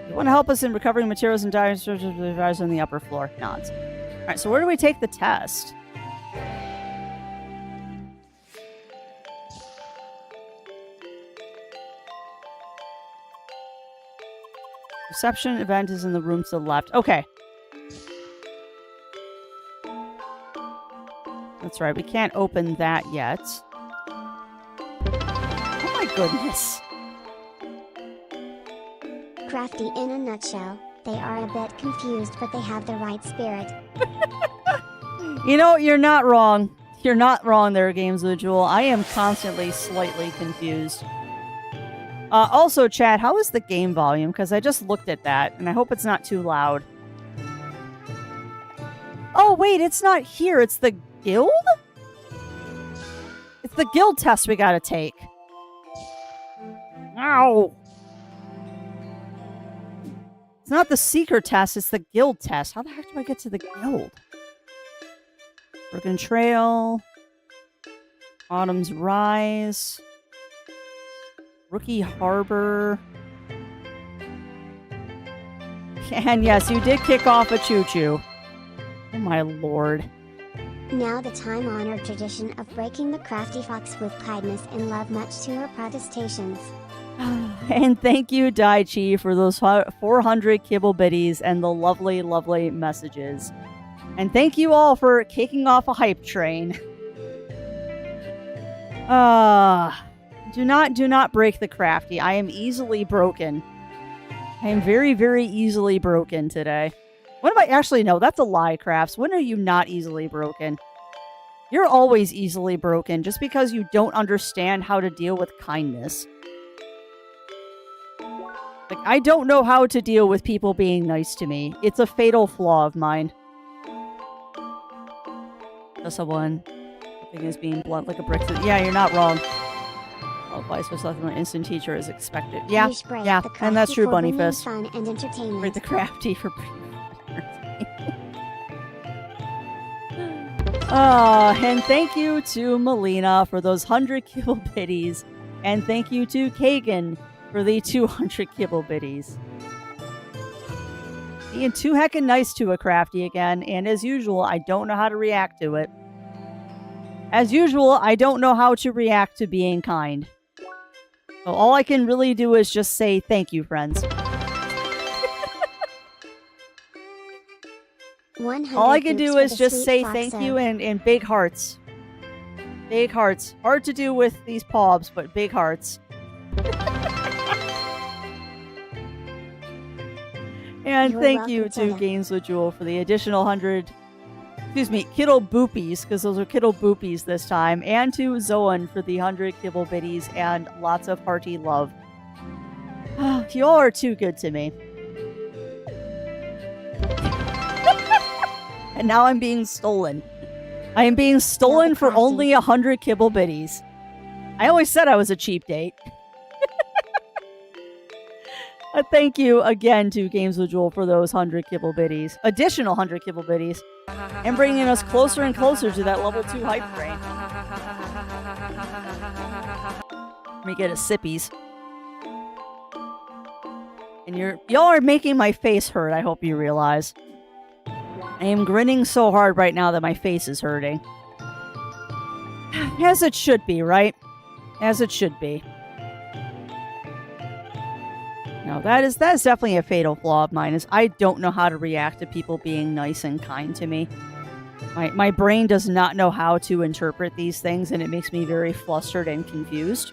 S1: You want to help us in recovering materials and dinosaurs on the upper floor? Nods. Alright, so where do we take the test? Reception event is in the room to the left. Okay. That's right, we can't open that yet. Oh my goodness.
S2: Crafty in a nutshell, they are a bit confused, but they have the right spirit.
S1: You know, you're not wrong. You're not wrong there, Games with Jewel. I am constantly slightly confused. Also, chat, how is the game volume? Because I just looked at that, and I hope it's not too loud. Oh, wait, it's not here. It's the guild? It's the guild test we gotta take. Ow! It's not the Seeker test, it's the guild test. How the heck do I get to the guild? Broken Trail. Autumn's Rise. Rookie Harbor. And yes, you did kick off a choo-choo. Oh my lord.
S2: Now the time-honored tradition of breaking the crafty fox with kindness and love, much to her protestations.
S1: And thank you, Daichi, for those 400 kibble bitties and the lovely, lovely messages. And thank you all for kicking off a hype train. Do not break the crafty. I am easily broken. I am very, very easily broken today. When am I actually? No, that's a lie, Crafts. When are you not easily broken? You're always easily broken just because you don't understand how to deal with kindness. Like, I don't know how to deal with people being nice to me. It's a fatal flaw of mine. Just a one. The thing is being blunt like a brick. Yeah, you're not wrong. Vice versa, an instant teacher is expected. Yeah, yeah, and that's true, Bunny Fist.
S2: Fun and entertainment.
S1: Right, the crafty for and thank you to Melina for those 100 kibble bitties, and thank you to Kagan for the 200 kibble bitties. Being too heckin' nice to a crafty again, and as usual, I don't know how to react to it. As usual, I don't know how to react to being kind. So all I can really do is just say thank you, friends. All I can do is just say thank you and big hearts. Big hearts. Hard to do with these pobs, but big hearts. And thank you to Games with Jewel for the additional 100... Excuse me, Kittle Boopies, because those are Kittle Boopies this time. And to Zoan for the 100 kibble bitties and lots of hearty love. You all are too good to me. And now I'm being stolen. I am being stolen for only 100 kibble bitties. I always said I was a cheap date. Thank you again to Games with Jewel for those 100 kibble bitties. Additional 100 kibble bitties. And bringing us closer and closer to that level 2 hype train. Let me get a sippies. And y'all are making my face hurt, I hope you realize. I am grinning so hard right now that my face is hurting. As it should be, right? As it should be. No, that is definitely a fatal flaw of mine, is I don't know how to react to people being nice and kind to me. My brain does not know how to interpret these things, and it makes me very flustered and confused.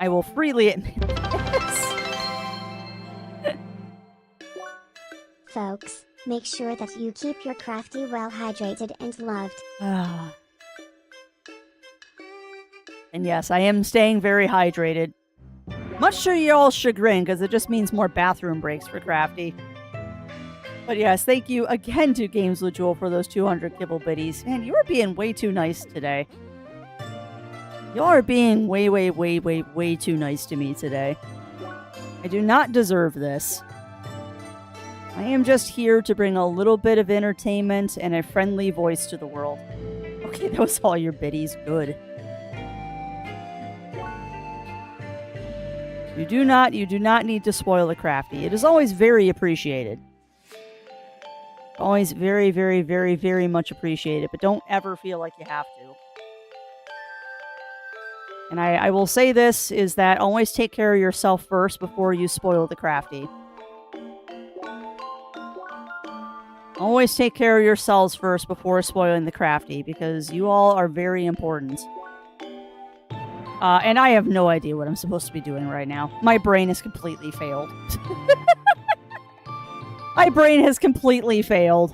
S1: I will freely admit this.
S2: Folks, make sure that you keep your crafty well hydrated and loved.
S1: And yes, I am staying very hydrated. Much to y'all's chagrin, because it just means more bathroom breaks for Crafty. But yes, thank you again to Games with Jewel for those 200 kibble bitties. Man, you are being way too nice today. Y'all are being way, way, way, way, way too nice to me today. I do not deserve this. I am just here to bring a little bit of entertainment and a friendly voice to the world. Okay, that was all your biddies. Good. You do not need to spoil the Crafty. It is always very appreciated. Always very, very, very, very much appreciated, but don't ever feel like you have to. And I will say this, is that always take care of yourself first before you spoil the Crafty. Always take care of yourselves first before spoiling the Crafty, because you all are very important. And I have no idea what I'm supposed to be doing right now. My brain has completely failed. My brain has completely failed.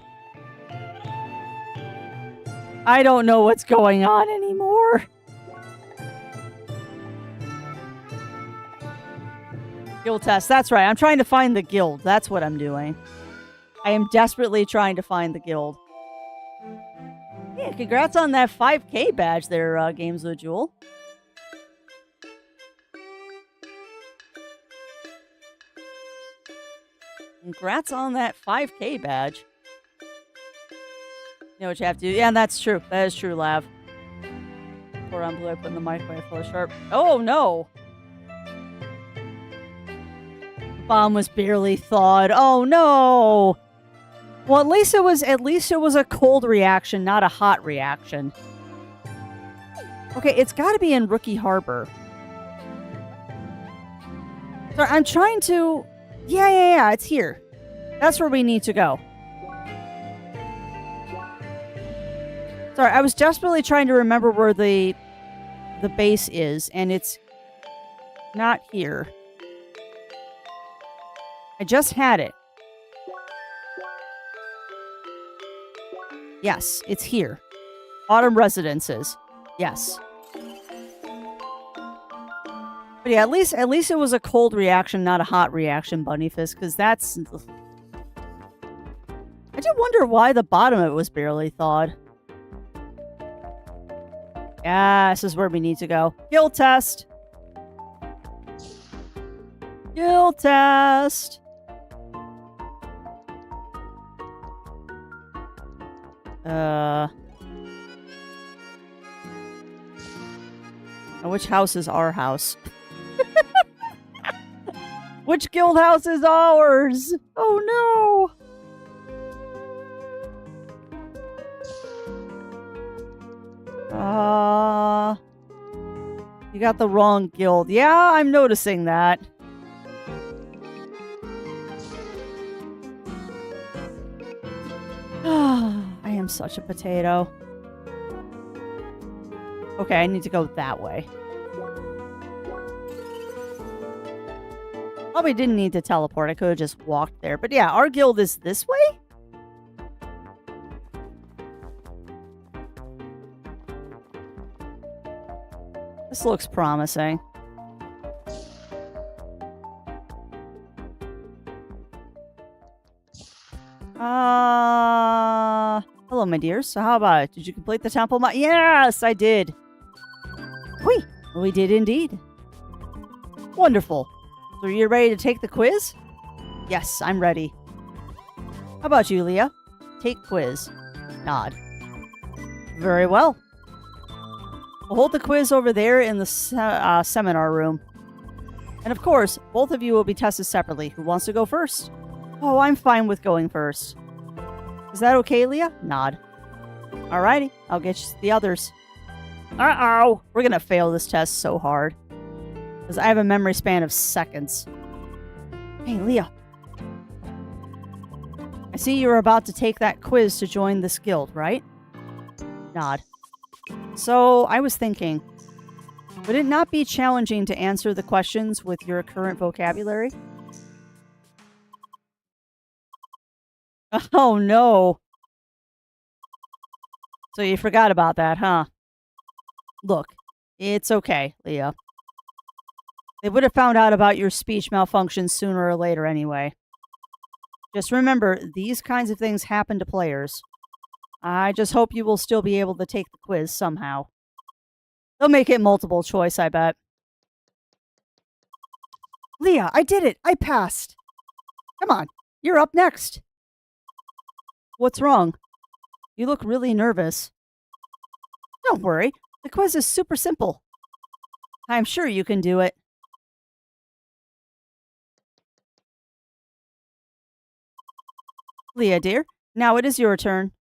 S1: I don't know what's going on anymore. Guild test. That's right. I'm trying to find the guild. That's what I'm doing. I am desperately trying to find the guild. Yeah, congrats on that 5K badge there, Games with Jewel. Congrats on that 5K badge. You know what you have to do. Yeah, that's true. That is true, Lav. Pour on blue, I put in the microwave for sharp. Oh, no. The bomb was barely thawed. Oh, no. Well, at least it was a cold reaction, not a hot reaction. Okay, it's got to be in Rookie Harbor. Sorry, I'm trying to... Yeah, it's here. That's where we need to go. Sorry, I was desperately trying to remember where the base is, and it's not here. I just had it. Yes, it's here. Autumn Residences. Yes. But yeah, at least it was a cold reaction, not a hot reaction, Bunnyfist, because that's... I do wonder why the bottom of it was barely thawed. Yeah, this is where we need to go. Guild test! Guild test! Which house is our house? Which guild house is ours? Oh no! You got the wrong guild. Yeah, I'm noticing that. I am such a potato. Okay, I need to go that way. Probably didn't need to teleport. I could have just walked there. But yeah, our guild is this way? This looks promising. my dear. So how about it? Did you complete the temple? Yes, I did. We did indeed. Wonderful. So you're ready to take the quiz? Yes, I'm ready. How about you, Leah? Take quiz. Nod. Very well. We'll hold the quiz over there in the seminar room. And of course, both of you will be tested separately. Who wants to go first? Oh, I'm fine with going first. Is that okay, Leah? Nod. Alrighty, I'll get you the others. Uh-oh! We're gonna fail this test so hard. Because I have a memory span of seconds. Hey, Leah. I see you're about to take that quiz to join this guild, right? Nod. So, I was thinking, would it not be challenging to answer the questions with your current vocabulary? Oh, no. So you forgot about that, huh? Look, it's okay, Leah. They would have found out about your speech malfunction sooner or later anyway. Just remember, these kinds of things happen to players. I just hope you will still be able to take the quiz somehow. They'll make it multiple choice, I bet. Leah, I did it! I passed! Come on, you're up next. What's wrong? You look really nervous. Don't worry, the quiz is super simple. I'm sure you can do it. Leah, dear, now it is your turn.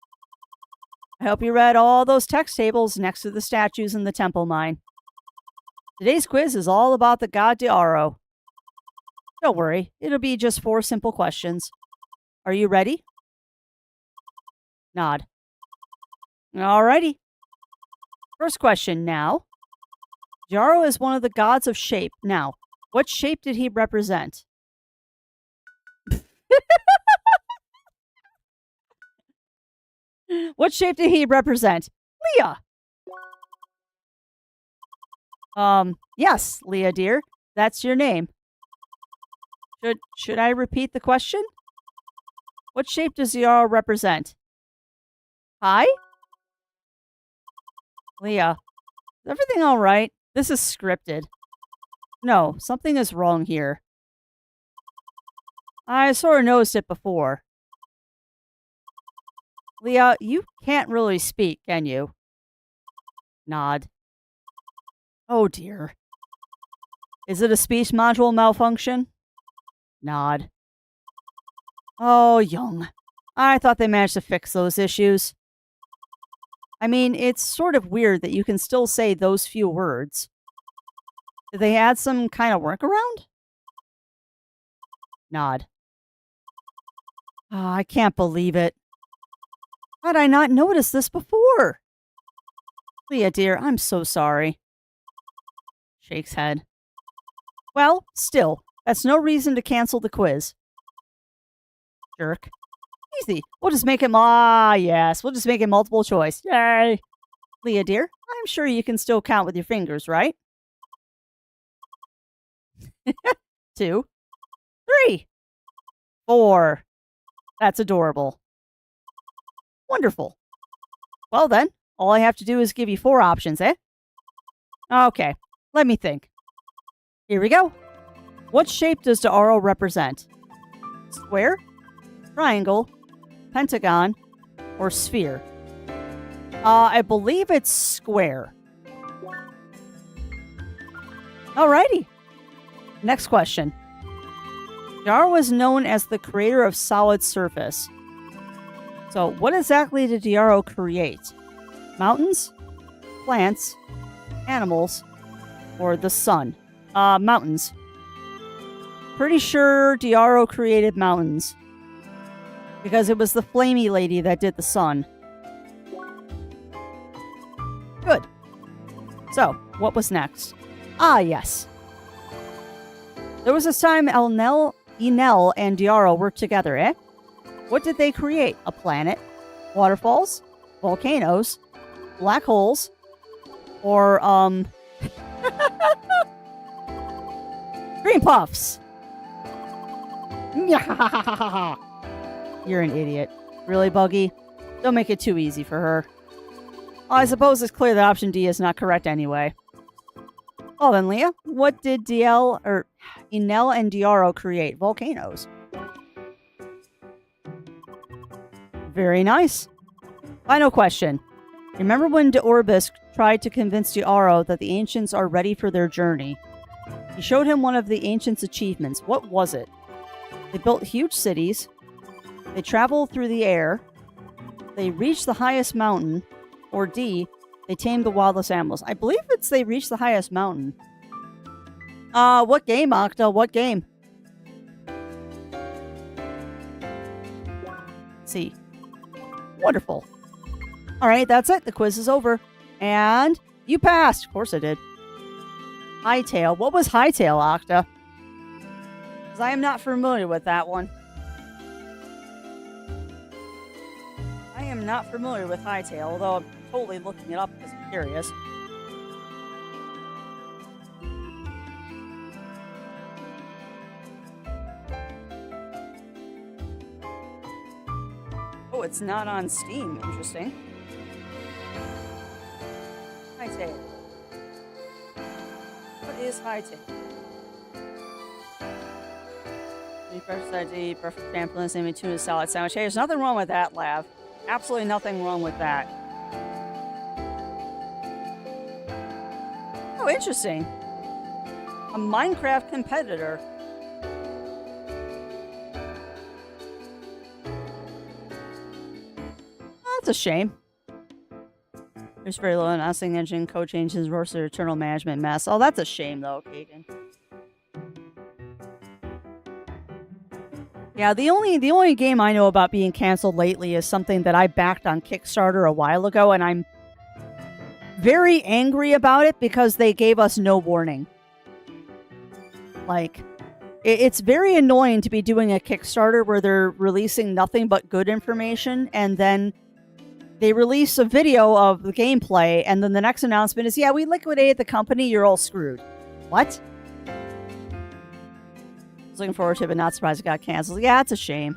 S1: I hope you read all those text tables next to the statues in the temple mine. Today's quiz is all about the god Diaro. Don't worry, it'll be just 4 simple questions. Are you ready? Nod. Alrighty. First question now. Diaro is one of the gods of shape. Now, what shape did he represent? What shape did he represent? Leah! Yes, Leah dear. That's your name. Should I repeat the question? What shape does Diaro represent? Hi? Leah, is everything all right? This is scripted. No, something is wrong here. I sort of noticed it before. Leah, you can't really speak, can you? Nod. Oh dear. Is it a speech module malfunction? Nod. Oh, Young. I thought they managed to fix those issues. I mean, it's sort of weird that you can still say those few words. Did they add some kind of workaround? Nod. Oh, I can't believe it. How did I not notice this before? Leah, dear, I'm so sorry. Shakes head. Well, still, that's no reason to cancel the quiz. Jerk. Easy. We'll just make it yes. We'll just make it multiple choice. Yay. Leah, dear, I'm sure you can still count with your fingers, right? 2, 3, 4. That's adorable. Wonderful. Well then, all I have to do is give you 4 options, eh? Okay, let me think. Here we go. What shape does Diaro represent? Square, triangle, pentagon, or sphere? I believe it's square. Alrighty. Next question. Diaro was known as the creator of solid surface. So, what exactly did Diaro create? Mountains, plants, animals, or the sun? Mountains. Pretty sure Diaro created mountains. Because it was the flamey lady that did the sun. Good. So, what was next? Ah, yes. There was this time Enel and Diaro worked together, eh? What did they create? A planet? Waterfalls? Volcanoes? Black holes? Or, Green puffs! You're an idiot. Really, Buggy? Don't make it too easy for her. Well, I suppose it's clear that option D is not correct anyway. Well then, Leah, what did Enel and Diaro create? Volcanoes. Very nice. Final question. Remember when de Orbis tried to convince Diaro that the ancients are ready for their journey? He showed him one of the ancients' achievements. What was it? They built huge cities. They traveled through the air. They reached the highest mountain. Or D, they tamed the wildest animals. I believe it's they reached the highest mountain. What game, Octa? What game? Let's see. Wonderful. All right, that's it. The quiz is over. And you passed. Of course I did. Hightail. What was Hightail, Octa? Because I am not familiar with that one. I am not familiar with Hightail, although I'm totally looking it up because I'm curious. Oh, it's not on Steam. Interesting. Hightail. What is Hightail? Perfect ID, perfect pamphlet, same tuna salad sandwich. Hey, there's nothing wrong with that, Lav. Absolutely nothing wrong with that. Oh, interesting. A Minecraft competitor. Oh, that's a shame. There's very little announcing engine, code changes, roster, eternal management mess. Oh, that's a shame, though, Kagan. Yeah, the only game I know about being canceled lately is something that I backed on Kickstarter a while ago, and I'm very angry about it because they gave us no warning. Like, it's very annoying to be doing a Kickstarter where they're releasing nothing but good information, and then they release a video of the gameplay, and then the next announcement is, yeah, we liquidated the company, you're all screwed. What? I was looking forward to it, but not surprised it got canceled. Yeah, it's a shame.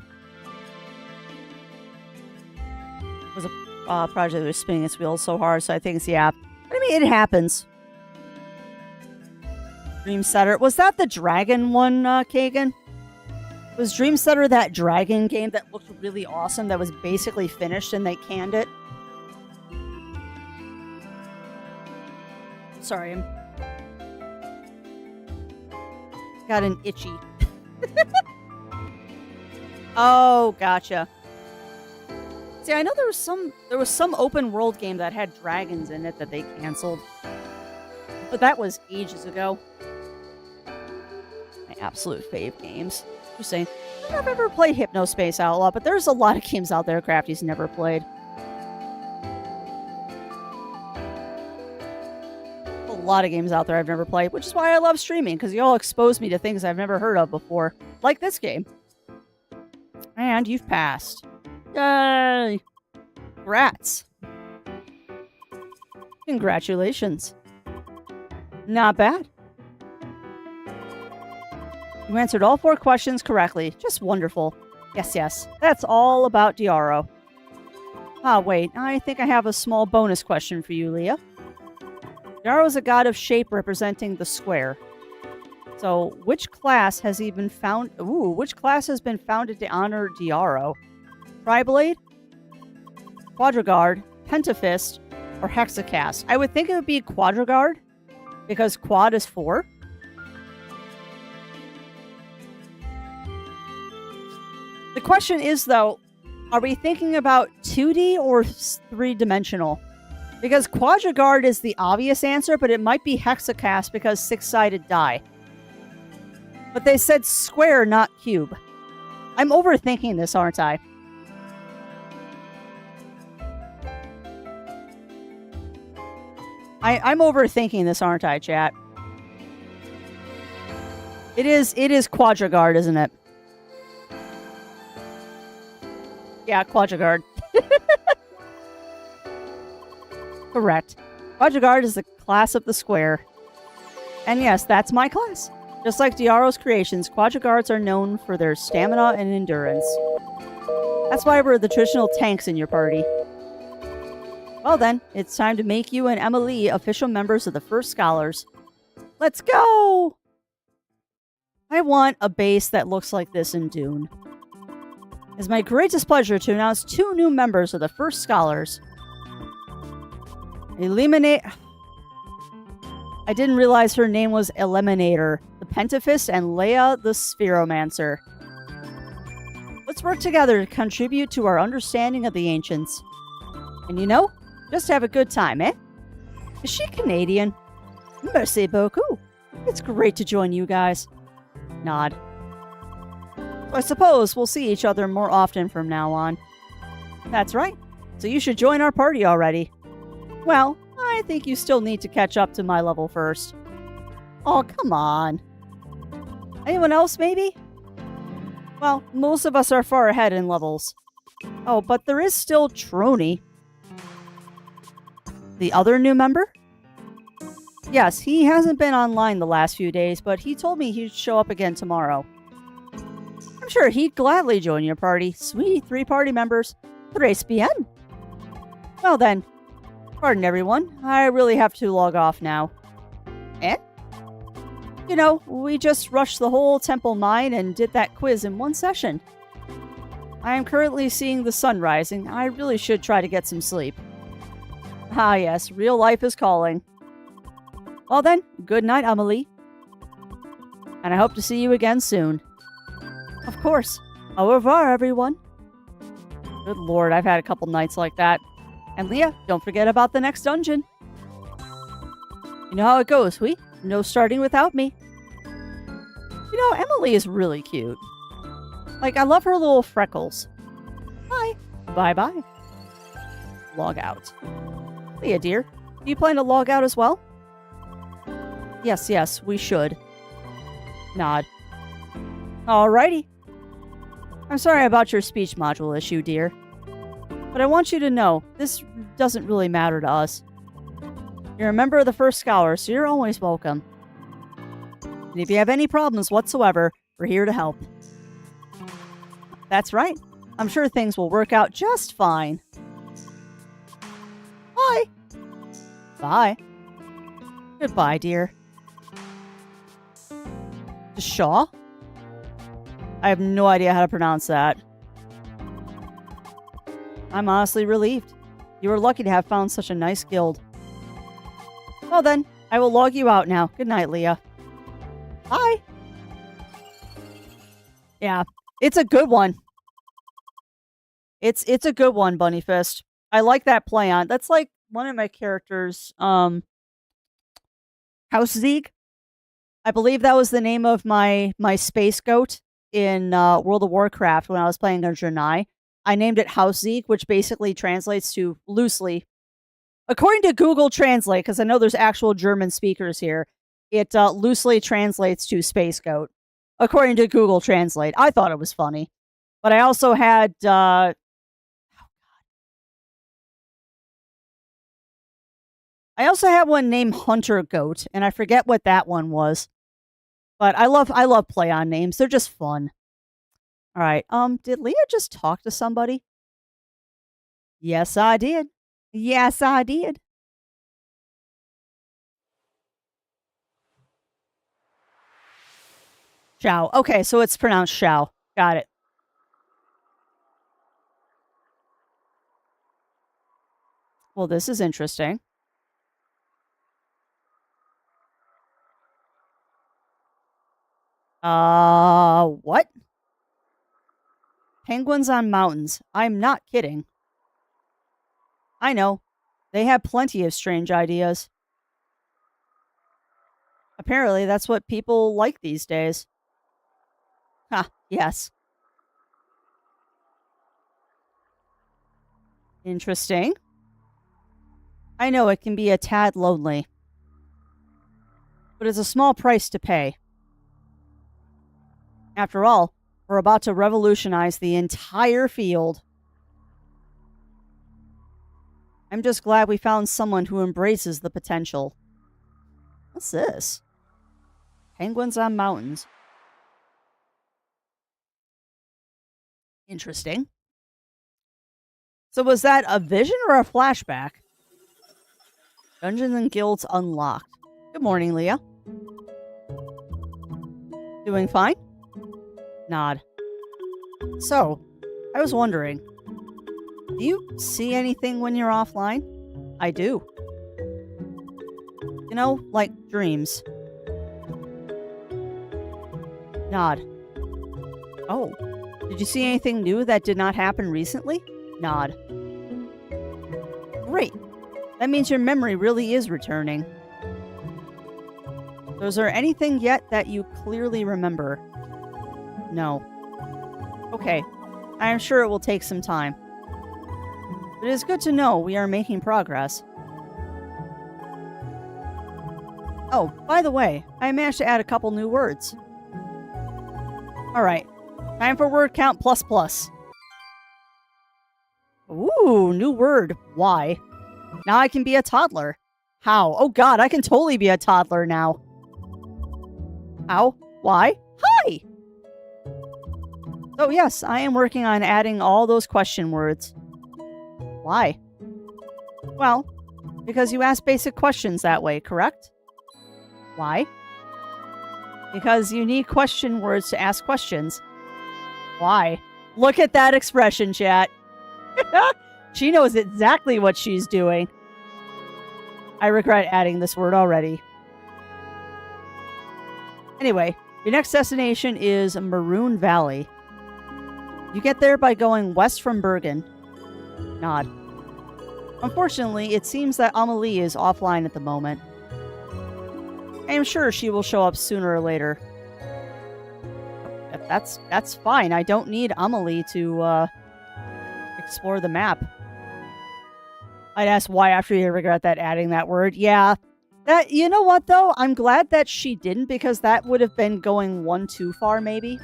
S1: It was a project that was spinning its wheels so hard, so I think it's, yeah. But I mean, it happens. Dream Setter. Was that the dragon one, Kagan? Was Dream Setter that dragon game that looked really awesome that was basically finished and they canned it? Sorry, I'm... got an itchy. Oh, gotcha. See, I know there was some open world game that had dragons in it that they canceled. But that was ages ago. My absolute fave games. Interesting. I don't know if I've ever played Hypnospace Outlaw, but there's a lot of games out there Crafty's never played. A lot of games out there I've never played, which is why I love streaming, because you all expose me to things I've never heard of before. Like this game. And you've passed. Yay! Congrats. Congratulations. Not bad. You answered all 4 questions correctly. Just wonderful. Yes, yes. That's all about Diaro. Ah, wait. I think I have a small bonus question for you, Leah. Diaro is a god of shape representing the square. So, which class has been founded to honor Diaro? Triblade, Quadriguard, Pentafist, or Hexacast? I would think it would be Quadriguard, because quad is 4. The question is, though, are we thinking about 2D or 3-dimensional? Because Quadriguard is the obvious answer, but it might be Hexacast because 6-sided die. But they said square, not cube. I'm overthinking this, aren't I? I'm overthinking this, aren't I, chat? It is Quadriguard, isn't it? Yeah, Quadriguard. Correct. Quadriguard is the class of the square. And yes, that's my class. Just like Diaro's creations, Quadriguards are known for their stamina and endurance. That's why we're the traditional tanks in your party. Well then, it's time to make you and Emily official members of the First Scholars. Let's go! I want a base that looks like this in Dune. It's my greatest pleasure to announce 2 new members of the First Scholars. Eliminate... I didn't realize her name was Eliminator, the Pentafist, and Leia the Spheromancer. Let's work together to contribute to our understanding of the ancients. And you know, just have a good time, eh? Is she Canadian? Merci beaucoup. It's great to join you guys. Nod. I suppose we'll see each other more often from now on. That's right. So you should join our party already. Well, I think you still need to catch up to my level first. Oh, come on. Anyone else, maybe? Well, most of us are far ahead in levels. Oh, but there is still Trony. The other new member? Yes, he hasn't been online the last few days, but he told me he'd show up again tomorrow. I'm sure he'd gladly join your party. Sweet, 3 party members. 3 bien. Well then, pardon everyone, I really have to log off now. Eh? You know, we just rushed the whole temple mine and did that quiz in one session. I am currently seeing the sun rising. I really should try to get some sleep. Ah yes, real life is calling. Well then, good night, Amelie. And I hope to see you again soon. Of course. Au revoir, everyone. Good lord, I've had a couple nights like that. And Leah, don't forget about the next dungeon. You know how it goes, we? No starting without me. You know, Emily is really cute. Like, I love her little freckles. Bye. Bye-bye. Log out. Leah, dear, do you plan to log out as well? Yes, we should. Nod. Alrighty. I'm sorry about your speech module issue, dear. But I want you to know, this doesn't really matter to us. You're a member of the First Scholar, so you're always welcome. And if you have any problems whatsoever, we're here to help. That's right. I'm sure things will work out just fine. Bye. Bye. Goodbye, dear. Shaw? I have no idea how to pronounce that. I'm honestly relieved. You were lucky to have found such a nice guild. Well then, I will log you out now. Good night, Leah. Bye. Yeah, it's a good one. It's a good one, Bunny Fist. I like that play on. That's like one of my characters, House Zeke. I believe that was the name of my space goat in World of Warcraft when I was playing a Janai. I named it House Zeke, which basically translates to loosely. According to Google Translate, because I know there's actual German speakers here, it loosely translates to space goat. According to Google Translate. I thought it was funny. But I also had... I also had one named Hunter Goat, and I forget what that one was. But I love play on names. They're just fun. All right. Did Leah just talk to somebody? Yes, I did. Yes, I did. Shao. Okay, so it's pronounced Shao. Got it. Well, this is interesting. What? Penguins on mountains. I'm not kidding. I know. They have plenty of strange ideas. Apparently, that's what people like these days. Yes. Interesting. I know it can be a tad lonely. But it's a small price to pay. After all, we're about to revolutionize the entire field. I'm just glad we found someone who embraces the potential. What's this? Penguins on mountains. Interesting. So was that a vision or a flashback? Dungeons and Guilds unlocked. Good morning, Leah. Doing fine? Nod. So, I was wondering, do you see anything when you're offline? I do. You know, like dreams. Nod. Oh, did you see anything new that did not happen recently? Nod. Great. That means your memory really is returning. So is there anything yet that you clearly remember? No. Okay. I am sure it will take some time. But it is good to know we are making progress. Oh, by the way, I managed to add a couple new words. Alright. Time for word count plus plus. Ooh, new word. Why? Now I can be a toddler. How? Oh god, I can totally be a toddler now. How? Why? Hi! So yes, I am working on adding all those question words. Why? Well, because you ask basic questions that way, correct? Why? Because you need question words to ask questions. Why? Look at that expression, chat. She knows exactly what she's doing. I regret adding this word already. Anyway, your next destination is Maroon Valley. You get there by going west from Bergen. Nod. Unfortunately, it seems that Amelie is offline at the moment. I am sure she will show up sooner or later. That's fine. I don't need Amelie to explore the map. I'd ask why after you regret that adding that word. Yeah. That, you know what though? I'm glad that she didn't, because that would have been going one too far maybe.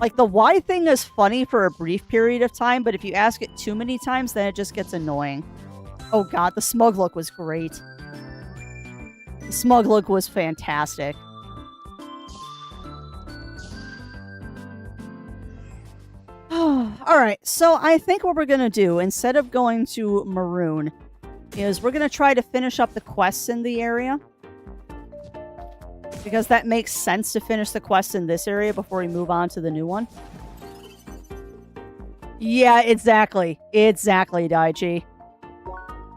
S1: Like the why thing is funny for a brief period of time, but if you ask it too many times, then it just gets annoying. Oh god, the smug look was great. The smug look was fantastic. Alright, so I think what we're going to do, instead of going to Maroon, is we're going to try to finish up the quests in the area. Because that makes sense to finish the quests in this area before we move on to the new one. Yeah, exactly. Exactly, Daichi.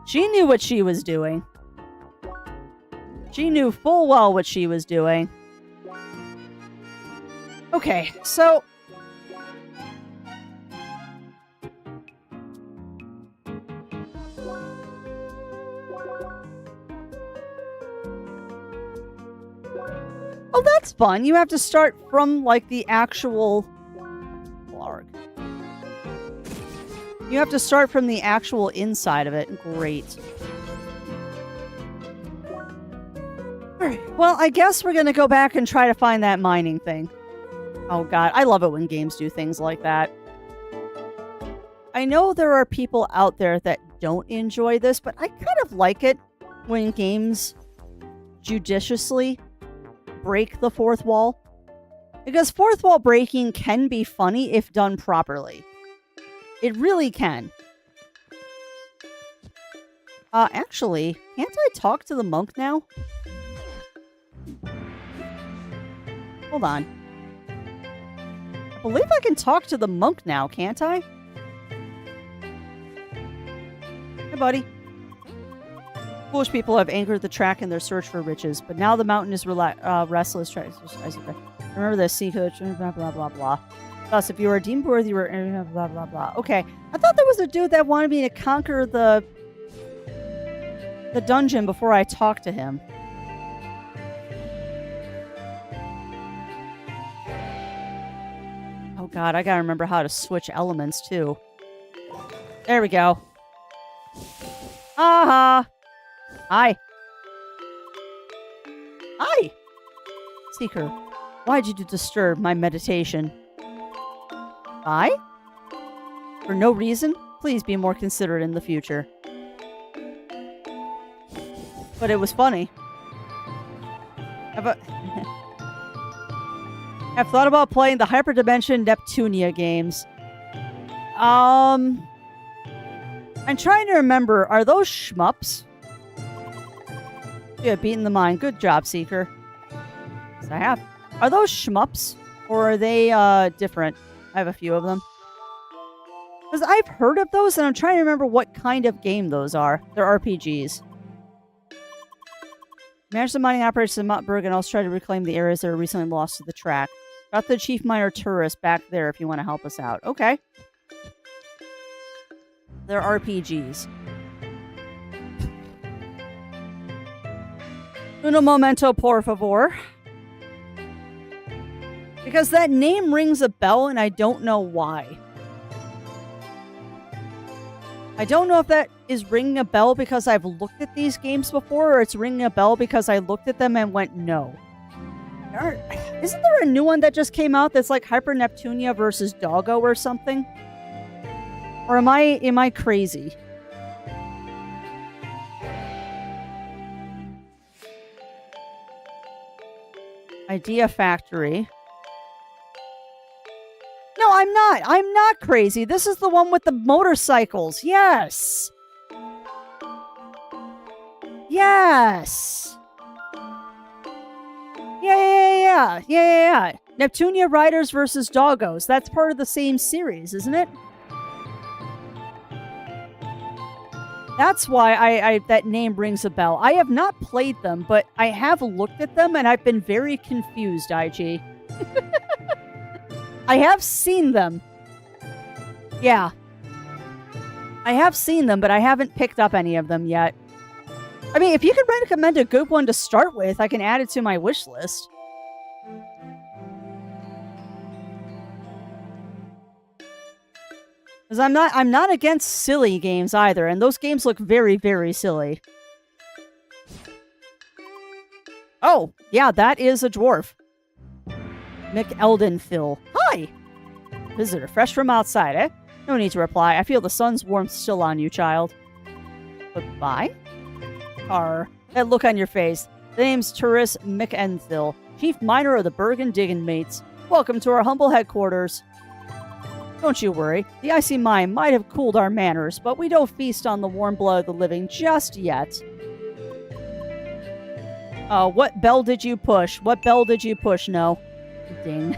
S1: She knew what she was doing. She knew full well what she was doing. Okay, so... Oh, that's fun. You have to start from, like, the actual... Blarg. You have to start from the actual inside of it. Great. Alright, well, I guess we're gonna go back and try to find that mining thing. Oh god, I love it when games do things like that. I know there are people out there that don't enjoy this, but I kind of like it when games judiciously break the fourth wall. Because fourth wall breaking can be funny if done properly. It really can. Actually, can't I talk to the monk now? Hold on. I believe I can talk to the monk now, can't I? Hey, buddy. Foolish people have anchored the track in their search for riches, but now the mountain is restless. Remember this, sea coach, blah, blah, blah, blah. Thus, if you are deemed worthy, you are blah, blah, blah. Okay. I thought there was a dude that wanted me to conquer the dungeon before I talked to him. Oh god, I gotta remember how to switch elements too. There we go. Aha! Hi. Hi! Seeker, why did you disturb my meditation? Hi? For no reason? Please be more considerate in the future. But it was funny. I've thought about playing the Hyperdimension Neptunia games. I I'm trying to remember, are those shmups? Yeah, beating the mind. Good job, Seeker. Yes, I have. Are those shmups? Or are they different? I have a few of them. Because I've heard of those, and I'm trying to remember what kind of game those are. They're RPGs. Manage the mining operations in Montberg and also try to reclaim the areas that were recently lost to the track. Got the chief miner tourist back there if you want to help us out. Okay. They're RPGs. Uno momento, por favor. Because that name rings a bell and I don't know why. I don't know if that is ringing a bell because I've looked at these games before or it's ringing a bell because I looked at them and went, no. Isn't there a new one that just came out that's like Hyper Neptunia versus Doggo or something? Or am I crazy? Idea Factory. No, I'm not. I'm not crazy. This is the one with the motorcycles. Yes. Yes. Yeah. Neptunia Riders versus Doggos. That's part of the same series, isn't it? That's why I that name rings a bell. I have not played them, but I have looked at them and I've been very confused, IG. I have seen them. Yeah. I have seen them, but I haven't picked up any of them yet. I mean, if you could recommend a good one to start with, I can add it to my wish list. Because I'm not against silly games either, and those games look very, very silly. Oh, yeah, that is a dwarf. McEldenfill. Hi! Visitor, fresh from outside, eh? No need to reply. I feel the sun's warmth still on you, child. Goodbye? That look on your face. The name's Turis McEnfill, chief miner of the Bergen Diggin' Mates. Welcome to our humble headquarters. Don't you worry. The icy mine might have cooled our manners, but we don't feast on the warm blood of the living just yet. Oh, what bell did you push? What bell did you push? No. Ding.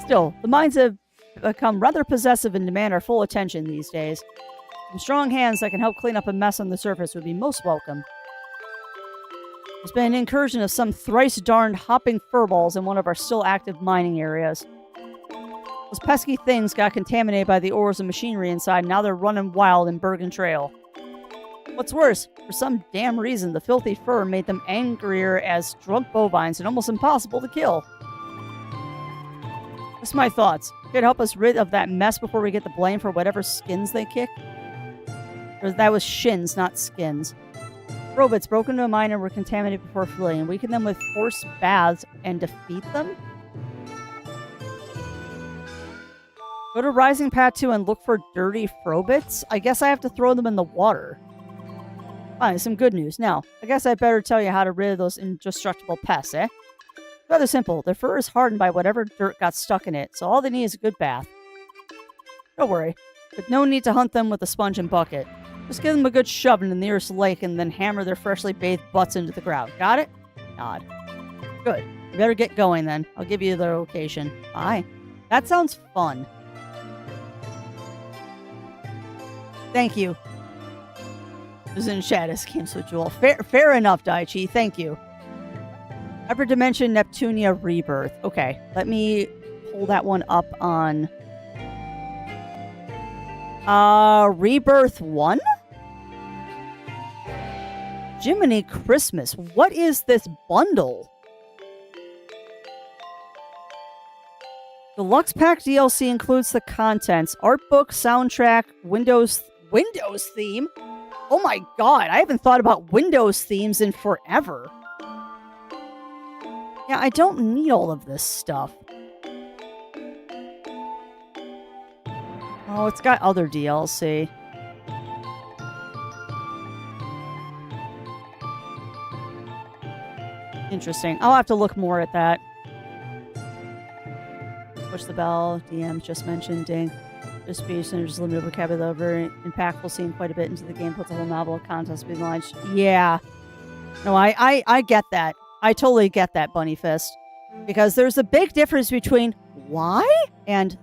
S1: Still, the mines have become rather possessive and demand our full attention these days. Some strong hands that can help clean up a mess on the surface would be most welcome. There's been an incursion of some thrice-darned hopping furballs in one of our still active mining areas. Those pesky things got contaminated by the ores and machinery inside, and now they're running wild in Bergen Trail. What's worse, for some damn reason, the filthy fur made them angrier as drunk bovines and almost impossible to kill. That's my thoughts. Could help us rid of that mess before we get the blame for whatever skins they kick? Or that was shins, not skins. Robots broke into a mine and were contaminated before fleeing, and weaken them with forced baths and defeat them? Go to Rising Path 2 and look for dirty Frobits? I guess I have to throw them in the water. Fine, some good news. Now, I guess I better tell you how to rid of those indestructible pests, eh? Rather simple. Their fur is hardened by whatever dirt got stuck in it, so all they need is a good bath. Don't worry, but no need to hunt them with a sponge and bucket. Just give them a good shove in the nearest lake and then hammer their freshly bathed butts into the ground. Got it? Nod. Good. You better get going then. I'll give you the location. Bye. That sounds fun. Thank you. Who's in chat as Games with Jewel. Fair enough, Daichi. Thank you. Hyperdimension Neptunia Rebirth. Okay, let me pull that one up on Rebirth 1? Jiminy Christmas. What is this bundle? Deluxe Pack DLC includes the contents, art book, soundtrack, Windows theme. Oh my god, I haven't thought about Windows themes in forever. Yeah, I don't need all of this stuff. Oh, it's got other DLC. Interesting. I'll have to look more at that. Push the bell. DM just mentioned. Ding. speech and just limited vocabulary, very impactful, seeing quite a bit into the game, puts a whole novel of context being launched. Yeah. No, I get that. I totally get that, Bunny Fist. Because there's a big difference between why and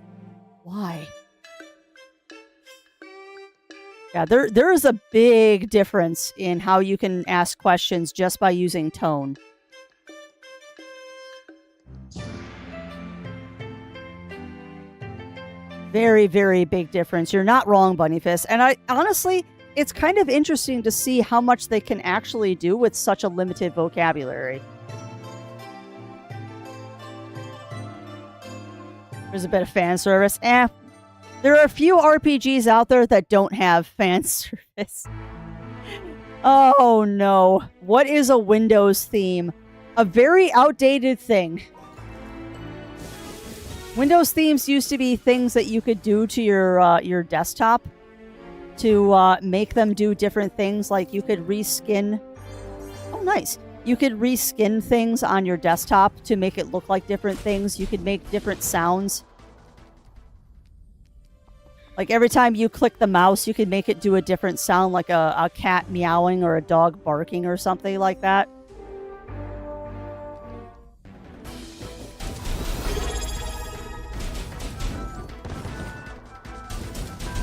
S1: why. Yeah, there is a big difference in how you can ask questions just by using tone. Very, very big difference. You're not wrong, Bunny Fist. And I honestly, it's kind of interesting to see how much they can actually do with such a limited vocabulary. There's a bit of fan service. There are a few RPGs out there that don't have fan service. Oh no. What is a Windows theme? A very outdated thing. Windows themes used to be things that you could do to your desktop to make them do different things. Like you could reskin. Oh, nice. You could reskin things on your desktop to make it look like different things. You could make different sounds. Like every time you click the mouse, you could make it do a different sound, like a cat meowing or a dog barking or something like that.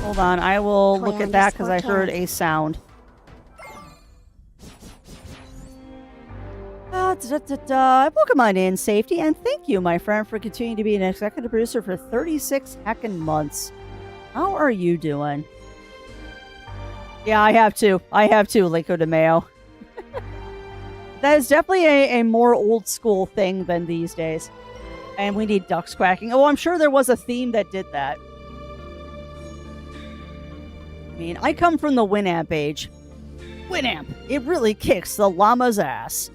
S1: Hold on, I will look at that because I heard a sound. Pokemon in safety, and thank you, my friend, for continuing to be an executive producer for 36 heckin' months. How are you doing? Yeah, I have to. Linko de Mayo. That is definitely a more old school thing than these days. And we need ducks quacking. Oh, I'm sure there was a theme that did that. I mean, I come from the Winamp age. Winamp! It really kicks the llama's ass.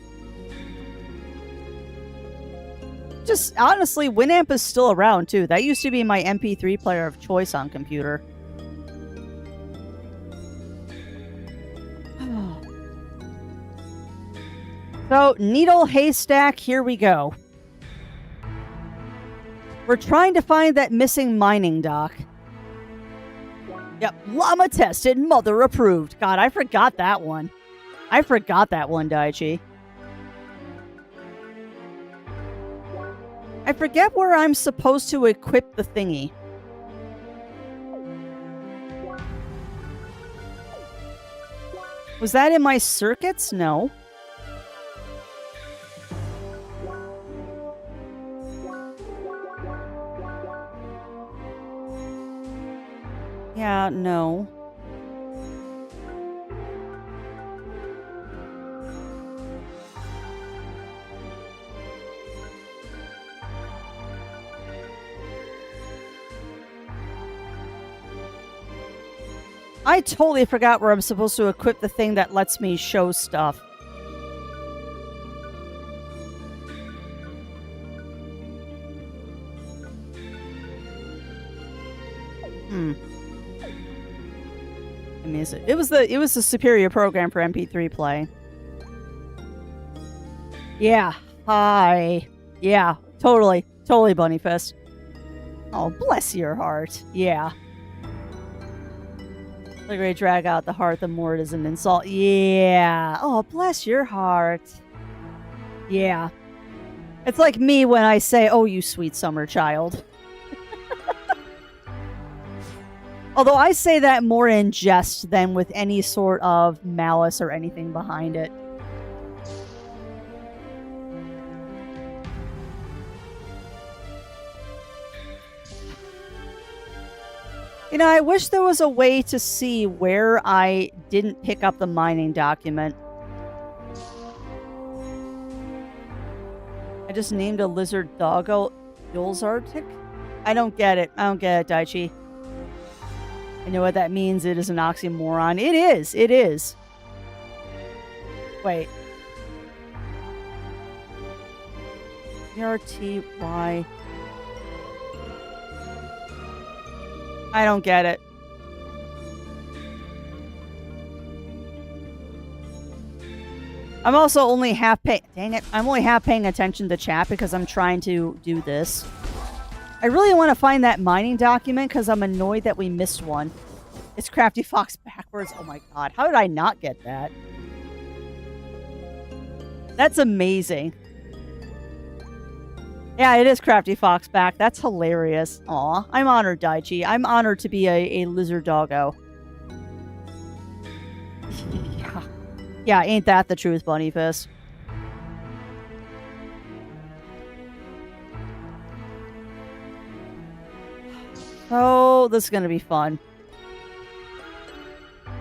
S1: Just, honestly, Winamp is still around, too. That used to be my MP3 player of choice on computer. So, needle haystack, here we go. We're trying to find that missing mining dock. Yep, llama tested, mother approved. God, I forgot that one. Daichi. I forget where I'm supposed to equip the thingy. Was that in my circuits? No. Yeah, no. I totally forgot where I'm supposed to equip the thing that lets me show stuff. I mean, it was the superior program for MP3 play. Yeah. Hi. Yeah. Totally. Totally, Bunny Fist. Oh, bless your heart. Yeah. The great drag out the heart, the more it is an insult. Yeah. Oh, bless your heart. Yeah. It's like me when I say, oh, you sweet summer child. Although I say that more in jest than with any sort of malice or anything behind it. You know, I wish there was a way to see where I didn't pick up the mining document. I just named a lizard doggo Yulzartic? I don't get it. Daichi. I know what that means. It is an oxymoron. It is. It is. Wait. E-R-T-Y. I don't get it. I'm also only half paying... Dang it. I'm only half paying attention to chat because I'm trying to do this. I really want to find that mining document because I'm annoyed that we missed one. It's Crafty Fox backwards. Oh my god. How did I not get that? That's amazing. Yeah, it is Crafty Fox back. That's hilarious. Aw, I'm honored, Daichi. I'm honored to be a lizard doggo. Yeah, ain't that the truth, Bunny Fist? Oh, this is going to be fun.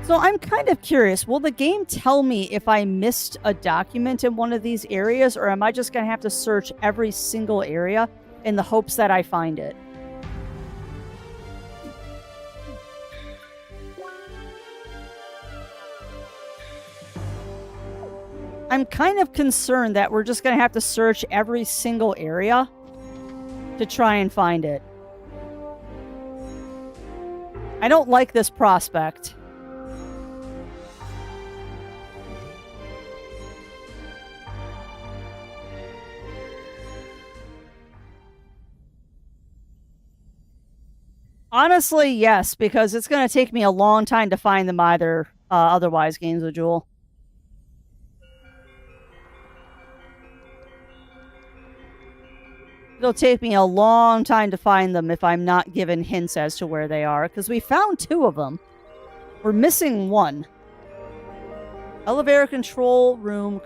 S1: So I'm kind of curious. Will the game tell me if I missed a document in one of these areas, or am I just going to have to search every single area in the hopes that I find it? I'm kind of concerned that we're just going to have to search every single area to try and find it. I don't like this prospect. Honestly, yes, because it's going to take me a long time to find them either. Otherwise, Games with Jewel. It'll take me a long time to find them if I'm not given hints as to where they are, because we found 2 of them. We're missing 1. Elevator control room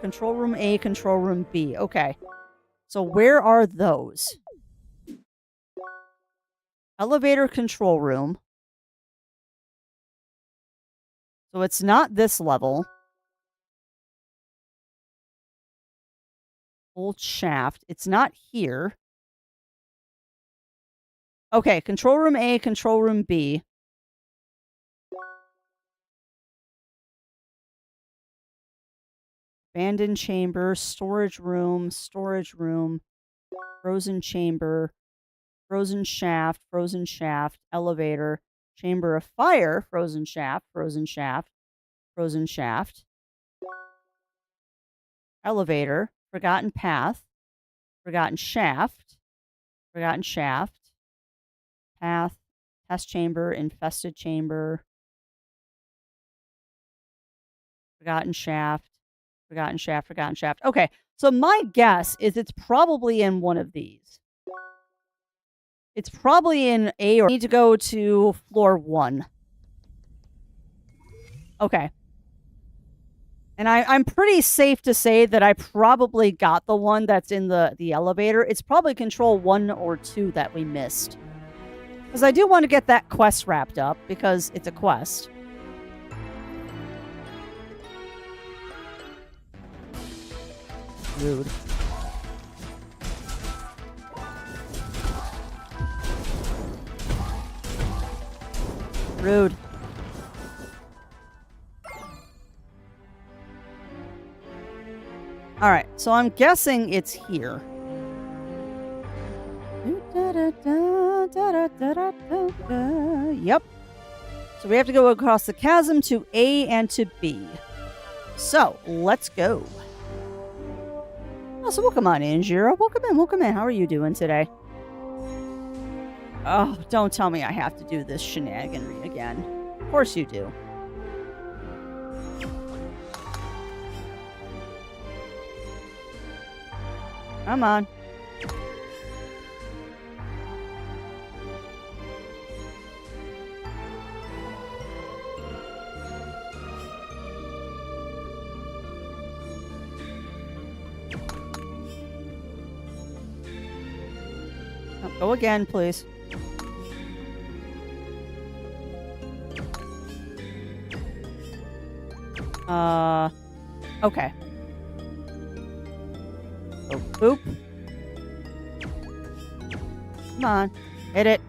S1: A, control room B. Okay. So where are those? Elevator control room. So it's not this level. Old shaft. It's not here. Okay, control room A, control room B. Abandoned chamber, storage room, frozen chamber, frozen shaft, elevator, chamber of fire, frozen shaft, elevator, forgotten path, forgotten shaft, path, test chamber, infested chamber, forgotten shaft. Okay, so my guess is it's probably in one of these. It's probably in A, or I need to go to floor 1. Okay. And I'm pretty safe to say that I probably got the one that's in the elevator. It's probably control 1 or 2 that we missed. Because I do want to get that quest wrapped up, because it's a quest. Rude. Rude. Alright, so I'm guessing it's here. Yep. So we have to go across the chasm to A and to B. So, let's go. Oh, so welcome on in, Jiro. Welcome in. How are you doing today? Oh, don't tell me I have to do this shenaniganry again. Of course you do. Come on. Oh, go again, please. Okay. Oh, boop. Come on. Hit it.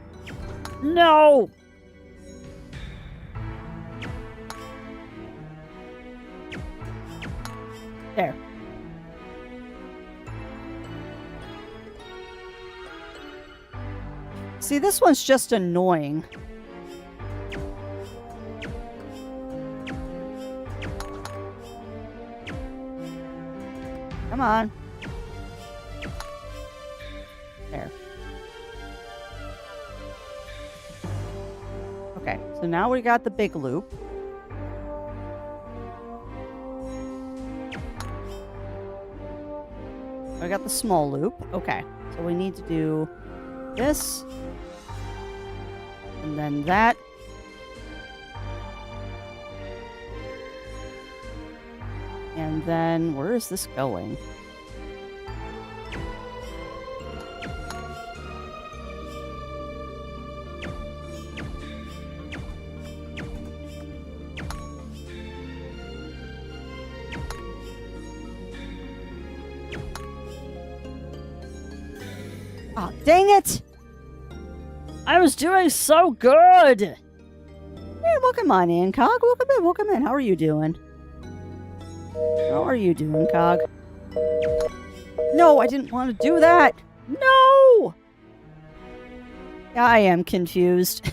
S1: No! There. See, this one's just annoying. Come on. There. Okay, so now we got the big loop. I got the small loop. Okay, so we need to do this. And then that. And then, where is this going? Oh, dang it! I was doing so good! Hey, welcome on in, Cog. Welcome in, welcome in. How are you doing? How are you doing, Cog? No, I didn't want to do that! No! I am confused.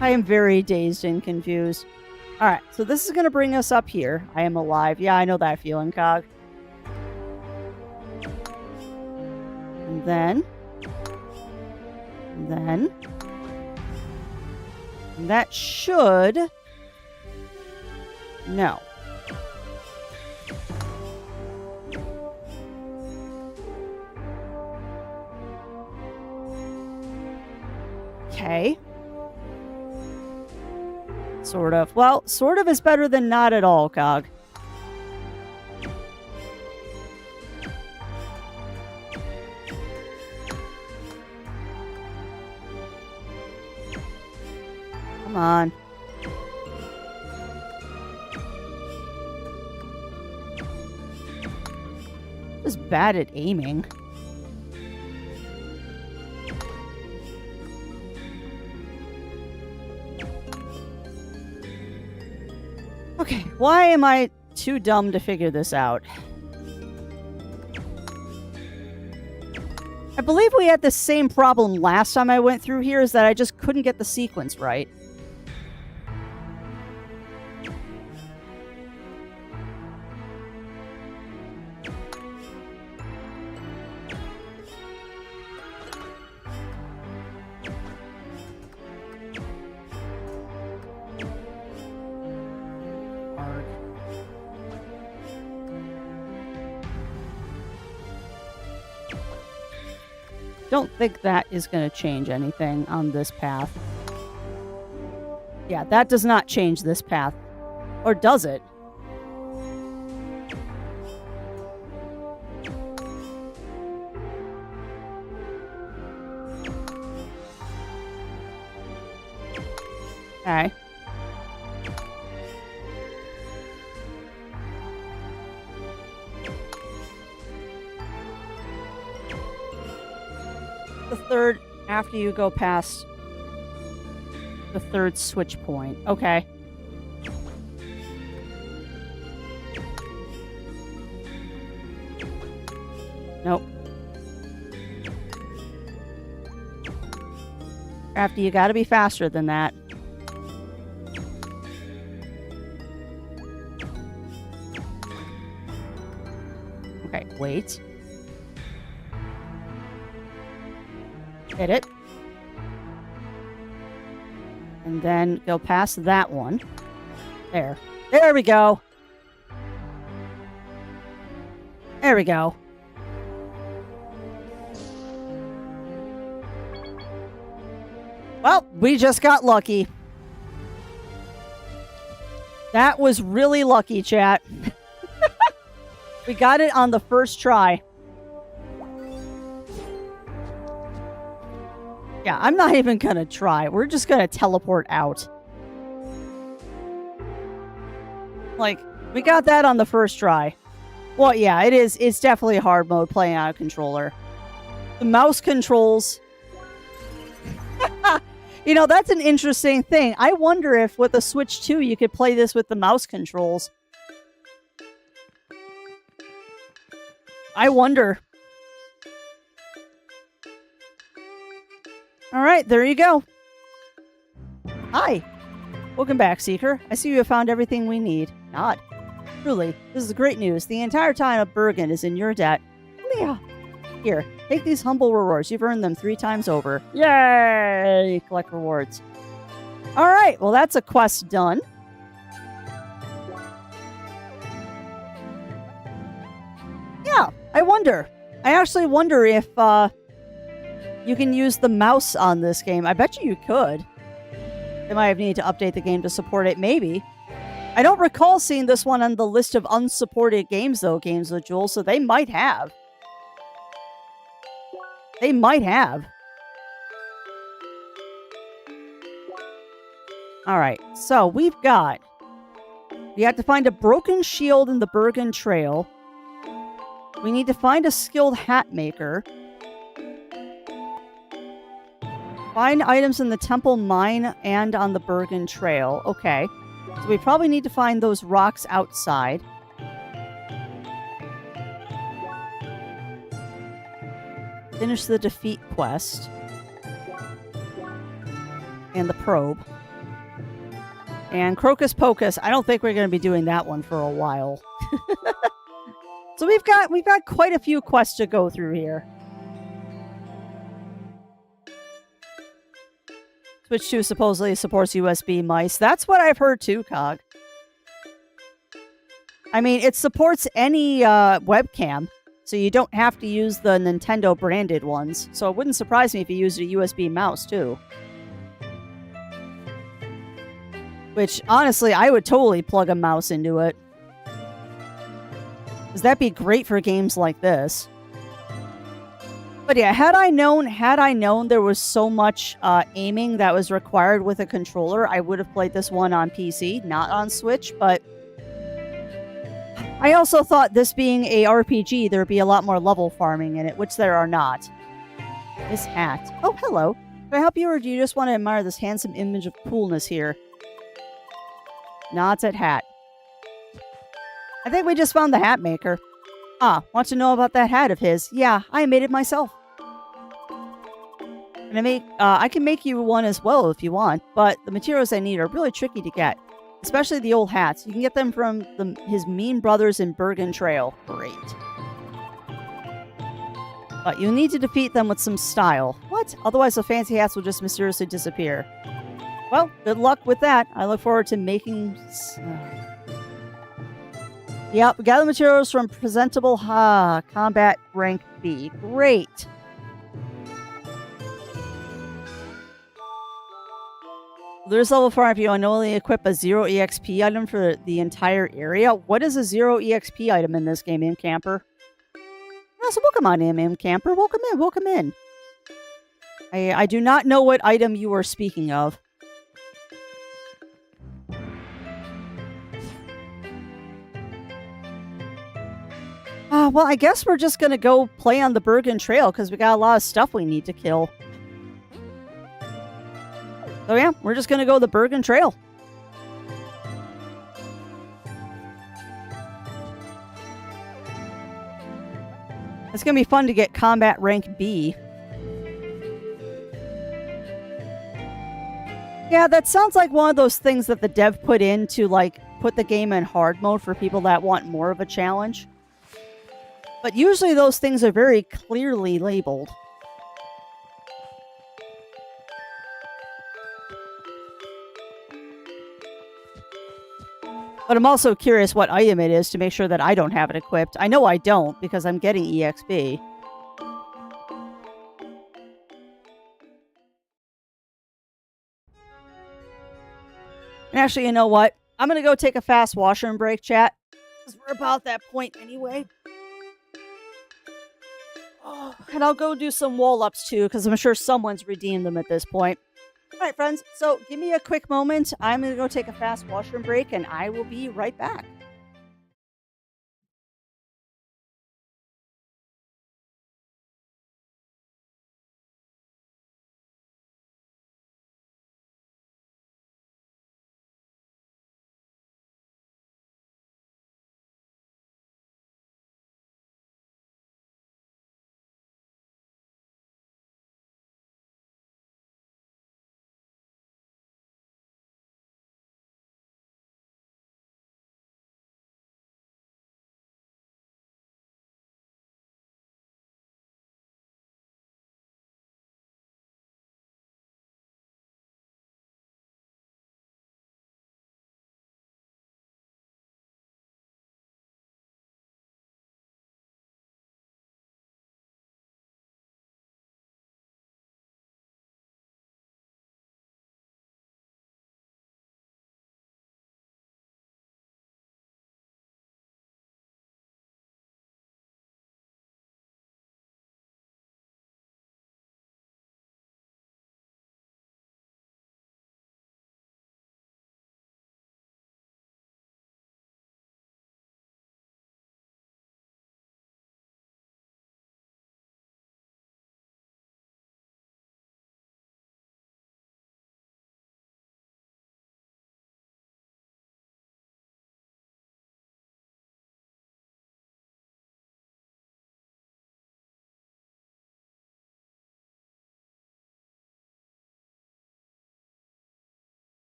S1: I am very dazed and confused. Alright, so this is going to bring us up here. I am alive. Yeah, I know that feeling, Cog. And then... And that should... No. Okay. Sort of. Well, sort of is better than not at all, Cog. Come on. Just bad at aiming. Okay, why am I too dumb to figure this out? I believe we had the same problem last time I went through here, is that I just couldn't get the sequence right. Don't think that is going to change anything on this path. Yeah, that does not change this path. Or does it? Okay. The third after you go past the third switch point. Okay. Nope. After you gotta be faster than that. Okay, wait. Hit it. And then go past that one. There. There we go. There we go. Well, we just got lucky. That was really lucky, chat. We got it on the first try. Yeah, I'm not even gonna try. We're just gonna teleport out. Like, we got that on the first try. Well, yeah, it is. It's definitely a hard mode playing on a controller. The mouse controls... You know, that's an interesting thing. I wonder if with the Switch 2 you could play this with the mouse controls. I wonder. Alright, there you go. Hi. Welcome back, Seeker. I see you have found everything we need. Not. Truly, this is great news. The entire town of Bergen is in your debt. Leah. Here, take these humble rewards. You've earned them 3 times over. Yay! Collect rewards. All right, well, that's a quest done. Yeah, I wonder. I actually wonder if you can use the mouse on this game. I bet you could. They might have needed to update the game to support it, maybe. I don't recall seeing this one on the list of unsupported games, though, Games with Jules, so they might have. They might have. Alright, so we have to find a broken shield in the Bergen Trail. We need to find a skilled hat maker. Find items in the Temple Mine and on the Bergen Trail. Okay. So we probably need to find those rocks outside. Finish the defeat quest. And the probe. And Crocus Pocus. I don't think we're going to be doing that one for a while. So we've got quite a few quests to go through here. Switch 2 supposedly supports USB mice. That's what I've heard too, Cog. I mean, it supports any webcam, so you don't have to use the Nintendo branded ones. So it wouldn't surprise me if you used a USB mouse too. Which, honestly, I would totally plug a mouse into it. Because that'd be great for games like this. But yeah, had I known there was so much aiming that was required with a controller, I would have played this one on PC, not on Switch, but I also thought this being a RPG, there'd be a lot more level farming in it, which there are not. This hat. Oh, hello. Can I help you, or do you just want to admire this handsome image of coolness here? Nah, it's that hat. I think we just found the hat maker. Ah, want to know about that hat of his? Yeah, I made it myself. And I can make you one as well if you want, but the materials I need are really tricky to get, especially the old hats. You can get them from his mean brothers in Bergen Trail. Great. But you'll need to defeat them with some style. What? Otherwise the fancy hats will just mysteriously disappear. Well, good luck with that. I look forward to making... Yep, gather materials from presentable combat rank B. Great. There's level 4 if you only equip a 0 EXP item for the entire area. What is a 0 EXP item in this game, Camper? Oh, so welcome on, Camper. Welcome in, welcome in. I do not know what item you are speaking of. Well, I guess we're just going to go play on the Bergen Trail because we got a lot of stuff we need to kill. So yeah, we're just going to go the Bergen Trail. It's going to be fun to get combat rank B. Yeah, that sounds like one of those things that the dev put in to, like, put the game in hard mode for people that want more of a challenge. But usually those things are very clearly labeled. But I'm also curious what item it is to make sure that I don't have it equipped. I know I don't because I'm getting EXP. And actually, you know what? I'm going to go take a fast washroom break, chat. Because we're about that point anyway. Oh, and I'll go do some wall-ups too, because I'm sure someone's redeemed them at this point. Alright, friends. So, give me a quick moment. I'm going to go take a fast washroom break, and I will be right back.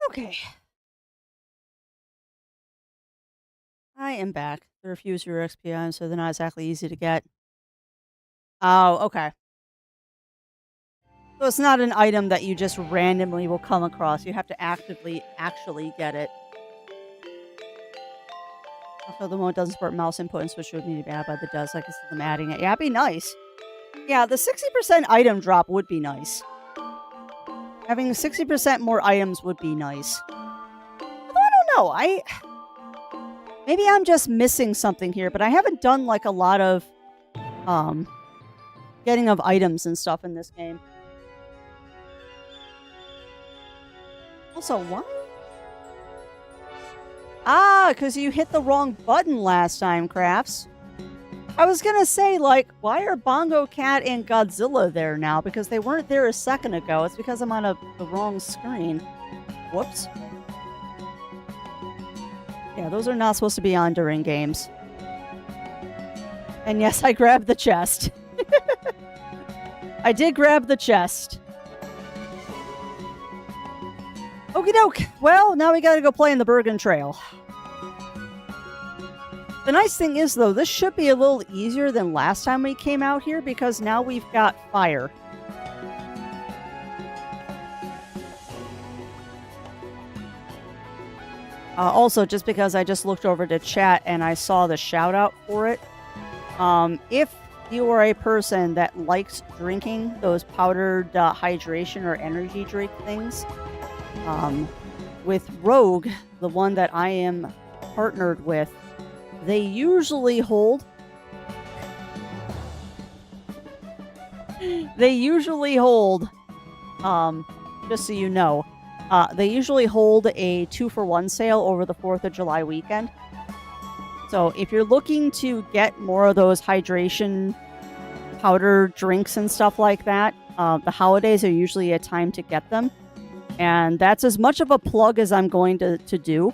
S1: Okay. I am back. They refuse your XP items, so they're not exactly easy to get. Oh, okay. So it's not an item that you just randomly will come across. You have to actively actually get it. Also, the mode doesn't support mouse input and switch would need to be added, but it does. I can see them adding it. Yeah, it'd be nice. Yeah, the 60% item drop would be nice. Having 60% more items would be nice. Although I don't know. Maybe I'm just missing something here, but I haven't done like a lot of getting of items and stuff in this game. Also, why? Ah, because you hit the wrong button last time, Crafts. I was gonna say, like, why are Bongo Cat and Godzilla there now? Because they weren't there a second ago. It's because I'm on the wrong screen. Whoops. Yeah, those are not supposed to be on during games. And yes, I grabbed the chest. I did grab the chest. Okie doke. Well, now we gotta go play in the Bergen Trail. The nice thing is, though, this should be a little easier than last time we came out here because now we've got fire. Also, just because I just looked over to chat and I saw the shout out for it. If you are a person that likes drinking those powdered hydration or energy drink things, with Rogue, the one that I am partnered with, they usually hold... just so you know, they usually hold a 2-for-1 sale over the 4th of July weekend. So if you're looking to get more of those hydration powder drinks and stuff like that, the holidays are usually a time to get them. And that's as much of a plug as I'm going to do.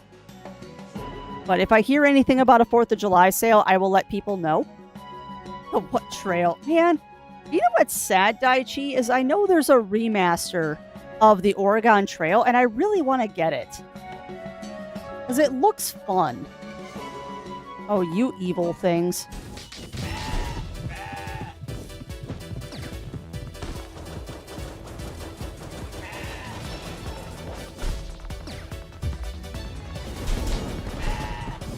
S1: But if I hear anything about a 4th of July sale, I will let people know. Oh, what trail? Man, you know what's sad, Daichi, is I know there's a remaster of the Oregon Trail, and I really want to get it. Because it looks fun. Oh, you evil things.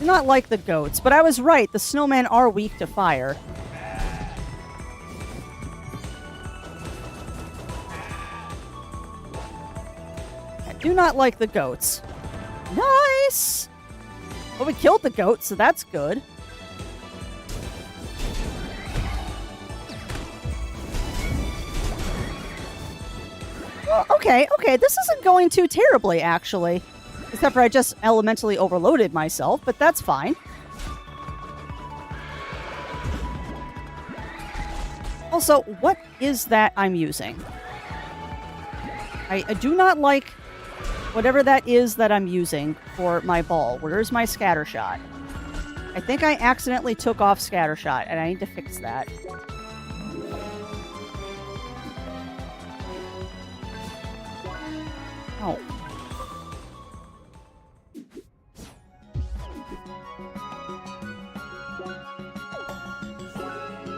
S1: Not like the goats, but I was right. The snowmen are weak to fire. I do not like the goats. Nice! Well, we killed the goat, so that's good. Well, okay, this isn't going too terribly, actually. Except for I just elementally overloaded myself, but that's fine. Also, what is that I'm using? I do not like whatever that is that I'm using for my ball. Where's my scattershot? I think I accidentally took off scattershot, and I need to fix that. Oh.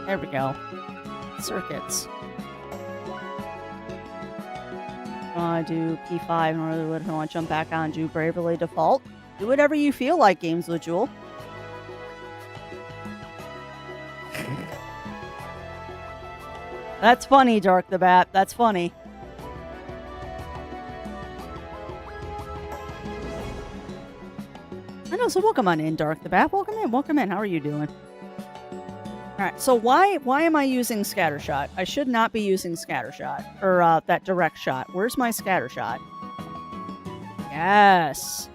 S1: There we go. Circuits. I do P5 in order to want to jump back on, do Bravely Default. Do whatever you feel like, Games with Jewel. That's funny, Dark the Bat. That's funny. I know, so welcome on in, Dark the Bat. Welcome in. How are you doing? Alright, so why am I using Scattershot? I should not be using Scattershot. Or, that direct shot. Where's my Scattershot? Yes!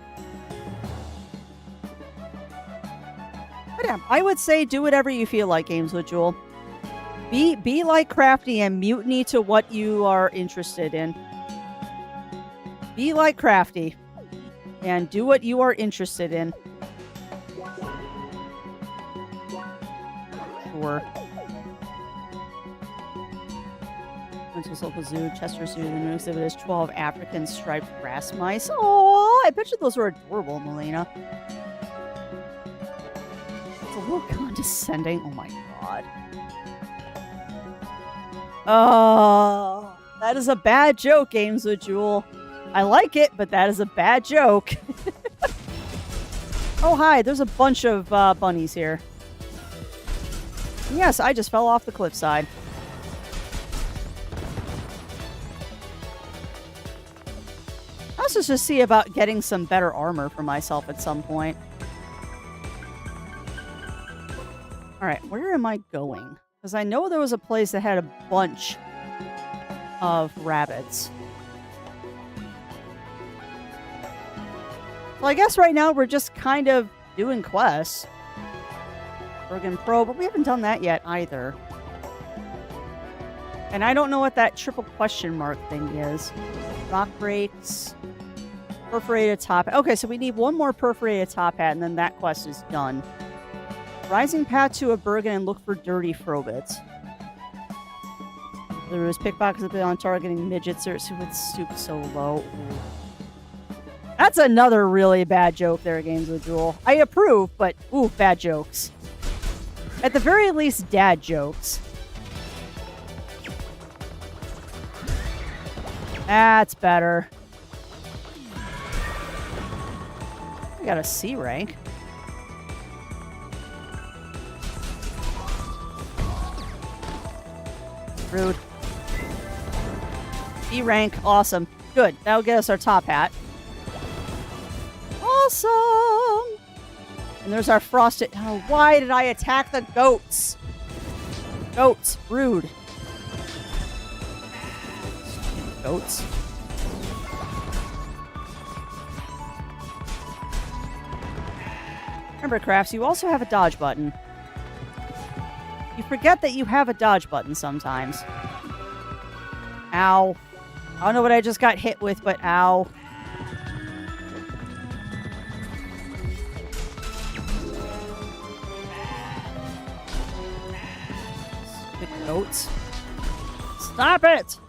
S1: But yeah, I would say do whatever you feel like, Games with Jewel. Be like Crafty and mutiny to what you are interested in. Be like Crafty. And do what you are interested in. Sure. Went to this local zoo, Chester Zoo. The new exhibit is 12 African striped grass mice. Oh, I bet you those were adorable, Melina. It's a little condescending. Oh my god. Oh, that is a bad joke, Games with Jewel. I like it, but that is a bad joke. Oh, hi. There's a bunch of bunnies here. Yes, I just fell off the cliffside. I also just see about getting some better armor for myself at some point. Alright, where am I going? Because I know there was a place that had a bunch of rabbits. So I guess right now we're just kind of doing quests. Bergen Pro, but we haven't done that yet either. And I don't know what that triple question mark thing is. Rock breaks. Perforated top hat. Okay, so we need one more perforated top hat, and then that quest is done. Rising path to a Bergen and look for dirty frobits. There was pickpockets on targeting midgets or with stoop so low. Ooh. That's another really bad joke there, Games with Jewel. I approve, but ooh, bad jokes. At the very least, dad jokes. That's better. I got a C rank. Rude. B rank, awesome. Good, that'll get us our top hat. Awesome! And there's our frosted... Oh, why did I attack the goats? Goats, rude. Goats. Remember, Crafts, you also have a dodge button. You forget that you have a dodge button sometimes. Ow. I don't know what I just got hit with, but ow. Stupid goats. Stop it!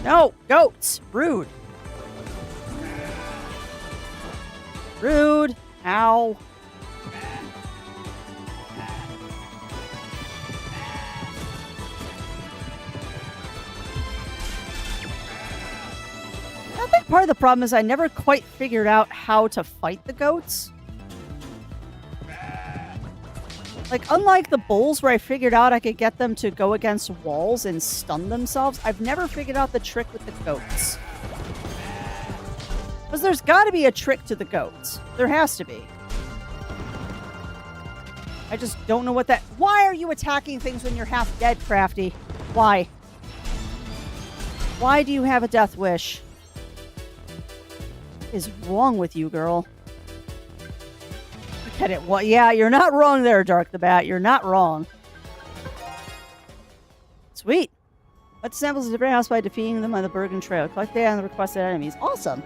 S1: No! Goats! Rude! Rude! Ow! I think part of the problem is I never quite figured out how to fight the goats. Like, unlike the bulls where I figured out I could get them to go against walls and stun themselves, I've never figured out the trick with the goats. Because there's got to be a trick to the goats. There has to be. I just don't know what that... Why are you attacking things when you're half dead, Crafty? Why? Why do you have a death wish? What is wrong with you, girl? Get it? Well, yeah, you're not wrong there, Dark the Bat. You're not wrong. Sweet. Let samples of the house by defeating them on the Bergen Trail. Collect data on the requested enemies. Awesome.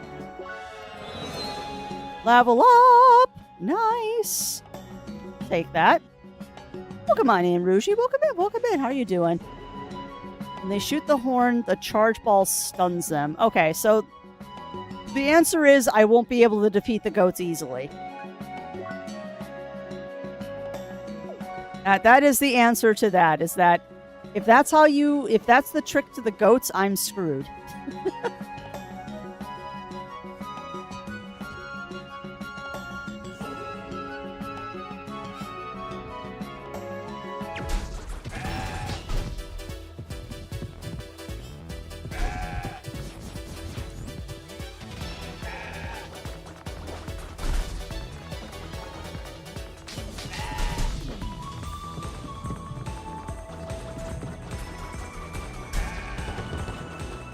S1: Level up! Nice! Take that. Welcome on in, Rougie. Welcome in, welcome in. How are you doing? When they shoot the horn, the charge ball stuns them. Okay, so the answer is I won't be able to defeat the goats easily. That is the answer to that, is that if that's the trick to the goats, I'm screwed.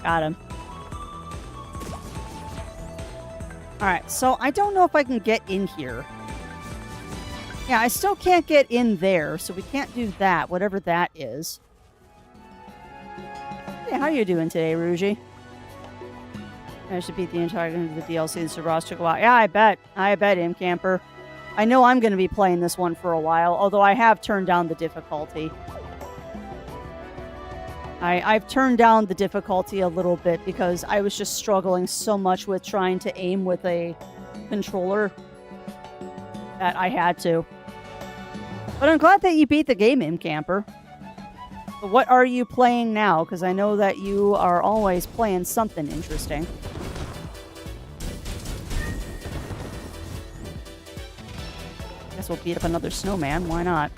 S1: Got him. Alright, so I don't know if I can get in here. Yeah, I still can't get in there, so we can't do that, whatever that is. Hey, how are you doing today, Rougie? I should beat the entire game of the DLC, and Sir Ross took a while. Yeah, I bet. I bet, Camper. I know I'm going to be playing this one for a while, although I have turned down the difficulty. I've turned down the difficulty a little bit because I was just struggling so much with trying to aim with a controller that I had to. But I'm glad that you beat the game, Camper. But what are you playing now? Because I know that you are always playing something interesting. Guess we'll beat up another snowman. Why not?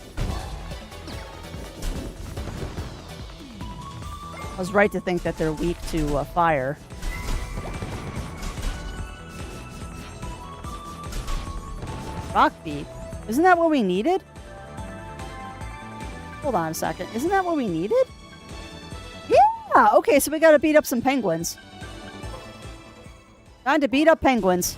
S1: I was right to think that they're weak to fire. Rock beat. Isn't that what we needed? Hold on a second. Isn't that what we needed? Yeah! Okay, so we gotta beat up some penguins. Time to beat up penguins.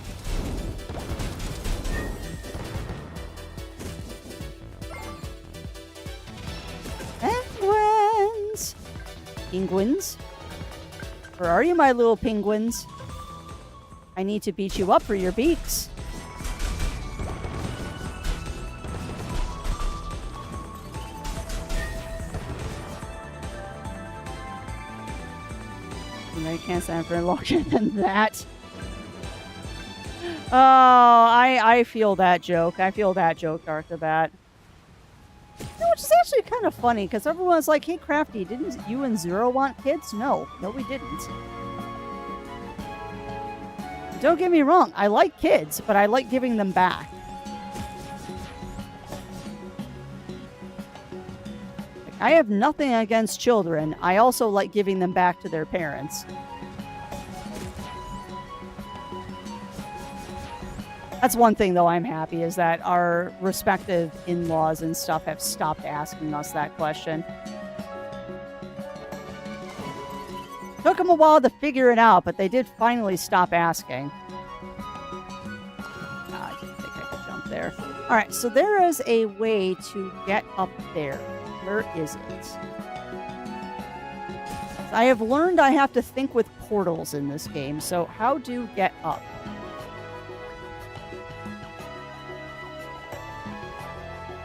S1: Penguins! Penguins? Where are you, my little penguins? I need to beat you up for your beaks. I can't stand for longer than that. Oh, I feel that joke. I feel that joke, Dark the Bat. Which is actually kind of funny, because everyone's like, hey, Crafty, didn't you and Zero want kids? No, we didn't. Don't get me wrong, I like kids, but I like giving them back. I have nothing against children. I also like giving them back to their parents. That's one thing, though, I'm happy, is that our respective in-laws and stuff have stopped asking us that question. Took them a while to figure it out, but they did finally stop asking. I didn't think I could jump there. All right, so there is a way to get up there. Where is it? I have learned I have to think with portals in this game, so how do get up?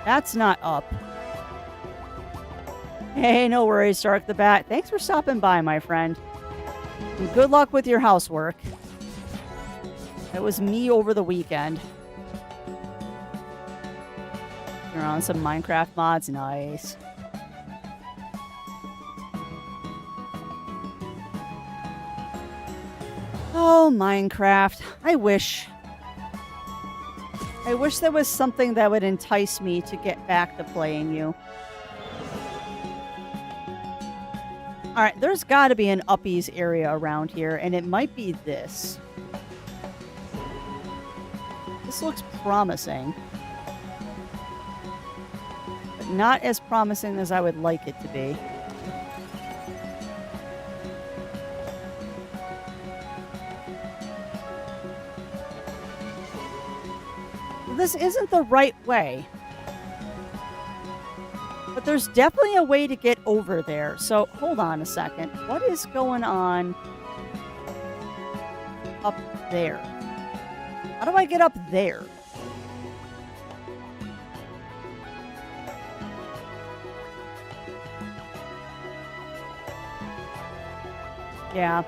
S1: That's not up. Hey, no worries, Dark the Bat. Thanks for stopping by, my friend. And good luck with your housework. It was me over the weekend. You're on some Minecraft mods. Nice. Oh, Minecraft. I wish there was something that would entice me to get back to playing you. Alright, there's got to be an uppies area around here, and it might be this. This looks promising. But not as promising as I would like it to be. This isn't the right way. But there's definitely a way to get over there. So, hold on a second. What is going on up there? How do I get up there? Yeah.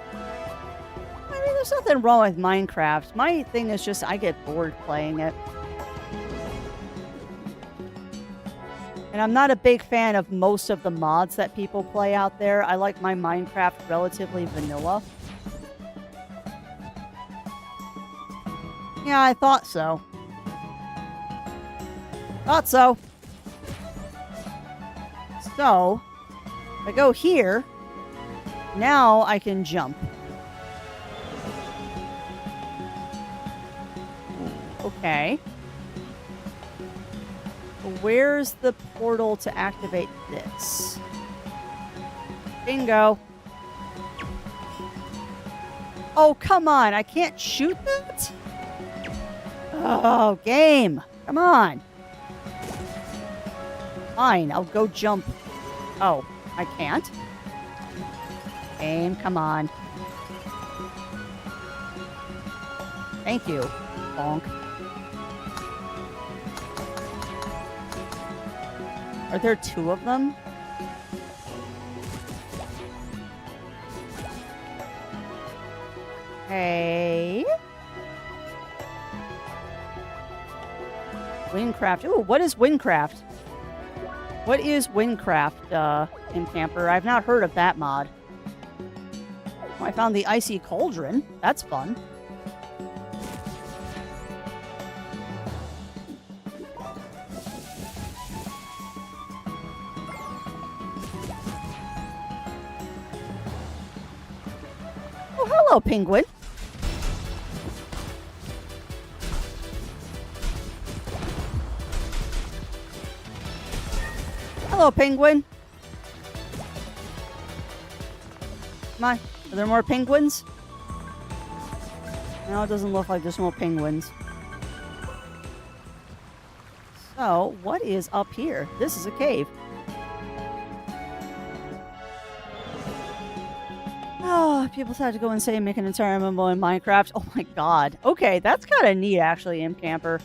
S1: I mean, there's nothing wrong with Minecraft. My thing is just I get bored playing it. And I'm not a big fan of most of the mods that people play out there. I like my Minecraft relatively vanilla. Yeah, I thought so. Thought so. So, if I go here, now I can jump. Okay. Where's the portal to activate this? Bingo. Oh, come on. I can't shoot that? Oh, game. Come on. Fine. I'll go jump. Oh, I can't? Game, come on. Thank you. Bonk. Are there 2 of them? Okay. Windcraft. Ooh, what is Windcraft? What is Windcraft, in Camper? I've not heard of that mod. Oh, I found the Icy Cauldron. That's fun. Oh, hello, penguin. Hello, penguin. Come on. Are there more penguins? No, it doesn't look like there's more penguins. So, what is up here? This is a cave. Oh, people decide to go insane and make an entire MMO in Minecraft. Oh my god. Okay, that's kind of neat, actually, Imp Camper.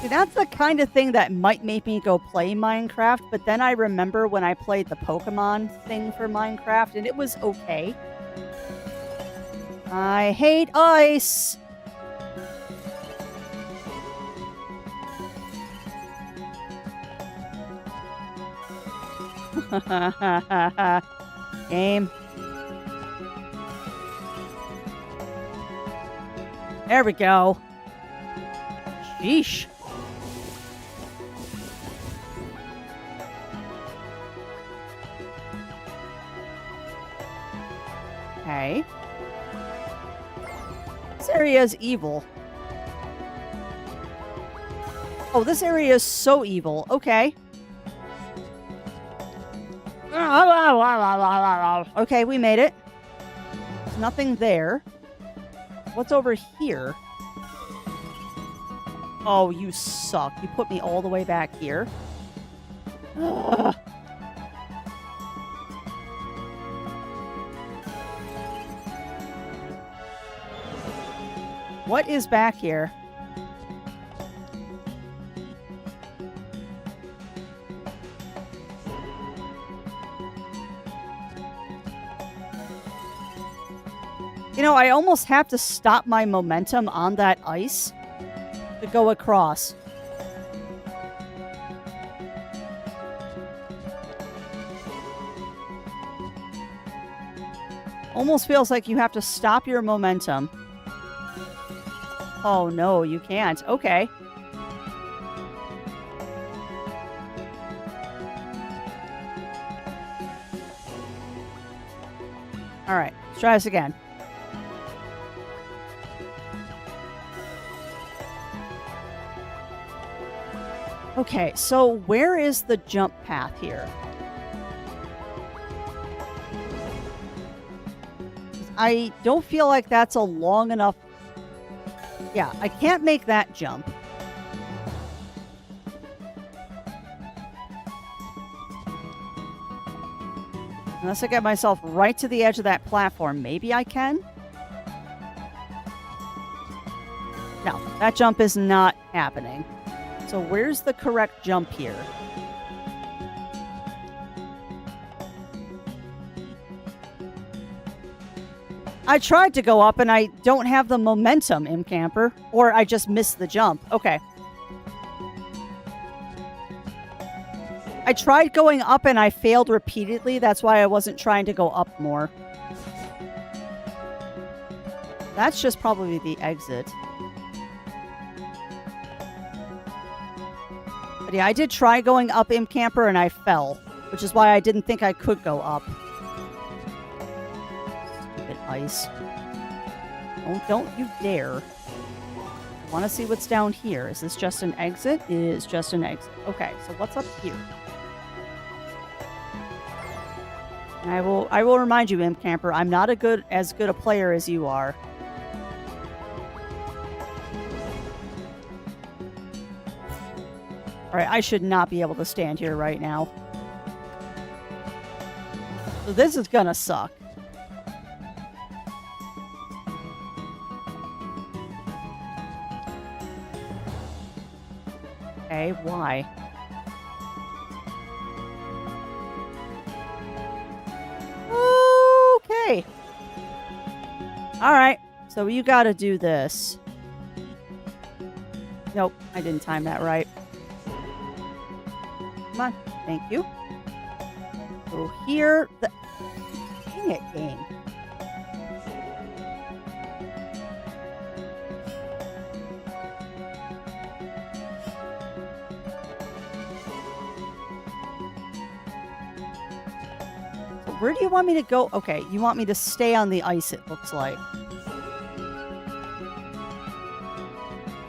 S1: See, that's the kind of thing that might make me go play Minecraft, but then I remember when I played the Pokemon thing for Minecraft, and it was okay. I hate ice! Game. There we go. Sheesh. Okay. This area is evil. Oh, this area is so evil. Okay. Okay, we made it. There's nothing there. What's over here? Oh, you suck. You put me all the way back here. Ugh. What is back here? You know, I almost have to stop my momentum on that ice to go across. Almost feels like you have to stop your momentum. Oh no, you can't. Okay. All right, let's try this again. Okay, so where is the jump path here? I don't feel like that's a long enough... Yeah, I can't make that jump. Unless I get myself right to the edge of that platform, maybe I can? No, that jump is not happening. So where's the correct jump here? I tried to go up and I don't have the momentum, Imp Camper. Or I just missed the jump. Okay. I tried going up and I failed repeatedly. That's why I wasn't trying to go up more. That's just probably the exit. But yeah, I did try going up Imp Camper and I fell, which is why I didn't think I could go up. Stupid ice. Oh, don't you dare. I want to see what's down here. Is this just an exit? It is just an exit. Okay, so what's up here? And I will remind you, Imp Camper, I'm not as good a player as you are. Alright, I should not be able to stand here right now. So this is gonna suck. Okay. Okay, why? Okay. All right. So you got to do this. Nope, I didn't time that right. Come on. Thank you. Go here. Dang it, game. So where do you want me to go? Okay, you want me to stay on the ice, it looks like.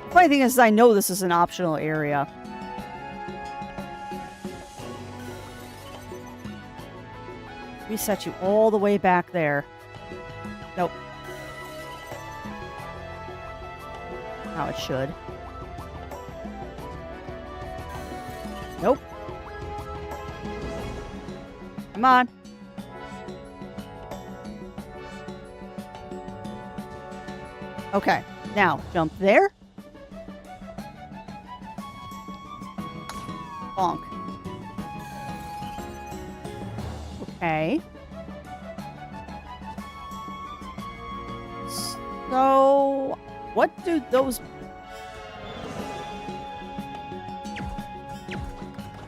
S1: The funny thing is, I know this is an optional area. We set you all the way back there. Nope. Now it should. Nope. Come on. Okay. Now, jump there. Bonk. Okay. So, what do those...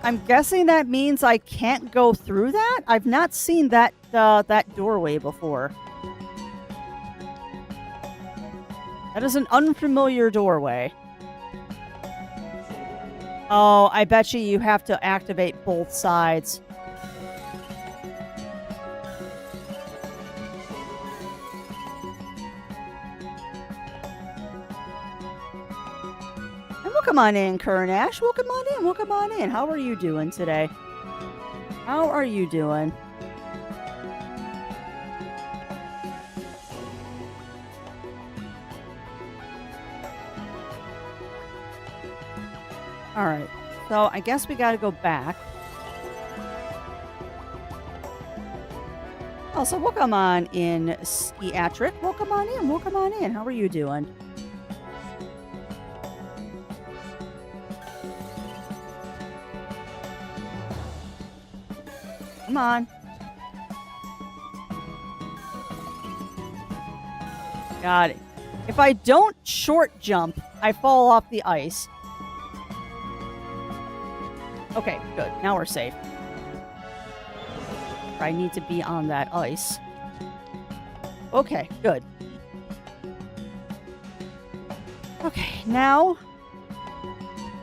S1: I'm guessing that means I can't go through that? I've not seen that doorway before. That is an unfamiliar doorway. Oh, I bet you have to activate both sides. And welcome on in, Kurnash. Welcome on in. Welcome on in. How are you doing today? How are you doing? All right, so I guess we got to go back. Also, welcome on in, Skiatric. Welcome on in. Welcome on in. How are you doing? Come on. Got it. If I don't short jump, I fall off the ice. Okay, good. Now we're safe. I need to be on that ice. Okay, good. Okay, now...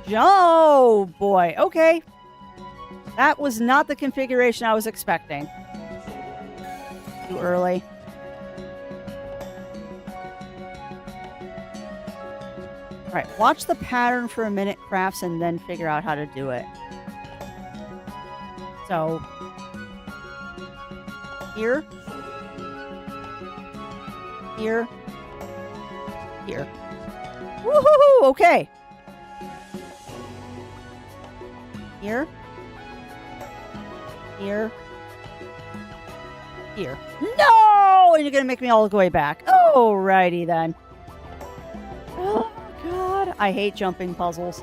S1: Oh, boy. Okay. That was not the configuration I was expecting. Too early. Alright, watch the pattern for a minute, Crafts, and then figure out how to do it. So, here, here, here. Woohoo! Okay. Here, here, here. No! And you're gonna make me all the way back. Alrighty then. Oh, God. I hate jumping puzzles.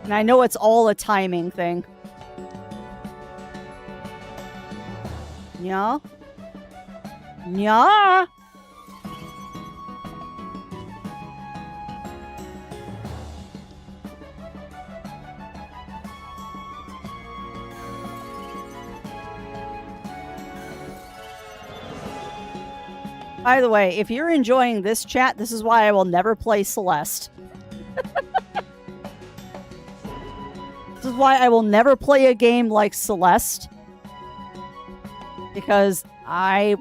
S1: And I know it's all a timing thing. Yeah. Yeah. By the way, if you're enjoying this chat, this is why I will never play Celeste. This is why I will never play a game like Celeste. Because I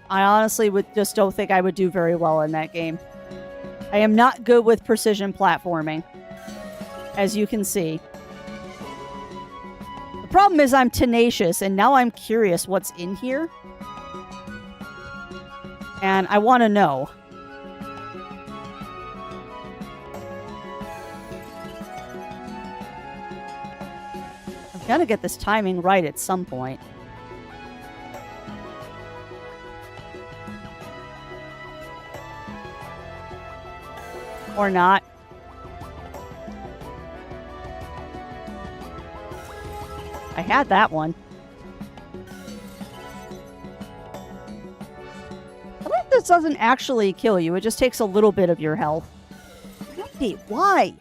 S1: honestly just don't think I would do very well in that game. I am not good with precision platforming, as you can see. The problem is I'm tenacious, and now I'm curious what's in here. And I want to know. I've got to get this timing right at some point. Or not. I had that one. I think this doesn't actually kill you. It just takes a little bit of your health. Wait, why?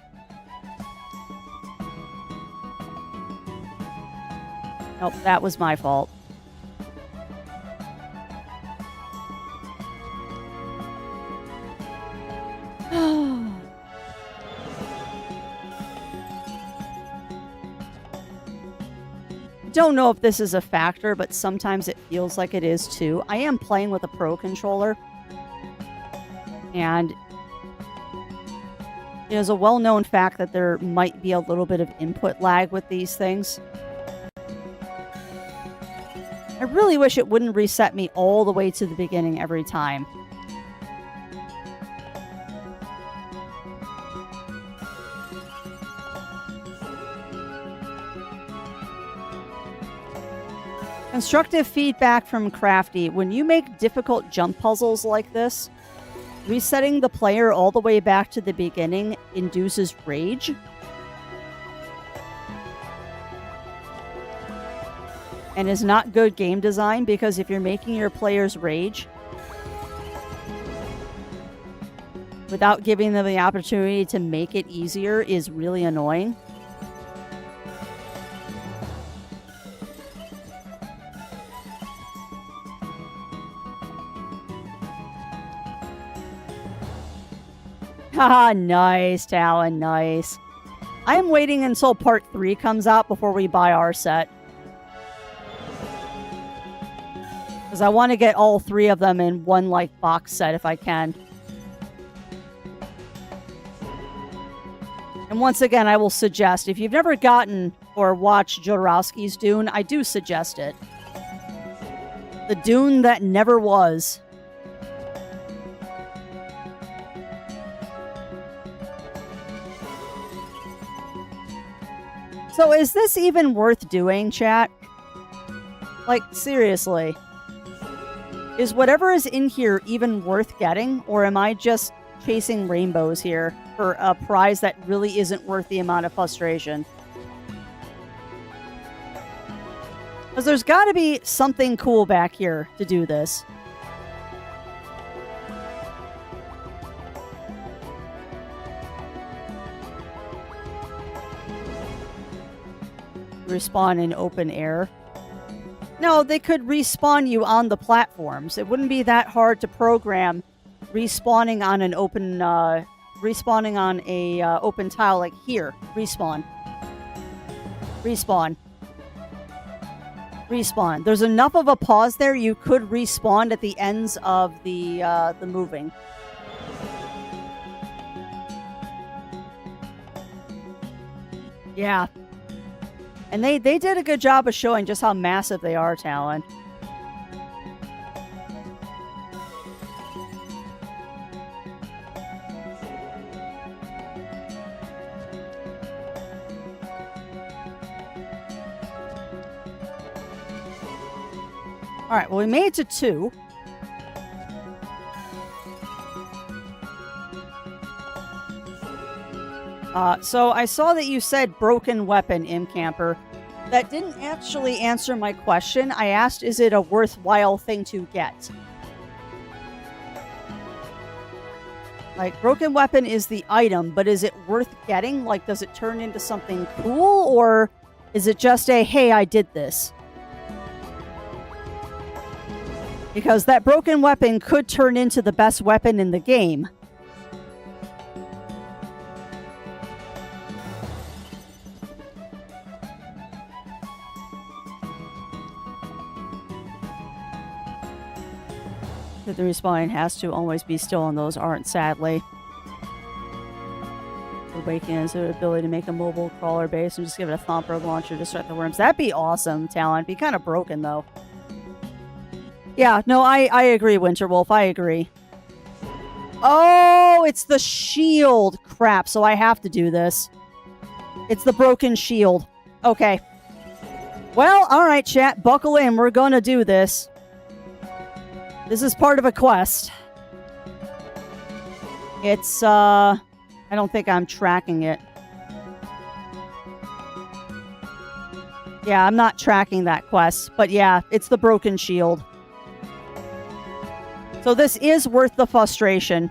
S1: Nope, that was my fault. Don't know if this is a factor, but sometimes it feels like it is too. I am playing with a Pro controller, and it is a well-known fact that there might be a little bit of input lag with these things. I really wish it wouldn't reset me all the way to the beginning every time. Constructive feedback from Crafty. When you make difficult jump puzzles like this, resetting the player all the way back to the beginning induces rage. And is not good game design, because if you're making your players rage without giving them the opportunity to make it easier is really annoying. Haha, nice, Talon, nice. I am waiting until part 3 comes out before we buy our set. Because I want to get all 3 of them in one, like, box set if I can. And once again, I will suggest, if you've never gotten or watched Jodorowsky's Dune, I do suggest it. The Dune that never was. So is this even worth doing, chat? Like, seriously. Is whatever is in here even worth getting? Or am I just chasing rainbows here for a prize that really isn't worth the amount of frustration? Because there's got to be something cool back here to do this. Respawn in open air. No, they could respawn you on the platforms. It wouldn't be that hard to program respawning on an open, respawning on a open tile like here. Respawn. Respawn. Respawn. There's enough of a pause there. You could respawn at the ends of the moving. Yeah. And they did a good job of showing just how massive they are, Talon. Alright, well, we made it to 2. So I saw that you said broken weapon, Camper. That didn't actually answer my question. I asked, is it a worthwhile thing to get? Like, broken weapon is the item, but is it worth getting? Like, does it turn into something cool? Or is it just a, hey, I did this? Because that broken weapon could turn into the best weapon in the game. That the respawn has to always be still, and those aren't, sadly. Awakening is the ability to make a mobile crawler base and just give it a thumper launcher to start the worms. That'd be awesome, Talon. Be kind of broken, though. Yeah, no, I agree, Winterwolf. I agree. Oh, it's the shield. Crap, so I have to do this. It's the broken shield. Okay. Well, alright, chat. Buckle in. We're gonna do this. This is part of a quest. It's, I don't think I'm tracking it. Yeah, I'm not tracking that quest. But yeah, it's the broken shield. So this is worth the frustration.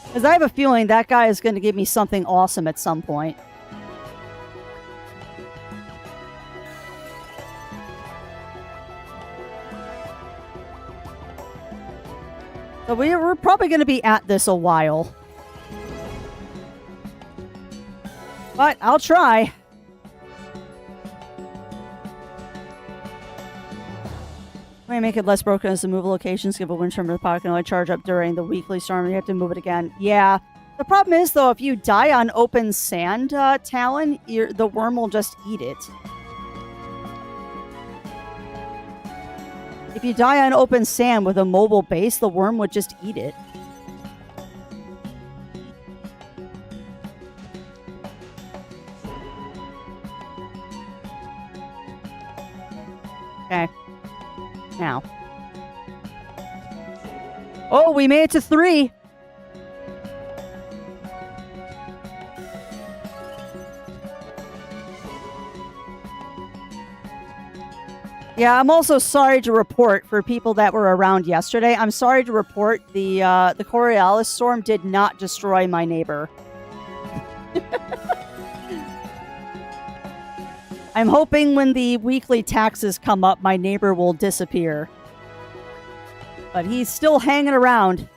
S1: Because I have a feeling that guy is going to give me something awesome at some point. So we're probably going to be at this a while. But I'll try. May make it less broken as the move locations give a wind trimmer the pocket can only charge up during the weekly storm and you have to move it again. Yeah. The problem is, though, if you die on open sand, Talon, the worm will just eat it. If you die on open sand with a mobile base, the worm would just eat it. Okay. Now. Oh, we made it to 3. Yeah, I'm also sorry to report for people that were around yesterday. I'm sorry to report the Coriolis storm did not destroy my neighbor. I'm hoping when the weekly taxes come up, my neighbor will disappear. But he's still hanging around.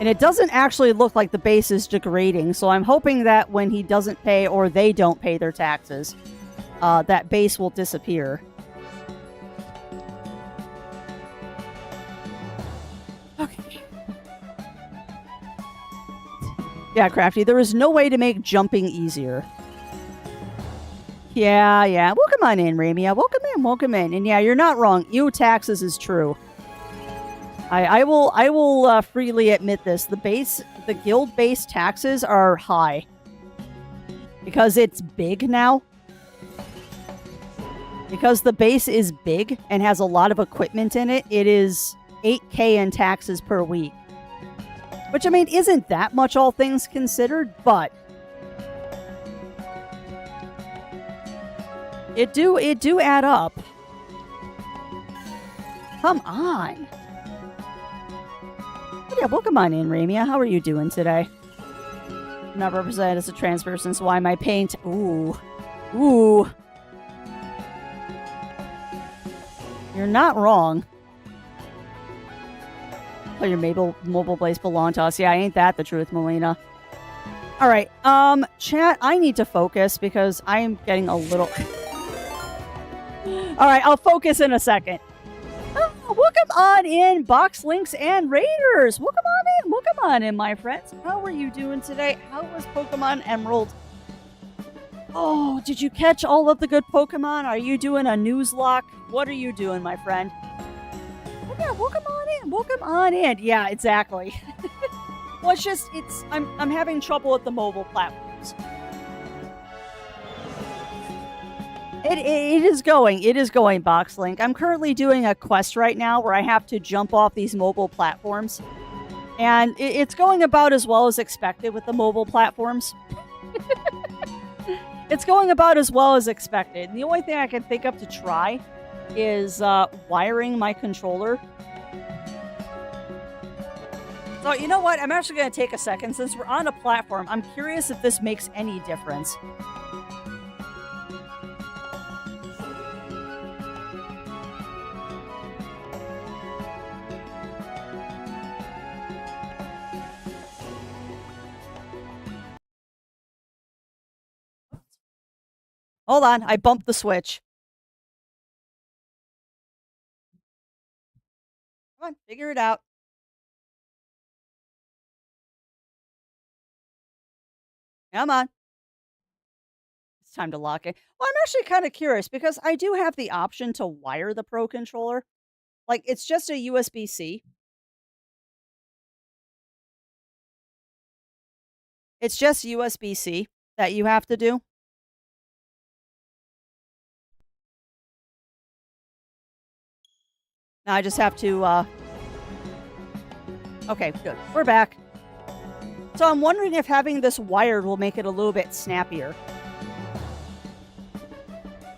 S1: And it doesn't actually look like the base is degrading, so I'm hoping that when he doesn't pay or they don't pay their taxes, that base will disappear. Okay. Yeah, Crafty, there is no way to make jumping easier. Yeah. Welcome on in, Ramia. Welcome in. And yeah, you're not wrong. Ew, taxes is true. I will freely admit this. The guild base taxes are high. Because it's big now. Because the base is big and has a lot of equipment in it, it is 8K in taxes per week. Which, I mean, isn't that much all things considered, but it do add up. Come on. Yeah, welcome on in, Ramia. How are you doing today? I'm not represented as a trans person, so why am I paint? Ooh. You're not wrong. Oh, your mobile place belong to us. Yeah, ain't that the truth, Melina? All right, chat, I need to focus because I am getting a little... All right, I'll focus in a second. Welcome on in, Box Links and Raiders. Welcome on in, my friends. How are you doing today? How was Pokemon Emerald? Oh, did you catch all of the good Pokemon? Are you doing a Nuzlocke? What are you doing, my friend? Oh, yeah, welcome on in. Yeah, exactly. Well, I'm having trouble with the mobile platforms. It is going, Boxlink. I'm currently doing a quest right now where I have to jump off these mobile platforms. And it's going about as well as expected with the mobile platforms. It's going about as well as expected. And the only thing I can think of to try is wiring my controller. So, you know what? I'm actually going to take a second. Since we're on a platform, I'm curious if this makes any difference. Hold on, I bumped the switch. Come on, figure it out. Come on. It's time to lock it. Well, I'm actually kind of curious because I do have the option to wire the Pro Controller. Like, it's just a USB-C. It's just USB-C that you have to do. Now I just have to, Okay, good. We're back. So I'm wondering if having this wired will make it a little bit snappier.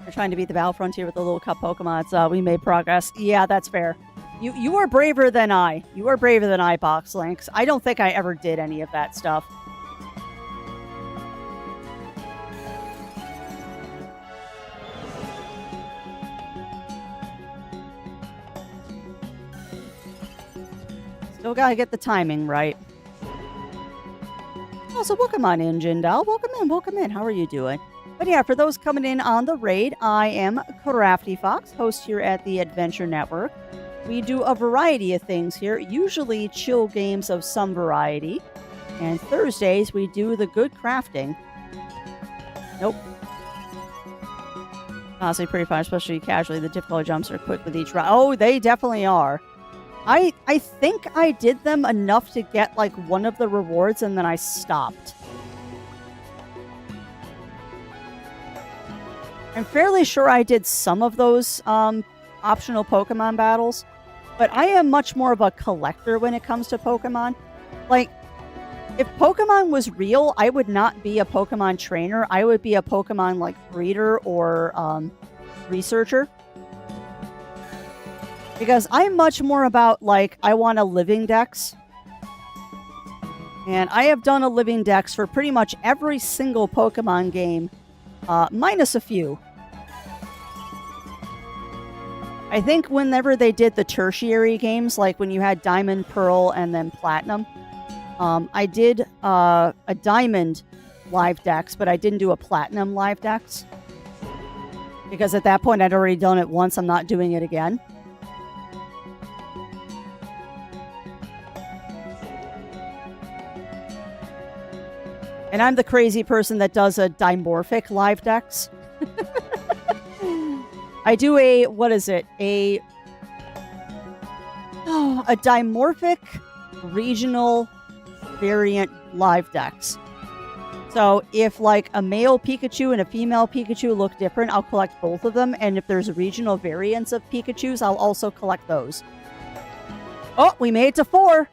S1: We're trying to beat the Battle Frontier with the little cup Pokemon. We made progress. Yeah, that's fair. You are braver than I. You are braver than I, Box Links. I don't think I ever did any of that stuff. Still gotta get the timing right. Oh, so welcome on in, Jindal. Welcome in. How are you doing? But yeah, for those coming in on the raid, I am Crafty Fox, host here at the Adventure Network. We do a variety of things here, usually chill games of some variety. And Thursdays, we do the good crafting. Nope. Honestly, pretty fun, especially casually. The difficulty jumps are quick with each round. Oh, they definitely are. I think I did them enough to get, like, one of the rewards, and then I stopped. I'm fairly sure I did some of those optional Pokemon battles, but I am much more of a collector when it comes to Pokemon. Like, if Pokemon was real, I would not be a Pokemon trainer. I would be a Pokemon, like, breeder or researcher. Because I'm much more about, like, I want a living dex. And I have done a living dex for pretty much every single Pokemon game, minus a few. I think whenever they did the tertiary games, like when you had Diamond, Pearl, and then Platinum, I did a Diamond live dex, but I didn't do a Platinum live dex. Because at that point, I'd already done it once. I'm not doing it again. And I'm the crazy person that does a dimorphic live dex. I do a, what is it? A dimorphic regional variant live dex. So if like a male Pikachu and a female Pikachu look different, I'll collect both of them. And if there's regional variants of Pikachus, I'll also collect those. Oh, we made it to 4.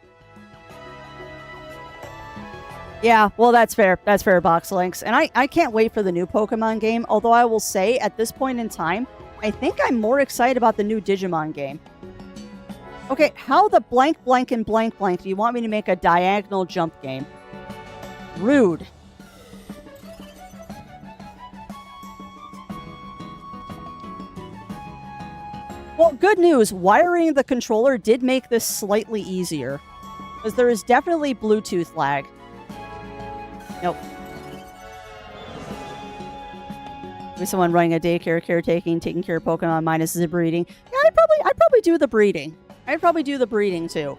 S1: Yeah, well, that's fair. That's fair, Box Links. And I can't wait for the new Pokemon game, although I will say, at this point in time, I think I'm more excited about the new Digimon game. Okay, how the blank and blank do you want me to make a diagonal jump game? Rude. Well, good news. Wiring the controller did make this slightly easier, because there is definitely Bluetooth lag. Nope. Maybe someone running a daycare, caretaking, taking care of Pokemon minus the breeding. Yeah, I'd probably do the breeding. I'd probably do the breeding too.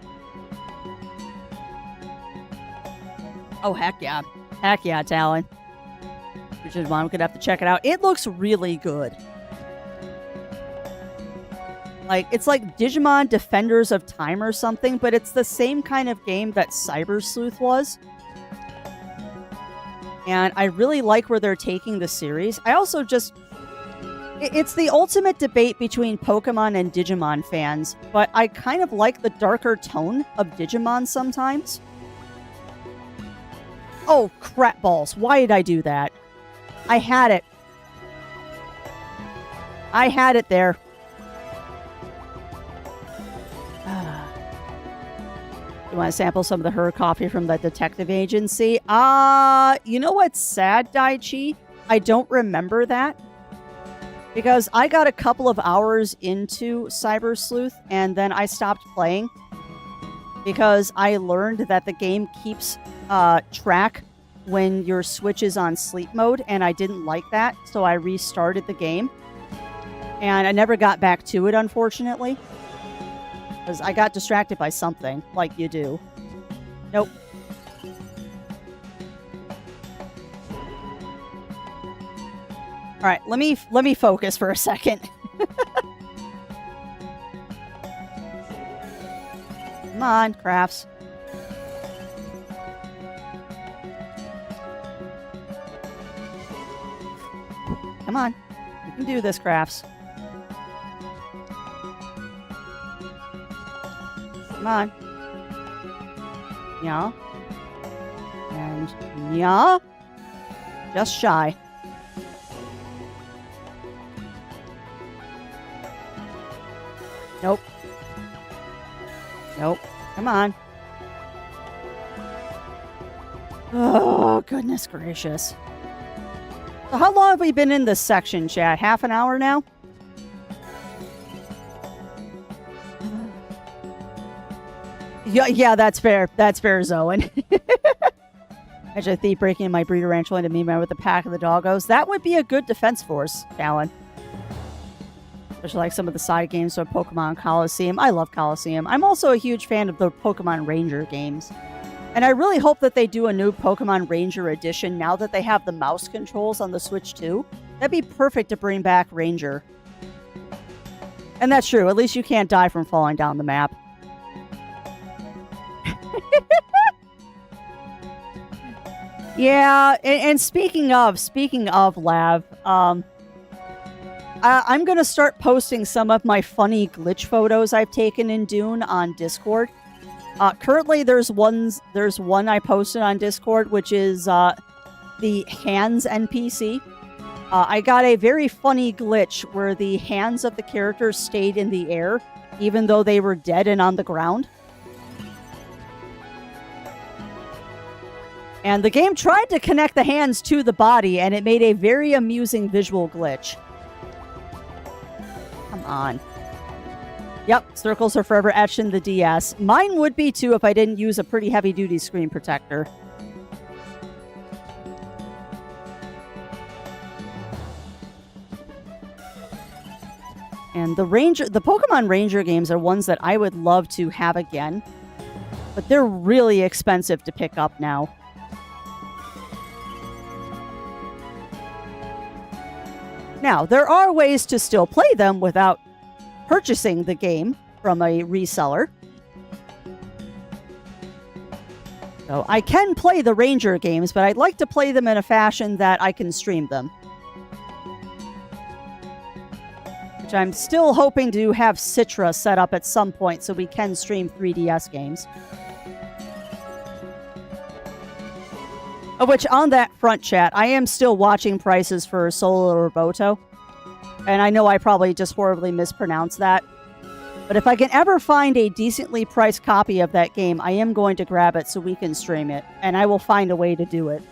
S1: Oh, heck yeah. Heck yeah, Talon. Which is why I'm gonna have to check it out. It looks really good. Like, it's like Digimon Defenders of Time or something, but it's the same kind of game that Cyber Sleuth was. And I really like where they're taking the series. I also just... It's the ultimate debate between Pokemon and Digimon fans, but I kind of like the darker tone of Digimon sometimes. Oh, crap balls. Why did I do that? I had it. I had it there. You want to sample some of the her coffee from the detective agency? You know what's sad, Daichi? I don't remember that. Because I got a couple of hours into Cyber Sleuth, and then I stopped playing. Because I learned that the game keeps track when your Switch is on sleep mode, and I didn't like that, so I restarted the game. And I never got back to it, unfortunately. Because I got distracted by something, like you do. Nope. Alright, let me focus for a second. Come on, Crafts. Come on. You can do this, Crafts. Come on. Yeah. And yeah. Just shy. Nope. Nope. Come on. Oh, goodness gracious. So how long have we been in this section, chat? Half an hour now? Yeah, that's fair. That's fair, Zoan. Imagine a thief breaking in my breeder ranch only to meet me with a pack of the doggos. That would be a good defense force, Talon. Especially like some of the side games, so Pokemon Coliseum. I love Coliseum. I'm also a huge fan of the Pokemon Ranger games. And I really hope that they do a new Pokemon Ranger edition now that they have the mouse controls on the Switch too. That'd be perfect to bring back Ranger. And that's true. At least you can't die from falling down the map. Yeah, and speaking of Lav, I'm going to start posting some of my funny glitch photos I've taken in Dune on Discord. Currently, there's one I posted on Discord, which is the hands NPC. I got a very funny glitch where the hands of the characters stayed in the air, even though they were dead and on the ground. And the game tried to connect the hands to the body, and it made a very amusing visual glitch. Come on. Yep, circles are forever etched in the DS. Mine would be too if I didn't use a pretty heavy-duty screen protector. And the Pokemon Ranger games are ones that I would love to have again, but they're really expensive to pick up now. Now, there are ways to still play them without purchasing the game from a reseller. So I can play the Ranger games, but I'd like to play them in a fashion that I can stream them. Which I'm still hoping to have Citra set up at some point so we can stream 3DS games. Of which, on that front, chat, I am still watching prices for Solo Roboto. And I know I probably just horribly mispronounced that. But if I can ever find a decently priced copy of that game, I am going to grab it so we can stream it. And I will find a way to do it.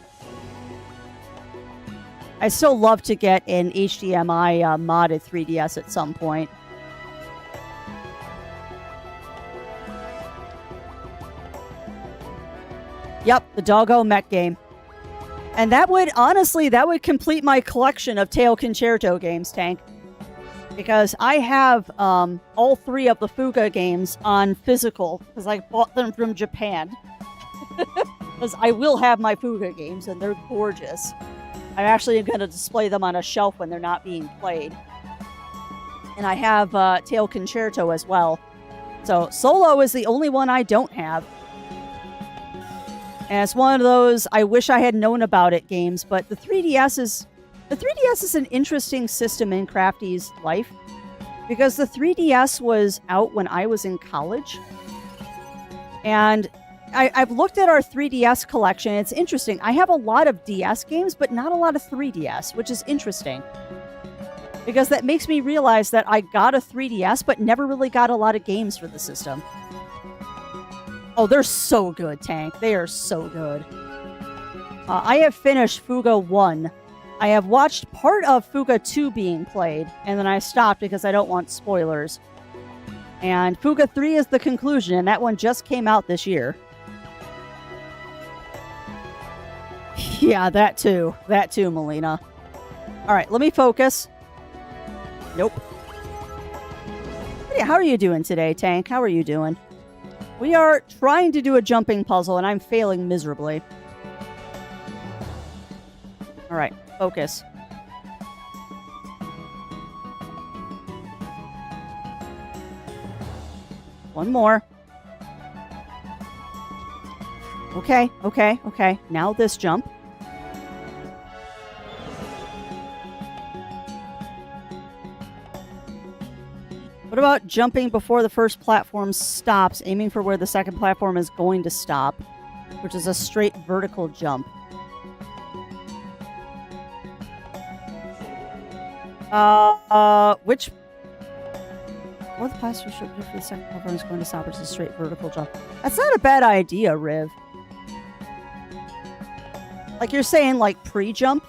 S1: I still love to get an HDMI modded 3DS at some point. Yep, the Doggo Mech game. And that would, honestly, that would complete my collection of Tail Concerto games, Tank. Because I have all 3 of the Fuga games on physical, because I bought them from Japan. Because I will have my Fuga games, and they're gorgeous. I'm actually going to display them on a shelf when they're not being played. And I have Tail Concerto as well. So Solo is the only one I don't have. And it's one of those I wish I had known about it games, but the 3DS is an interesting system in Crafty's life, because the 3DS was out when I was in college. And I've looked at our 3DS collection. It's interesting. I have a lot of DS games, but not a lot of 3DS, which is interesting. Because that makes me realize that I got a 3DS, but never really got a lot of games for the system. Oh, they're so good, Tank. They are so good. I have finished Fuga 1. I have watched part of Fuga 2 being played, and then I stopped because I don't want spoilers. And Fuga 3 is the conclusion, and that one just came out this year. Yeah, that too. That too, Melina. Alright, let me focus. Nope. How are you doing today, Tank? How are you doing? We are trying to do a jumping puzzle, and I'm failing miserably. Alright, focus. One more. Okay, okay, okay. Now this jump. What about jumping before the first platform stops, aiming for where the second platform is going to stop? which is a straight vertical jump. Which... Fourth plaster should be for the second platform is going to stop, which is a straight vertical jump. That's not a bad idea, Riv. Like you're saying, like, pre-jump?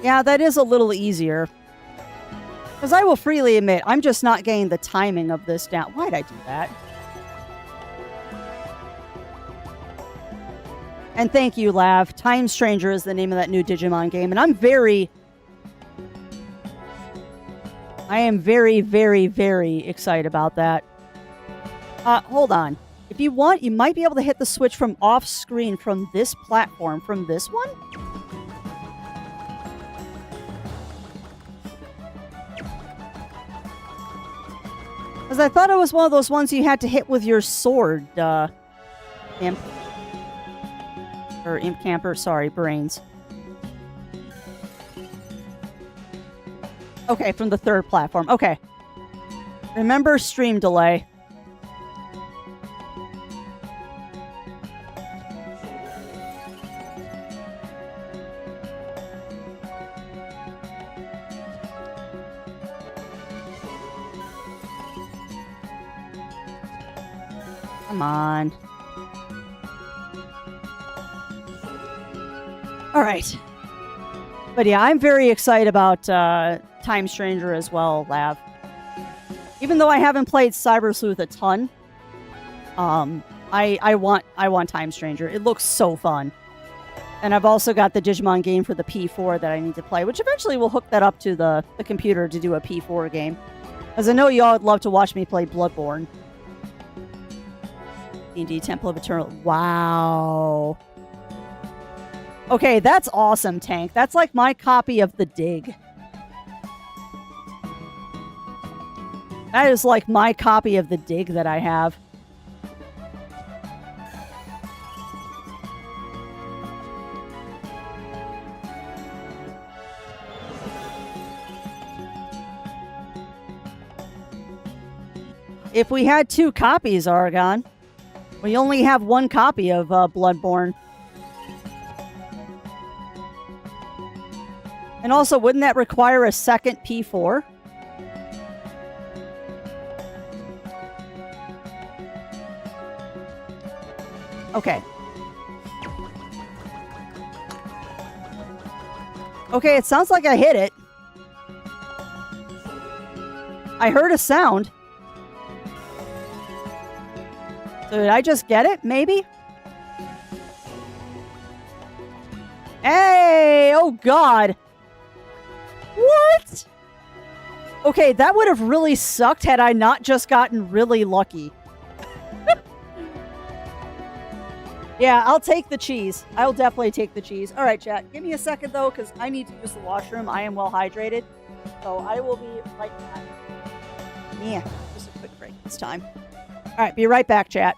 S1: Yeah, that is a little easier. Because I will freely admit, I'm just not getting the timing of this down. Why'd I do that? And thank you, Lav. Time Stranger is the name of that new Digimon game. And I am very, very, very excited about that. Hold on. If you want, you might be able to hit the switch from off screen from this platform, from this one? Because I thought it was one of those ones you had to hit with your sword, Imp. Or Imp Camper, sorry, Brains. Okay, from the third platform. Okay. Remember stream delay. Come on. All right. But yeah, I'm very excited about Time Stranger as well, Lav. Even though I haven't played Cyber Sleuth a ton, I want Time Stranger. It looks so fun. And I've also got the Digimon game for the P4 that I need to play, which eventually will hook that up to the computer to do a P4 game. As I know y'all would love to watch me play Bloodborne. D&D Temple of Eternal. Wow. Okay, that's awesome, Tank. That's like my copy of The Dig. That is like my copy of The Dig that I have. If we had 2 copies, Aragon. We only have 1 copy of Bloodborne. And also, wouldn't that require a second P4? Okay. Okay, it sounds like I hit it. I heard a sound. So did I just get it? Maybe? Hey! Oh, God! What? Okay, that would have really sucked had I not just gotten really lucky. Yeah, I'll take the cheese. I'll definitely take the cheese. All right, chat. Give me a second, though, because I need to use the washroom. I am well hydrated. So I will be right back. Yeah, just a quick break this time. All right, be right back, chat.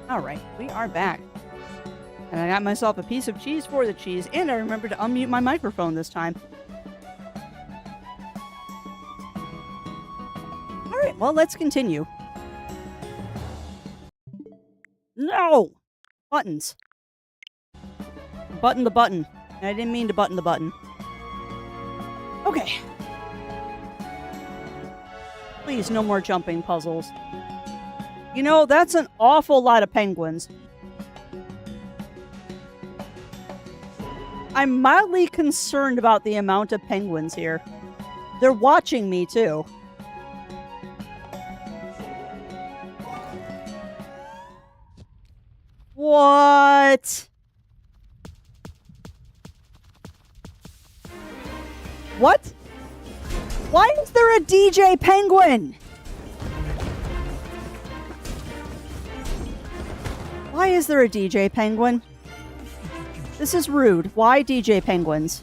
S1: All right, we are back. And I got myself a piece of cheese for the cheese, and I remembered to unmute my microphone this time. All right, well, let's continue. No! Buttons. Button the button. I didn't mean to button the button. Okay. Please, no more jumping puzzles. You know, that's an awful lot of penguins. I'm mildly concerned about the amount of penguins here. They're watching me, too. What? What? Why is there a DJ penguin? Why is there a DJ penguin? This is rude. Why DJ penguins?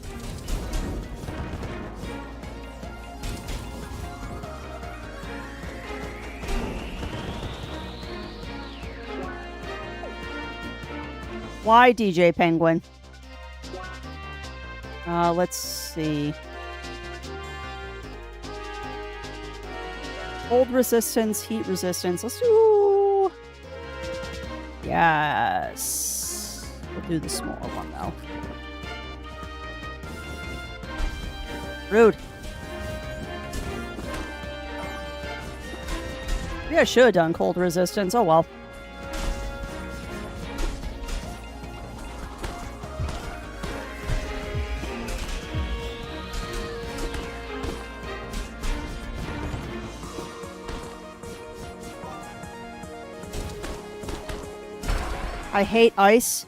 S1: Why DJ penguin? Let's see. Cold resistance, heat resistance. Let's do... Yes. We'll do the smaller one, though. Rude. Maybe I should have done cold resistance. Oh, well. I hate ice.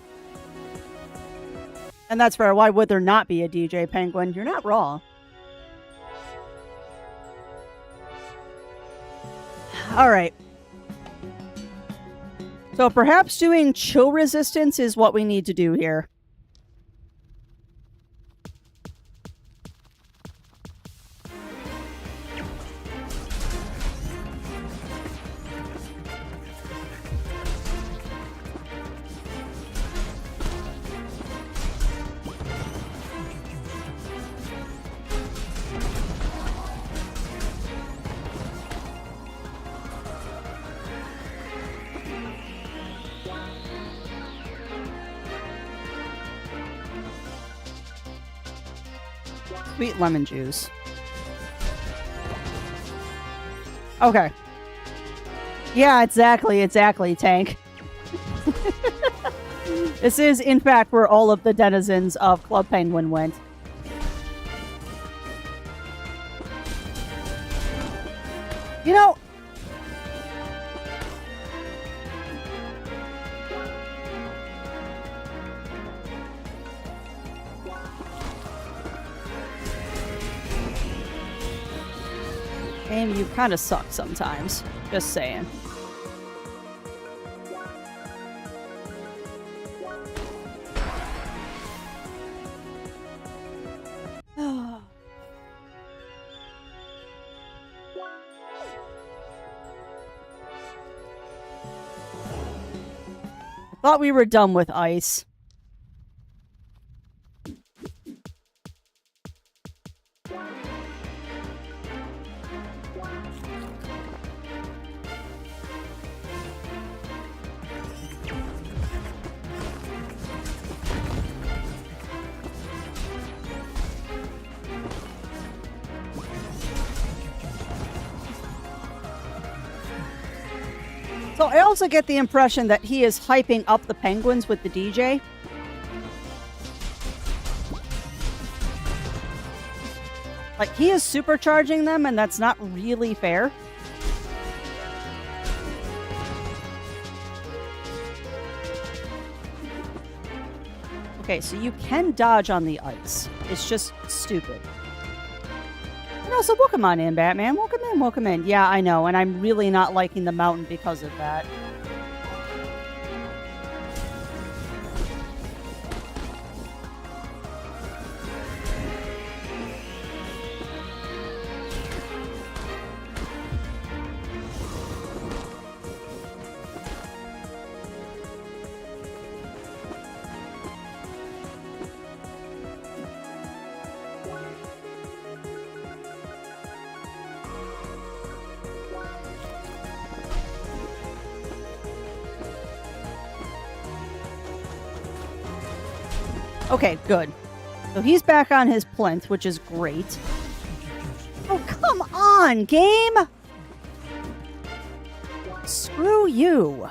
S1: And that's fair. Why would there not be a DJ penguin? You're not wrong. All right. So perhaps doing chill resistance is what we need to do here. Sweet lemon juice. Okay. Yeah, exactly, Tank. This is, in fact, where all of the denizens of Club Penguin went. You know... Game, you kind of suck sometimes. Just saying. I thought we were done with ice. So I also get the impression that he is hyping up the penguins with the DJ. Like, he is supercharging them, and that's not really fair. Okay, so you can dodge on the ice. It's just stupid. And also, welcome on in, Batman. Welcome in, welcome in. Yeah, I know, and I'm really not liking the mountain because of that. Okay, good. So he's back on his plinth, which is great. Oh, come on, game! Screw you.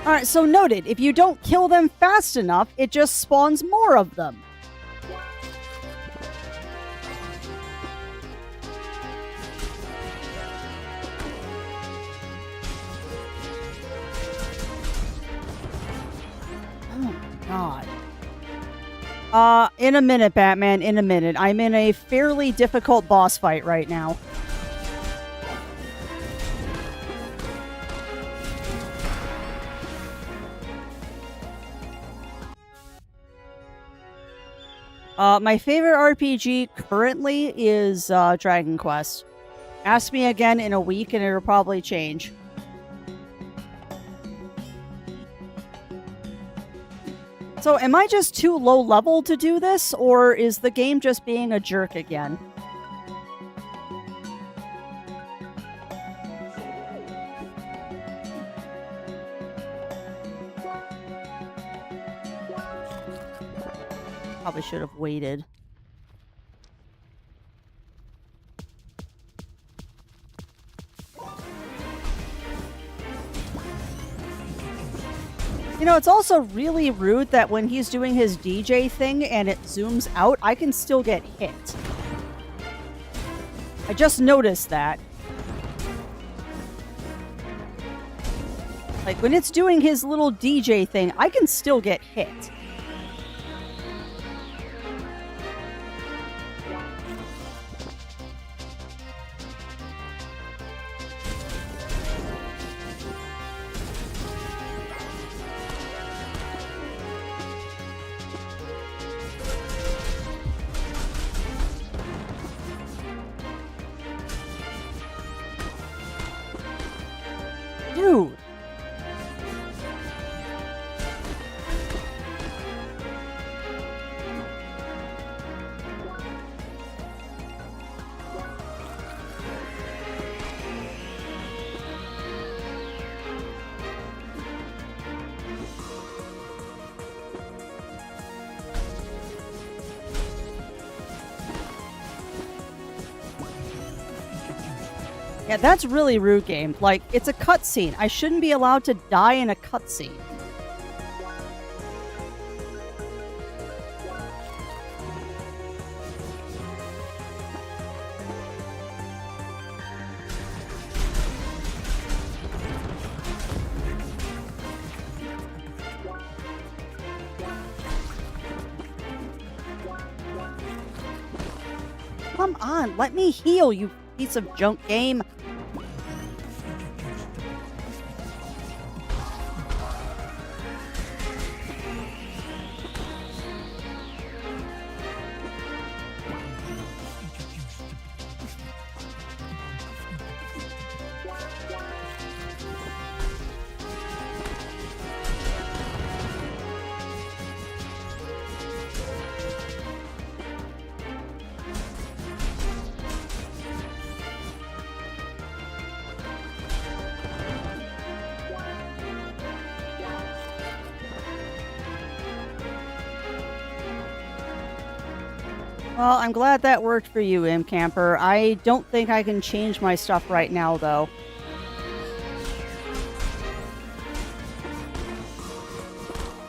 S1: Alright, so noted, if you don't kill them fast enough, it just spawns more of them. Oh my god. In a minute, Batman, in a minute. I'm in a fairly difficult boss fight right now. My favorite RPG currently is Dragon Quest. Ask me again in a week and it'll probably change. So am I just too low level to do this, or is the game just being a jerk again? Probably should have waited. You know, it's also really rude that when he's doing his DJ thing and it zooms out, I can still get hit. I just noticed that. Like, when it's doing his little DJ thing, I can still get hit. Dude. Yeah, that's really rude, game. Like, it's a cutscene. I shouldn't be allowed to die in a cutscene. Come on, let me heal, you piece of junk game. Well, I'm glad that worked for you, Imp Camper. I don't think I can change my stuff right now, though.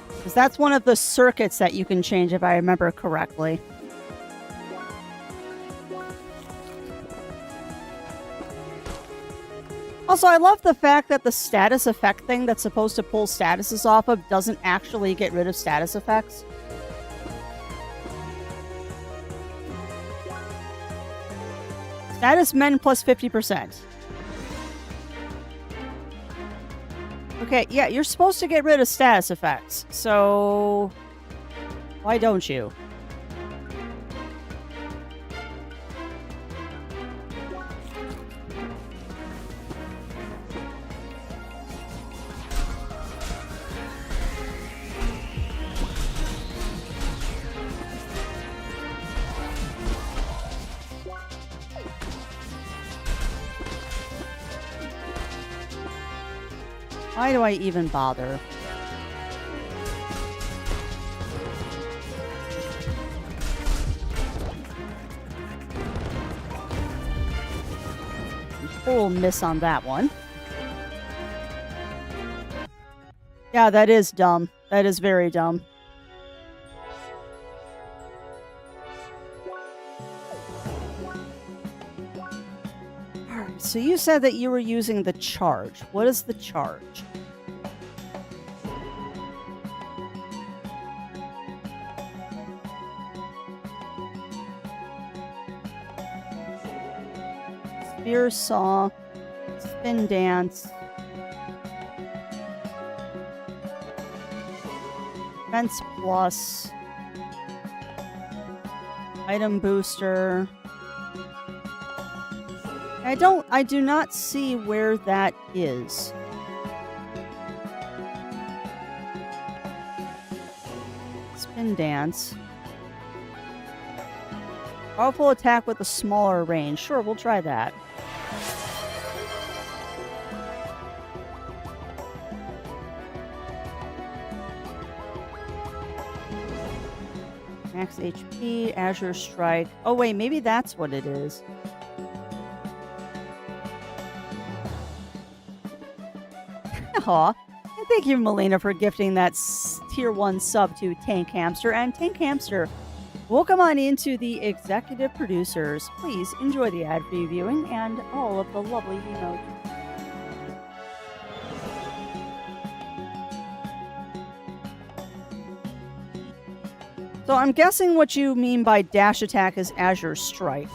S1: Because that's one of the circuits that you can change, if I remember correctly. Also, I love the fact that the status effect thing that's supposed to pull statuses off of doesn't actually get rid of status effects. Status men plus 50%. Okay, yeah, you're supposed to get rid of status effects, so why don't you? Why do I even bother? Total miss on that one. Yeah, that is dumb. That is very dumb. Alright, so you said that you were using the charge. What is the charge? Spear saw, spin dance, defense plus, item booster. I do not see where that is. Spin dance. Powerful attack with a smaller range. Sure, we'll try that. Max HP, Azure Strike. Oh wait, maybe that's what it is. Aw. And thank you, Melina, for gifting that tier 1 sub to Tank Hamster. And Tank Hamster, welcome on into the executive producers. Please enjoy the ad-free viewing and all of the lovely emotes. So I'm guessing what you mean by dash attack is Azure Strike.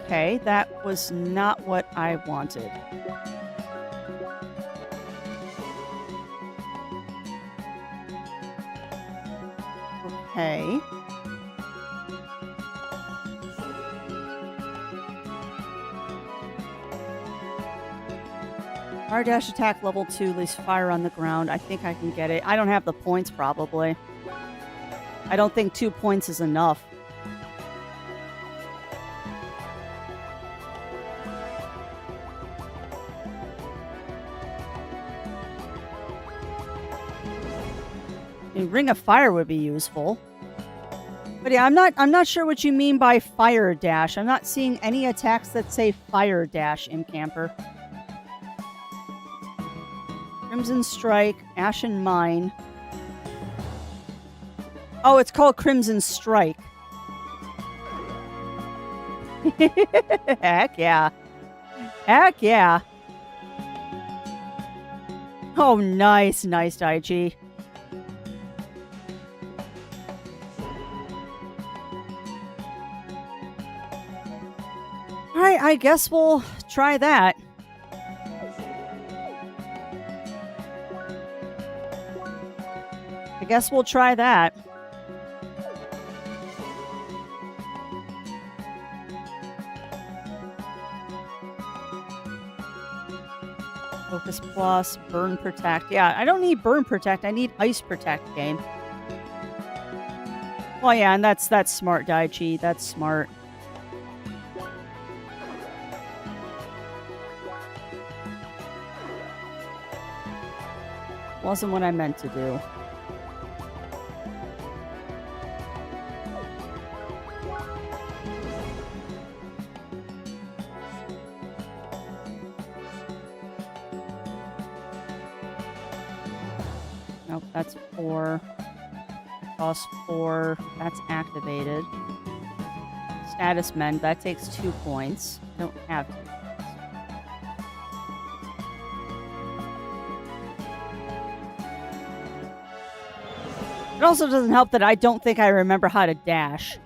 S1: Okay, that was not what I wanted. Okay. Fire dash attack level 2, least fire on the ground. I think I can get it. I don't have the points, probably. I don't think 2 points is enough. Ring of Fire would be useful. But yeah, I'm not sure what you mean by fire dash. I'm not seeing any attacks that say fire dash in Camper. Crimson Strike, Ashen Mine. Oh, it's called Crimson Strike. Heck yeah. Heck yeah. Oh, nice, nice, Daichi. Alright, I guess we'll try that. I guess we'll try that. Focus Plus, Burn Protect. Yeah, I don't need Burn Protect. I need Ice Protect, game. Well, yeah, and that's smart, Daichi. That's smart. Wasn't what I meant to do. Nope, that's 4. Cost 4. That's activated. Status Mend. That takes 2 points. I don't have 2 points. It also doesn't help that I don't think I remember how to dash.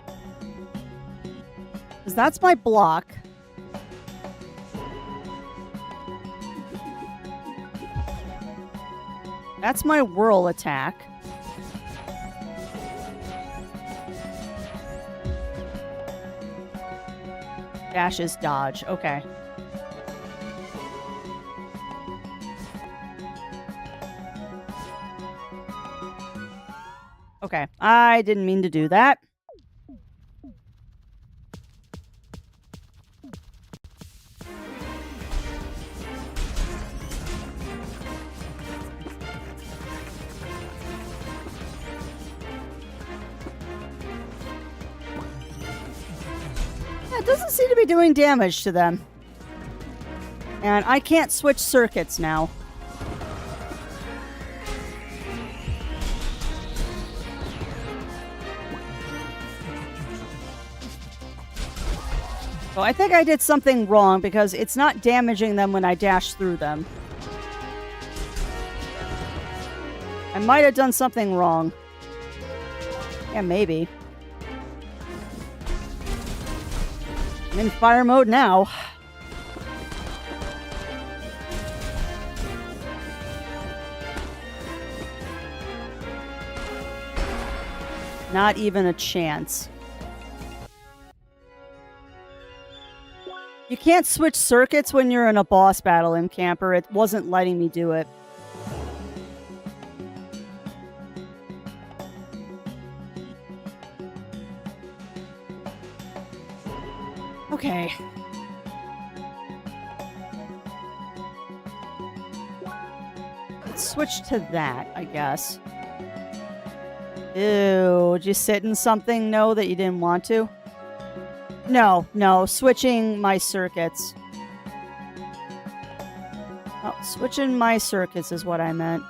S1: Because that's my block. That's my whirl attack. Dash is dodge. Okay. Okay. I didn't mean to do that. Yeah, it doesn't seem to be doing damage to them. And I can't switch circuits now. So I think I did something wrong because it's not damaging them when I dash through them. I might have done something wrong. Yeah, maybe. I'm in fire mode now. Not even a chance. You can't switch circuits when you're in a boss battle in Camper. It wasn't letting me do it. Okay. Let's switch to that, I guess. Ew, did you sit in something, no, that you didn't want to? No, switching my circuits. Oh, switching my circuits is what I meant.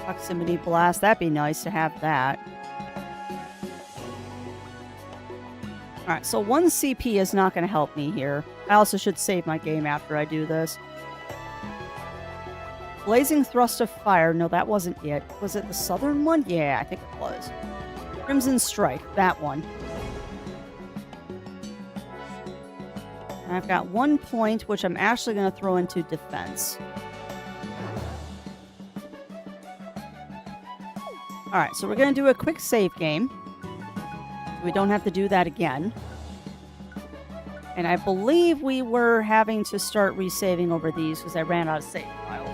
S1: Proximity blast, that'd be nice to have that. Alright, so 1 CP is not going to help me here. I also should save my game after I do this. Blazing Thrust of Fire. No, that wasn't it. Was it the southern one? Yeah, I think it was. Crimson Strike. That one. And I've got 1 point, which I'm actually going to throw into defense. Alright, so we're going to do a quick save game. We don't have to do that again. And I believe we were having to start resaving over these because I ran out of save files.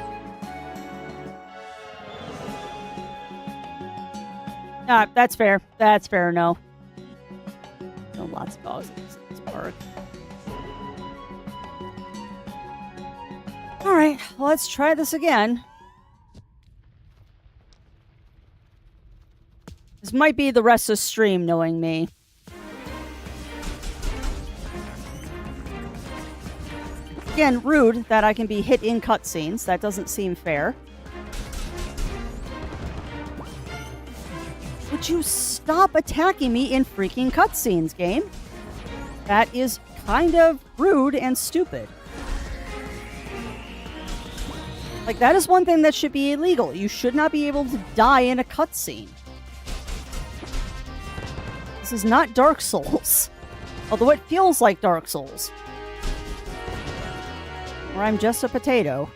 S1: That's fair. That's fair, no. No, lots of dogs in this park. Alright, let's try this again. This might be the rest of the stream, knowing me. Again, rude that I can be hit in cutscenes. That doesn't seem fair. Would you stop attacking me in freaking cutscenes, game? That is kind of rude and stupid. Like, that is one thing that should be illegal. You should not be able to die in a cutscene. This is not Dark Souls. Although it feels like Dark Souls. Or I'm just a potato.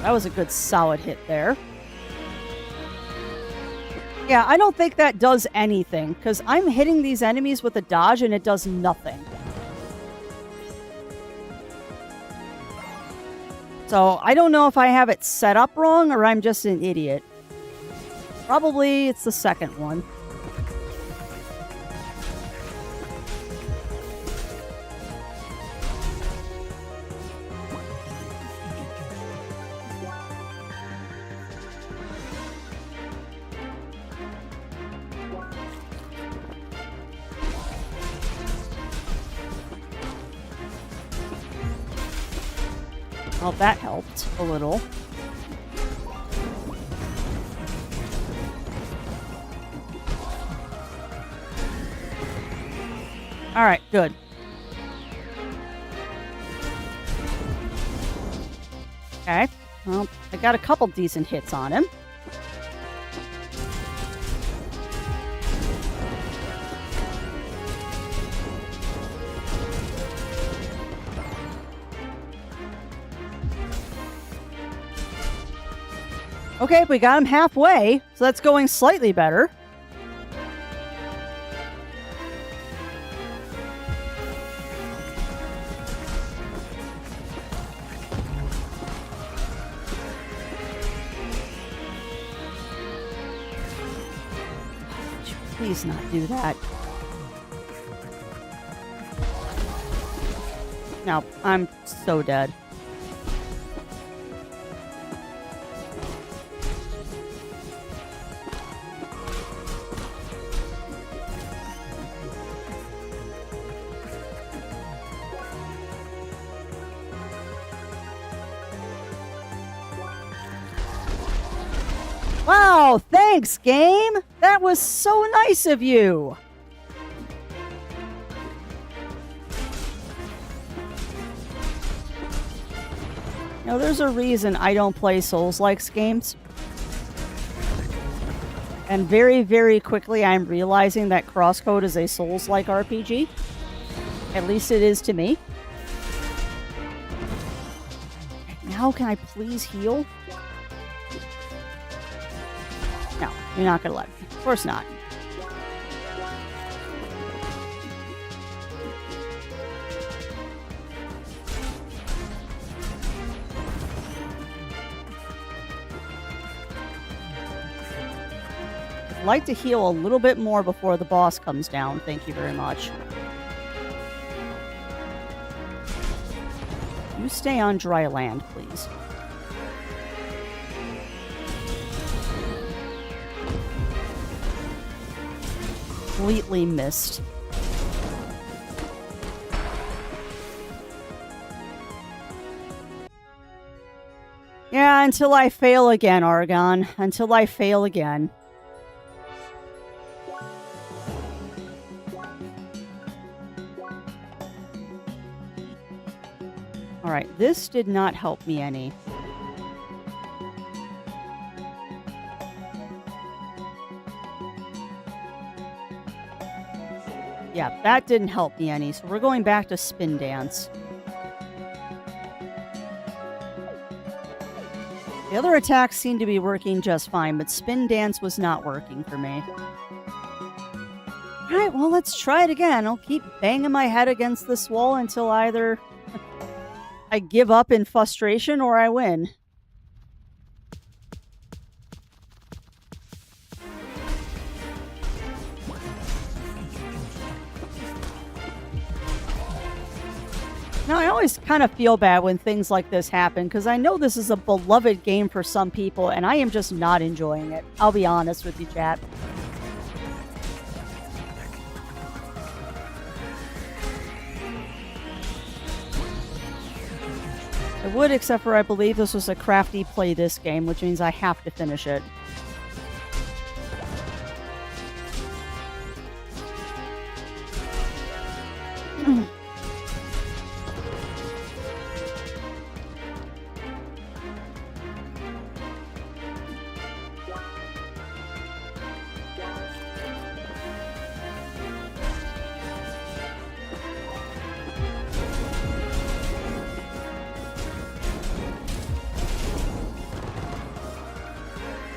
S1: That was a good solid hit there. Yeah, I don't think that does anything, because I'm hitting these enemies with a dodge and it does nothing. So, I don't know if I have it set up wrong or I'm just an idiot. Probably it's the second one. Well, that helped a little. Alright, good. Okay. Well, I got a couple decent hits on him. Okay, we got him halfway, so that's going slightly better. Please not do that. No, I'm so dead. Wow, thanks, game! That was so nice of you! Now, there's a reason I don't play Souls-like games. And very, very quickly I'm realizing that CrossCode is a Souls-like RPG. At least it is to me. Now can I please heal? No, you're not gonna let me. Of course not. I'd like to heal a little bit more before the boss comes down. Thank you very much. You stay on dry land, please. Completely missed. Yeah, until I fail again, Argon. Until I fail again. Alright, this did not help me any. Yeah, that didn't help me any, so we're going back to Spin Dance. The other attacks seem to be working just fine, but Spin Dance was not working for me. Alright, well, let's try it again. I'll keep banging my head against this wall until either I give up in frustration or I win. Now, I always kind of feel bad when things like this happen, because I know this is a beloved game for some people, and I am just not enjoying it. I'll be honest with you, chat. I would, except for I believe this was a crafty play this game, which means I have to finish it.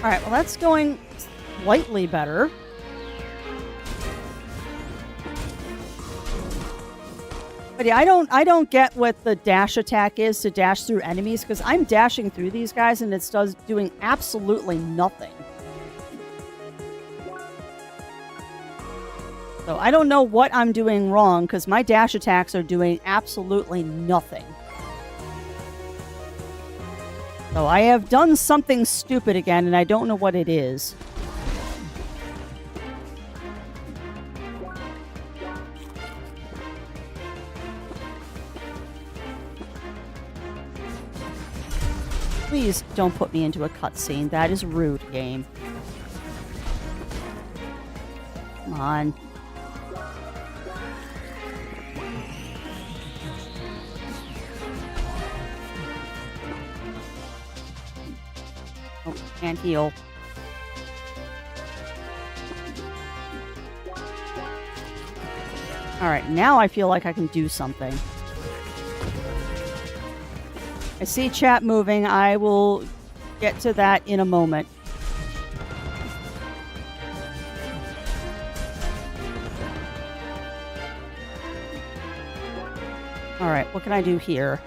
S1: Alright, well that's going slightly better. But yeah, I don't get what the dash attack is to dash through enemies, because I'm dashing through these guys and it's doing absolutely nothing. So I don't know what I'm doing wrong, because my dash attacks are doing absolutely nothing. So I have done something stupid again, and I don't know what it is. Please don't put me into a cutscene. That is rude, game. Come on. Oh, can't heal. Alright, now I feel like I can do something. I see chat moving. I will get to that in a moment. Alright, what can I do here?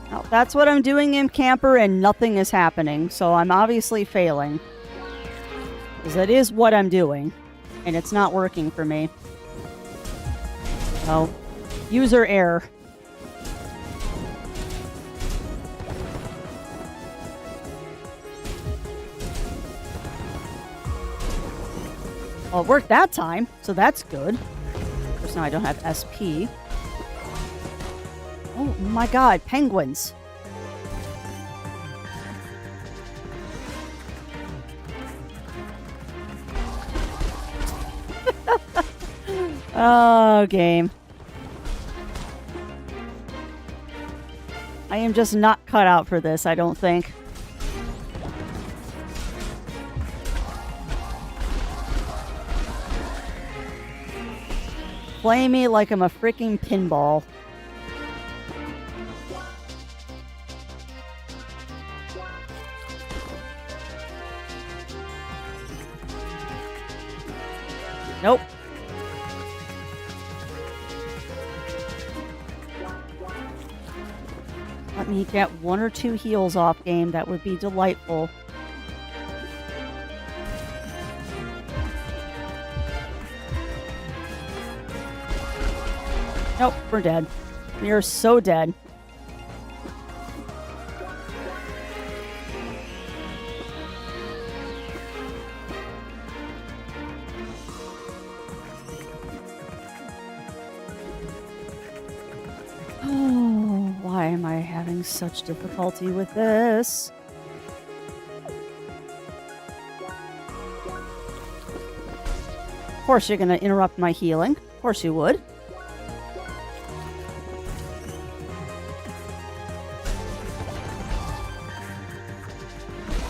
S1: Oh, that's what I'm doing in Camper, and nothing is happening, so I'm obviously failing. Because that is what I'm doing. And it's not working for me. So, user error. Well, it worked that time, so that's good. Of course, now I don't have SP. Oh my god, penguins. Oh, game. I am just not cut out for this, I don't think. Play me like I'm a freaking pinball. Nope. Let me get 1 or 2 heals off, game. That would be delightful. Nope, we're dead. We are so dead. Oh, why am I having such difficulty with this? Of course you're going to interrupt my healing. Of course you would.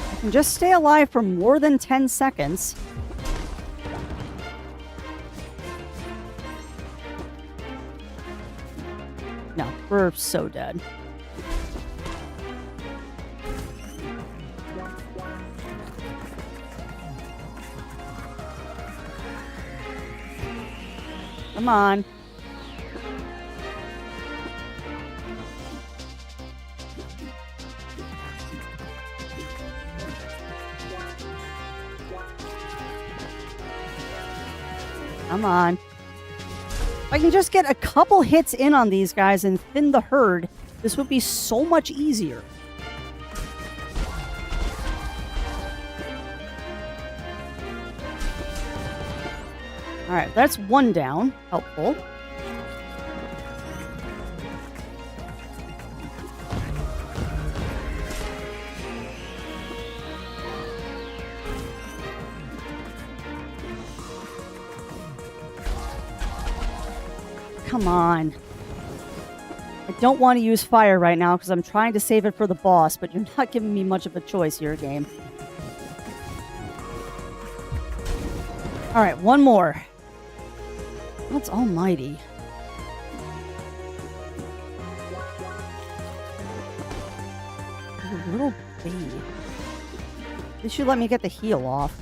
S1: I can just stay alive for more than 10 seconds. No, we're so dead. Come on. Come on. If I can just get a couple hits in on these guys and thin the herd, this would be so much easier. Alright, that's 1 down. Helpful. Come on. I don't want to use fire right now because I'm trying to save it for the boss, but you're not giving me much of a choice here, game. Alright, 1 more. That's almighty. You little baby. At least you let me get the heal off.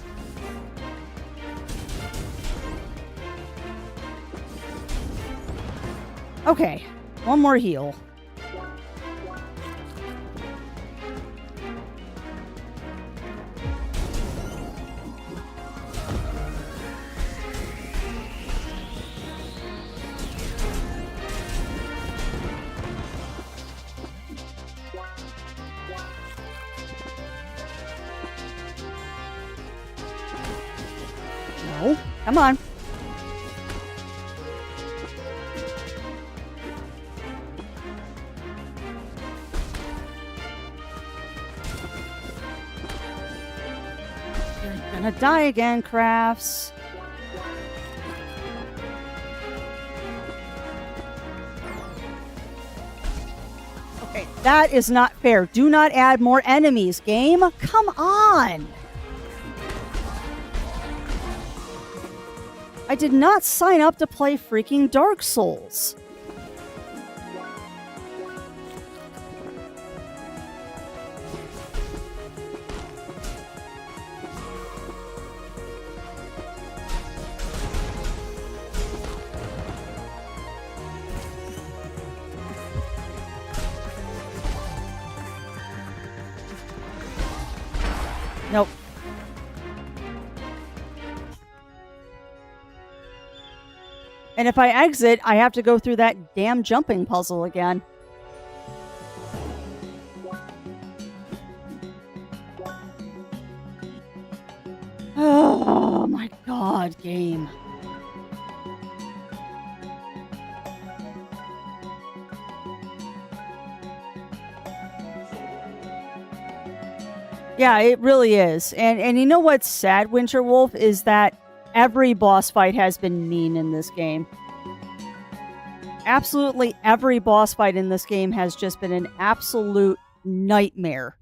S1: Okay, 1 more heal. No, come on. Gonna die again, Crafts. Okay, that is not fair. Do not add more enemies, game. Come on. I did not sign up to play freaking Dark Souls. Nope. And if I exit, I have to go through that damn jumping puzzle again. Oh my god, game. Yeah, it really is. And you know what's sad, Winter Wolf, is that every boss fight has been mean in this game. Absolutely every boss fight in this game has just been an absolute nightmare.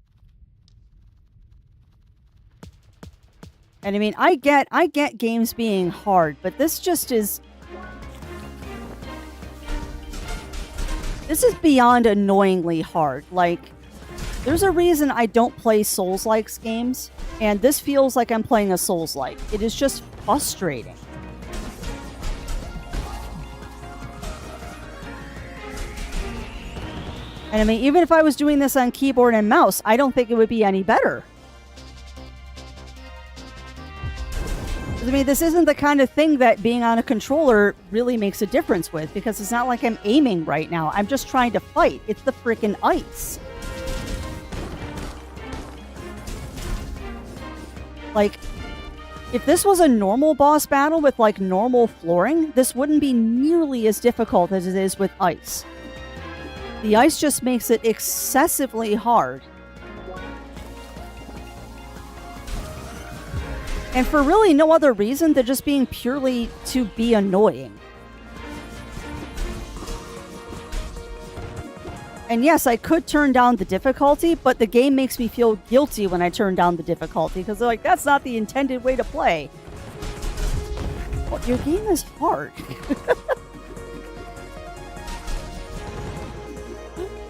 S1: And I mean, I get games being hard, but this just is... This is beyond annoyingly hard. Like, there's a reason I don't play Souls-like games, and this feels like I'm playing a Souls-like. It is just frustrating. And I mean, even if I was doing this on keyboard and mouse, I don't think it would be any better. I mean, this isn't the kind of thing that being on a controller really makes a difference with, because it's not like I'm aiming right now. I'm just trying to fight. It's the freaking ice. Like, if this was a normal boss battle with, like, normal flooring, this wouldn't be nearly as difficult as it is with ice. The ice just makes it excessively hard. And for really no other reason than just being purely to be annoying. And yes, I could turn down the difficulty, but the game makes me feel guilty when I turn down the difficulty, because they're like, that's not the intended way to play. Well, your game is hard.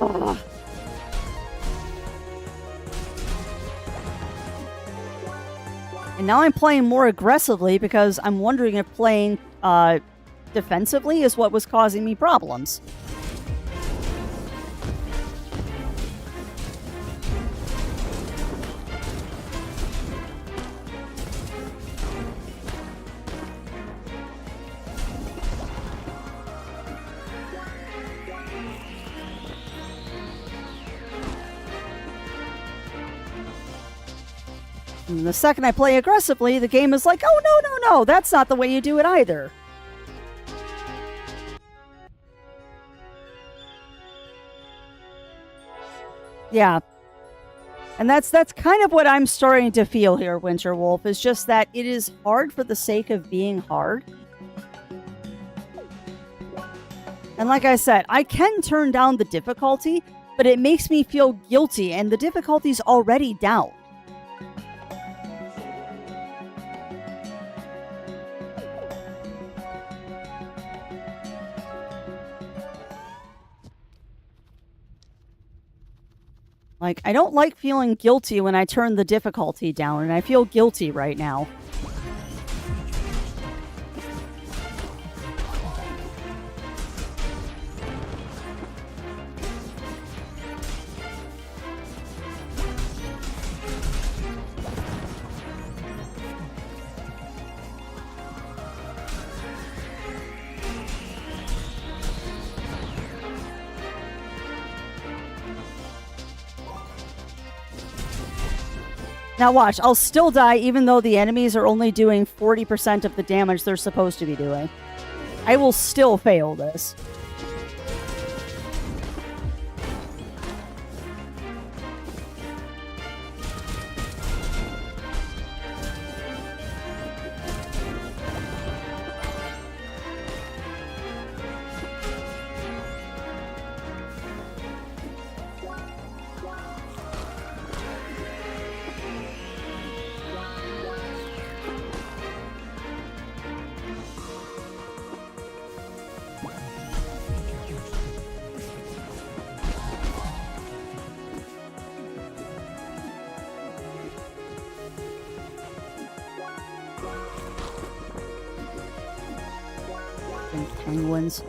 S1: Ugh. And now I'm playing more aggressively because I'm wondering if playing defensively is what was causing me problems. And the second I play aggressively, the game is like, oh, no, that's not the way you do it either. Yeah. And that's kind of what I'm starting to feel here, Winter Wolf, is just that it is hard for the sake of being hard. And like I said, I can turn down the difficulty, but it makes me feel guilty, and the difficulty's already down. Like, I don't like feeling guilty when I turn the difficulty down, and I feel guilty right now. Now watch, I'll still die even though the enemies are only doing 40% of the damage they're supposed to be doing. I will still fail this. Penguins.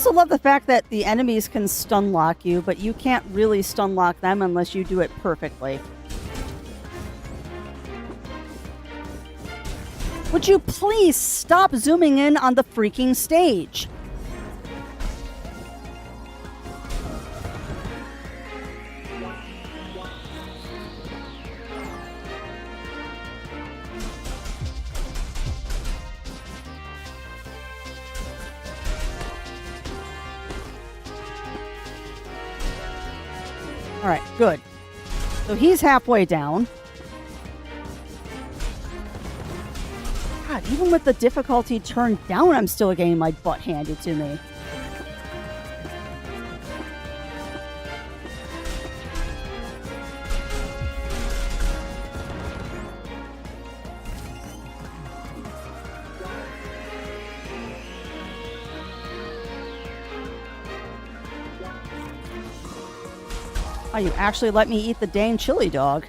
S1: also love the fact that the enemies can stun lock you, but you can't really stun lock them unless you do it perfectly. Would you please stop zooming in on the freaking stage? All right, good. So he's halfway down. God, even with the difficulty turned down, I'm still getting my butt handed to me. Oh, you actually let me eat the dang chili dog.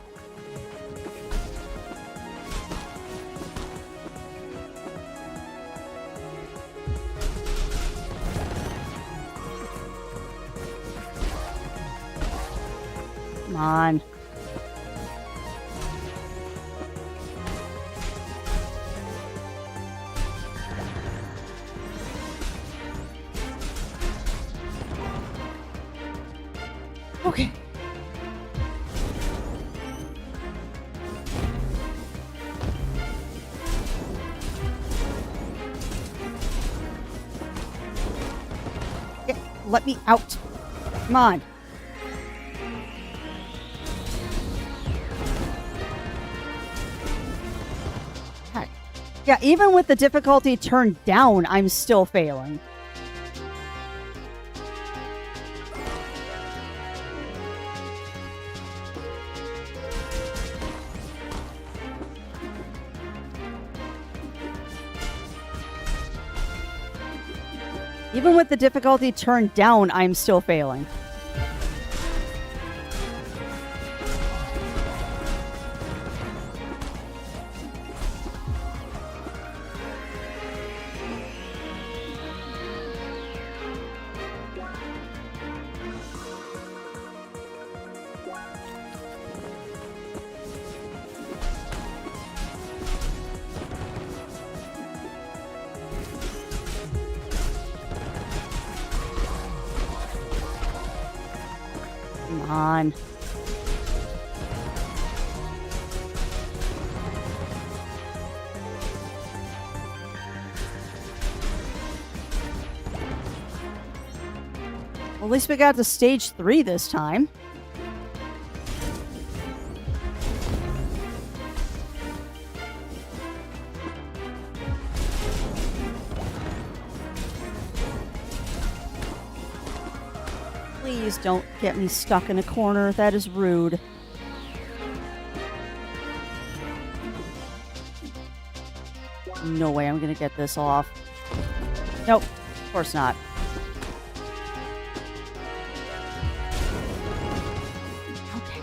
S1: Come on. Okay. Let me out. Come on. Heck. Yeah, even with the difficulty turned down, I'm still failing. Even with the difficulty turned down, I'm still failing. Come on. Well, at least we got to stage 3 this time. Please don't get me stuck in a corner. That is rude. No way I'm gonna get this off. Nope, of course not. Okay.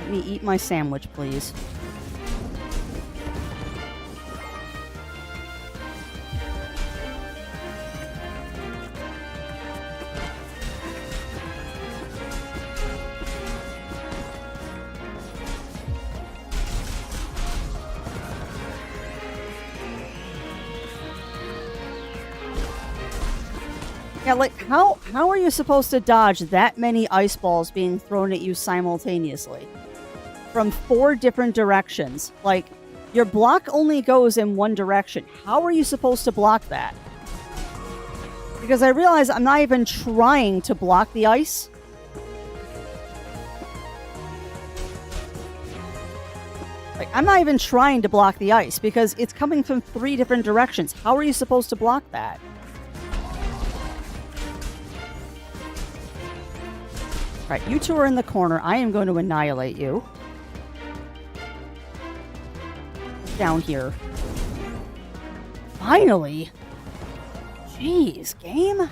S1: Let me eat my sandwich, please. Yeah, like, how are you supposed to dodge that many ice balls being thrown at you simultaneously? From 4 different directions. Like, your block only goes in one direction. How are you supposed to block that? Because I realize I'm not even trying to block the ice. Like, I'm not even trying to block the ice because it's coming from 3 different directions. How are you supposed to block that? Right, you two are in the corner. I am going to annihilate you. Down here. Finally! Jeez, game?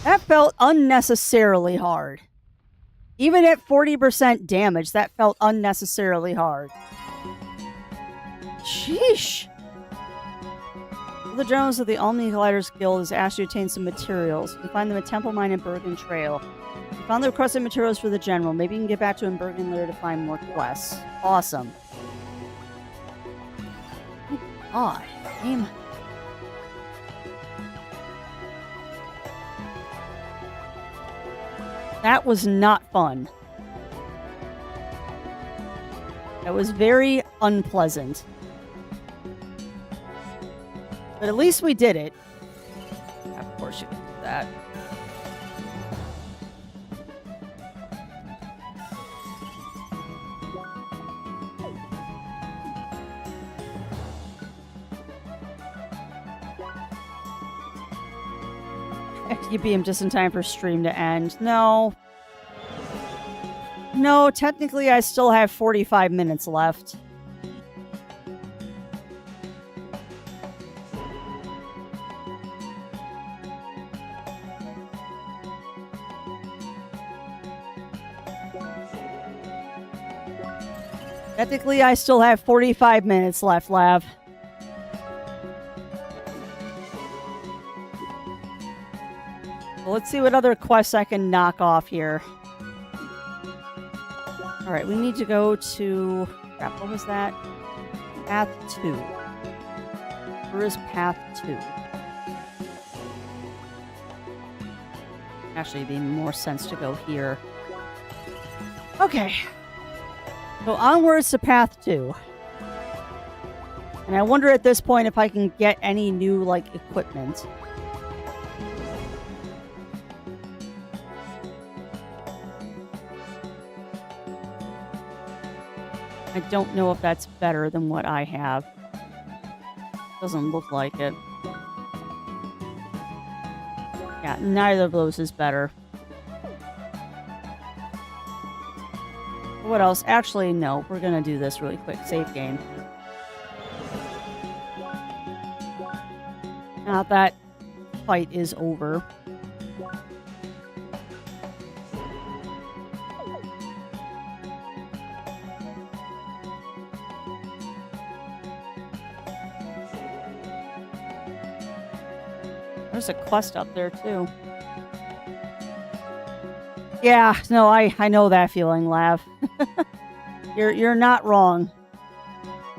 S1: That felt unnecessarily hard. Even at 40% damage, that felt unnecessarily hard. Sheesh. At The Journals of the Omni Gliders Guild has asked you to obtain some materials. You can find them at Temple Mine and Bergen Trail. You found the requested materials for the general. Maybe you can get back to him in Bergen later to find more quests. Awesome. Oh, game. That was not fun. That was very unpleasant. But at least we did it. Of course you can do that. You beat him just in time for stream to end. No. No, technically I still have 45 minutes left. Technically I still have 45 minutes left, Lav. Well, let's see what other quests I can knock off here. Alright, we need to go to... Crap, what was that? Path 2. Where is Path 2? Actually, it'd be more sense to go here. Okay. So onwards to Path 2. And I wonder at this point if I can get any new, like, equipment. I don't know if that's better than what I have. Doesn't look like it. Yeah, neither of those is better. What else? Actually, no. We're gonna do this really quick. Save game. Now that fight is over. There's a quest up there, too. Yeah, no, I know that feeling, Lav. You're not wrong.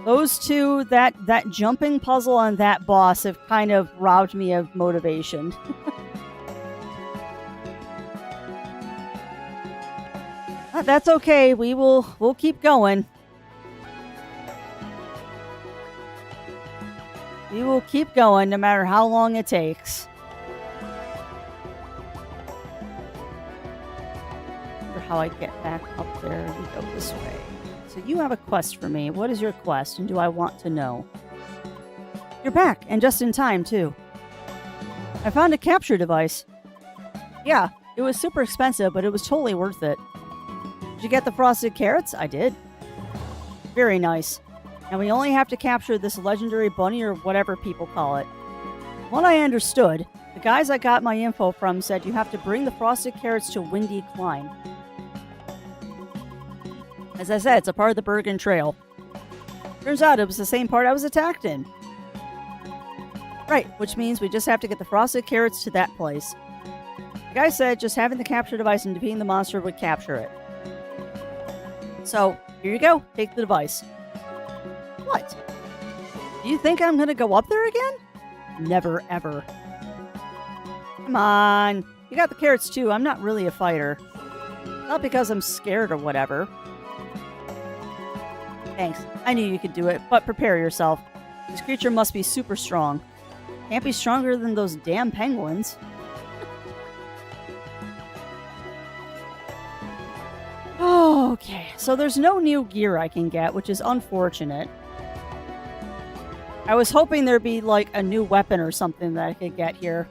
S1: Those two, that jumping puzzle on that boss have kind of robbed me of motivation. That's okay. We'll keep going. We will keep going no matter how long it takes. How I get back up there. We go this way. So you have a quest for me. What is your quest, and do I want to know? You're back, and just in time, too. I found a capture device. Yeah, it was super expensive, but it was totally worth it. Did you get the frosted carrots? I did. Very nice. And we only have to capture this legendary bunny or whatever people call it. What I understood, the guys I got my info from said you have to bring the frosted carrots to Windy Climb. As I said, it's a part of the Bergen Trail. Turns out it was the same part I was attacked in. Right, which means we just have to get the frosted carrots to that place. The guy said just having the capture device and defeating the monster would capture it. So, here you go. Take the device. What? Do you think I'm gonna go up there again? Never, ever. Come on. You got the carrots too. I'm not really a fighter. Not because I'm scared or whatever. Thanks. I knew you could do it, but prepare yourself. This creature must be super strong. Can't be stronger than those damn penguins. Oh, okay. So there's no new gear I can get, which is unfortunate. I was hoping there'd be, like, a new weapon or something that I could get here.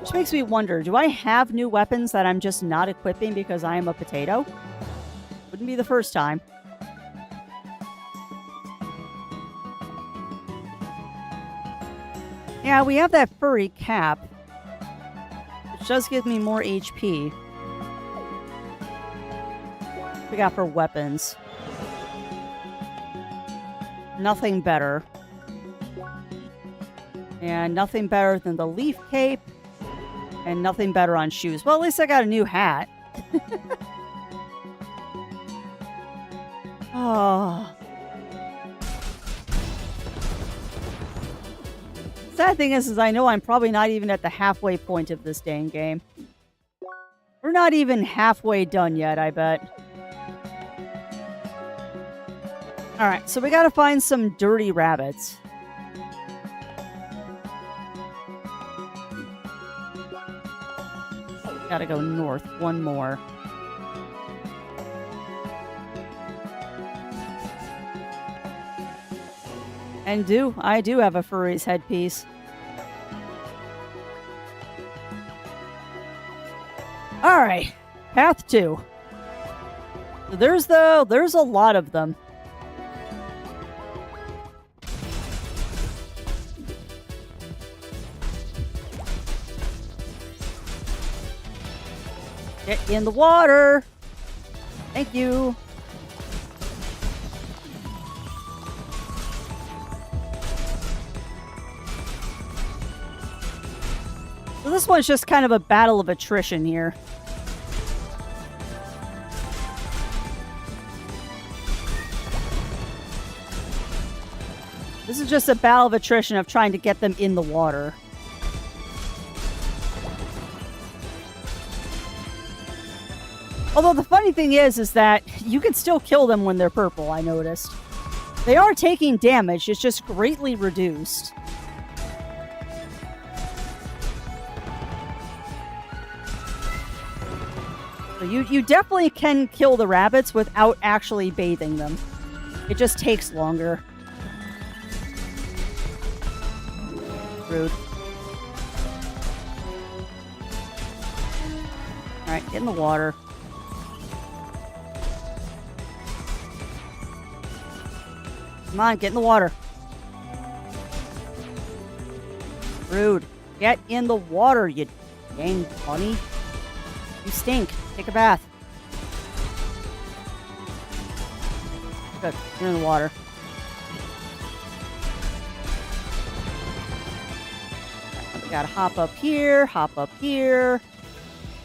S1: Which makes me wonder, do I have new weapons that I'm just not equipping because I am a potato? Wouldn't be the first time. Yeah, we have that furry cap, which does give me more HP. What we got for weapons? Nothing better. And nothing better than the leaf cape. And nothing better on shoes. Well, at least I got a new hat. Oh. Sad thing is I know I'm probably not even at the halfway point of this dang game. We're not even halfway done yet, I bet. Alright, so we gotta find some dirty rabbits. Gotta go north. One more. And I do have a furry's headpiece. Alright. Path 2. So there's a lot of them. Get in the water. Thank you. So this one's just kind of a battle of attrition here. This is just a battle of attrition of trying to get them in the water. Although the funny thing is that you can still kill them when they're purple, I noticed. They are taking damage, it's just greatly reduced. So you definitely can kill the rabbits without actually bathing them. It just takes longer. Rude. Alright, get in the water. Come on, get in the water. Rude. Get in the water, you dang bunny. You stink. Take a bath. Good. You're in the water. We gotta hop up here.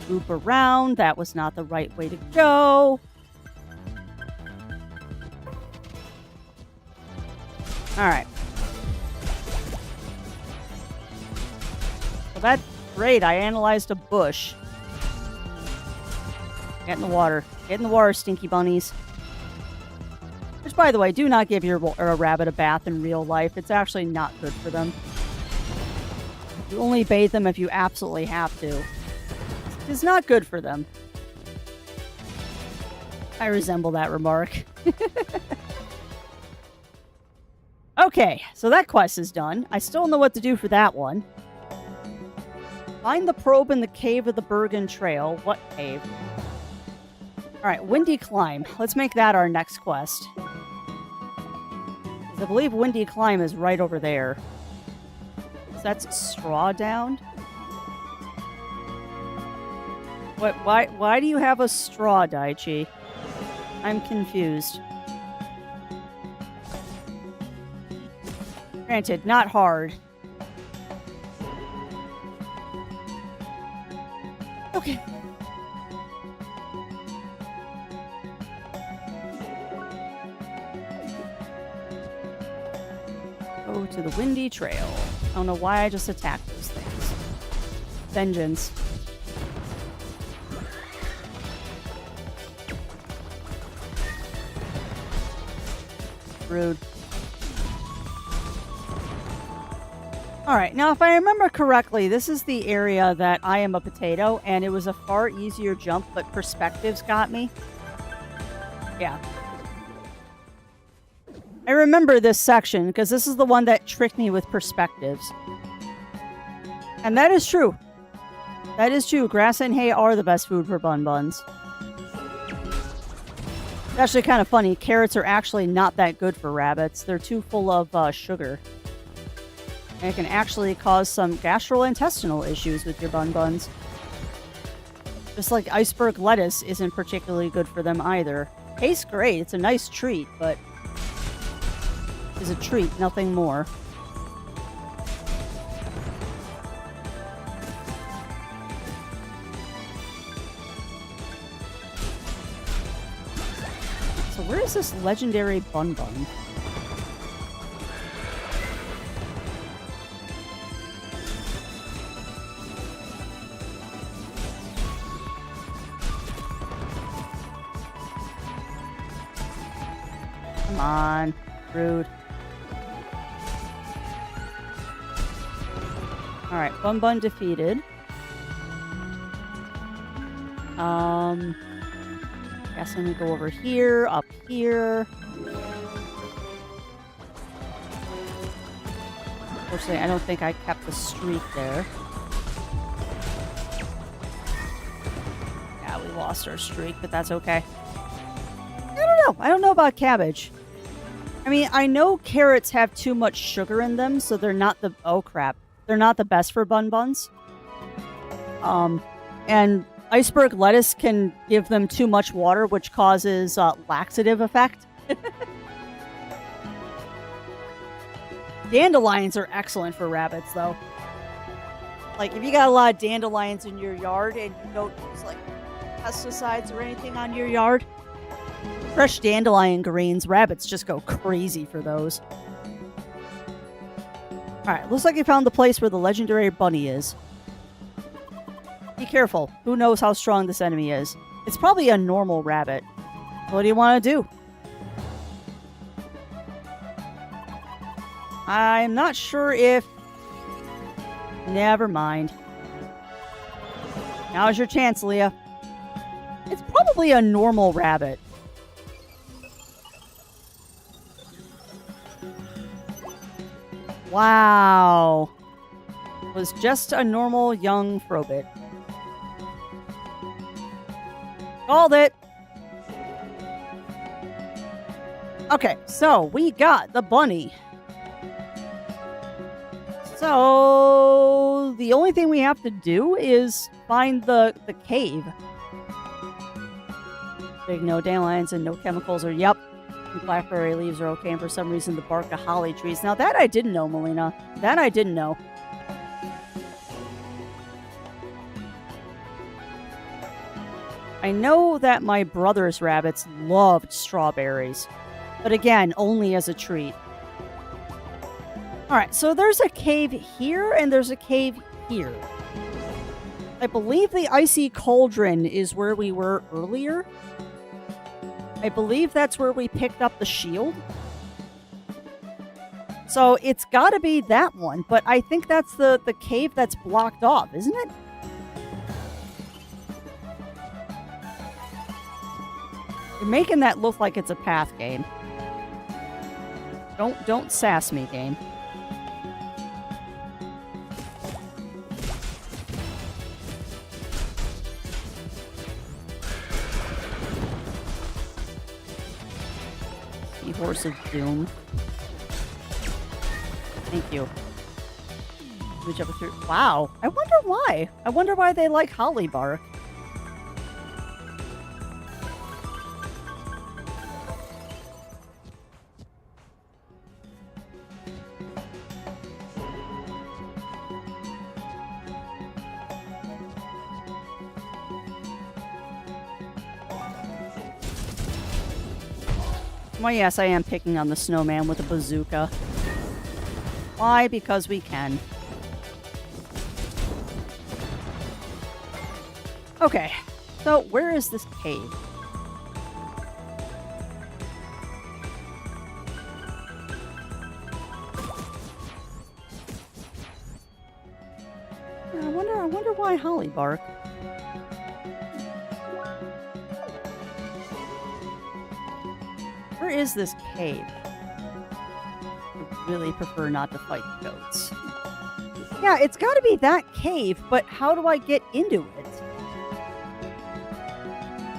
S1: Loop around. That was not the right way to go. Alright. Well, that's great. I analyzed a bush. Get in the water. Get in the water, stinky bunnies. Which, by the way, do not give your rabbit a bath in real life. It's actually not good for them. You only bathe them if you absolutely have to. It's not good for them. I resemble that remark. Okay, so that quest is done. I still don't know what to do for that one. Find the probe in the cave of the Bergen Trail. What cave? Alright, Windy Climb. Let's make that our next quest. I believe Windy Climb is right over there. So that's straw down? What? Why do you have a straw, Daichi? I'm confused. Granted, not hard. Okay. Go to the Windy Trail. I don't know why I just attacked those things. Vengeance. Rude. Alright, now if I remember correctly, this is the area that I am a potato, and it was a far easier jump, but perspectives got me. Yeah. I remember this section, because this is the one that tricked me with perspectives. And that is true. That is true. Grass and hay are the best food for bun-buns. It's actually kind of funny. Carrots are actually not that good for rabbits. They're too full of sugar. And it can actually cause some gastrointestinal issues with your bun-buns. Just like iceberg lettuce isn't particularly good for them either. Tastes great. It's a nice treat, but is a treat, nothing more. Where is this legendary Bun Bun? Come on, rude. Alright, Bun Bun defeated. Guess I'm gonna go over here, up here. Unfortunately, I don't think I kept the streak there. Yeah, we lost our streak, but that's okay. I don't know. I don't know about cabbage. I mean, I know carrots have too much sugar in them, so they're not the... Oh, crap. They're not the best for bun buns. And iceberg lettuce can give them too much water, which causes laxative effect. Dandelions are excellent for rabbits, though. Like, if you got a lot of dandelions in your yard and you don't use, like, pesticides or anything on your yard, fresh dandelion greens, rabbits just go crazy for those. Alright, looks like you found the place where the legendary bunny is. Be careful. Who knows how strong this enemy is? It's probably a normal rabbit. What do you want to do? I'm not sure if... Never mind. Now's your chance, Leah. It's probably a normal rabbit. Wow. It was just a normal young frobit. Called it. Okay, so we got the bunny. So the only thing we have to do is find the cave. Big no dandelions and no chemicals or yep. Blackberry leaves are okay, and for some reason the bark of holly trees. Now that I didn't know, Melina. That I didn't know. I know that my brother's rabbits loved strawberries. But again, only as a treat. Alright, so there's a cave here, and there's a cave here. I believe the icy cauldron is where we were earlier. I believe that's where we picked up the shield. So it's got to be that one, but I think that's the cave that's blocked off, isn't it? You're making that look like it's a path game. Don't sass me, game. Horse of Doom. Thank you. Wow. I wonder why. I wonder why they like holly bark. Well, yes, I am picking on the snowman with a bazooka. Why? Because we can. Okay, so where is this cave? I wonder why holly bark. Where is this cave? I really prefer not to fight the goats. Yeah, it's got to be that cave, but how do I get into it?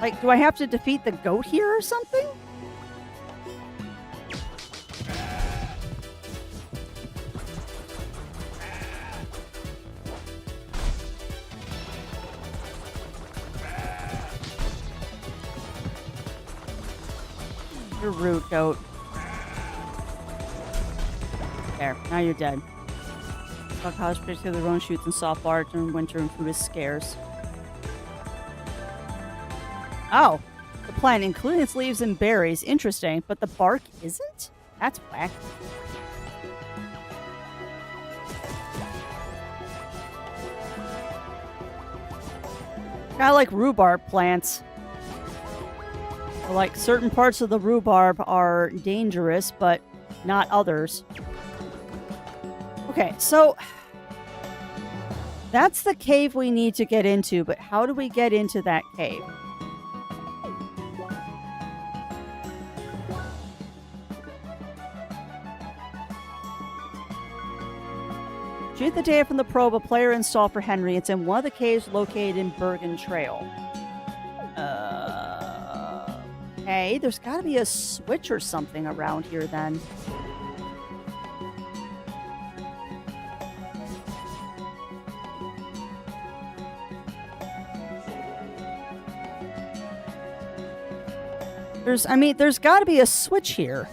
S1: Like, do I have to defeat the goat here or something? You're rude, goat. There, now you're dead. Buck house particularly their own shoots and soft bar during winter and food is scarce. Oh. The plant, including its leaves and berries. Interesting, but the bark isn't? That's wacky. Kind of like rhubarb plants. Like, certain parts of the rhubarb are dangerous, but not others. Okay, so that's the cave we need to get into, but how do we get into that cave? Retrieve the data from the probe a player installed for Henry. It's in one of the caves located in Bergen Trail. Okay, there's got to be a switch or something around here then. There's got to be a switch here.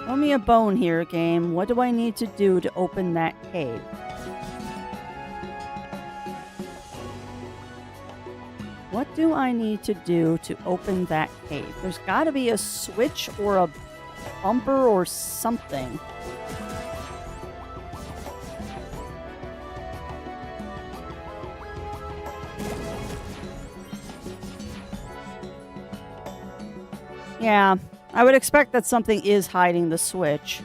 S1: Throw me a bone here, game. What do I need to do to open that cave? What do I need to do to open that cave? There's got to be a switch or a bumper or something. Yeah, I would expect that something is hiding the switch.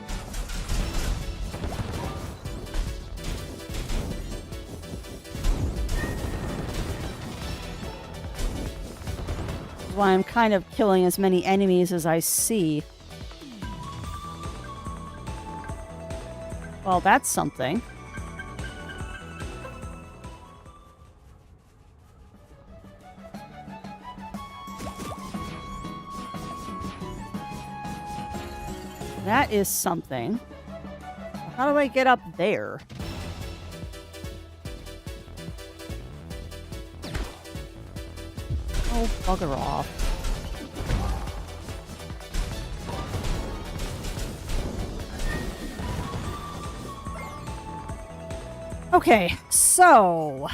S1: That's why I'm kind of killing as many enemies as I see. Well, that's something. That is something. How do I get up there? Oh, bugger off. Okay, so...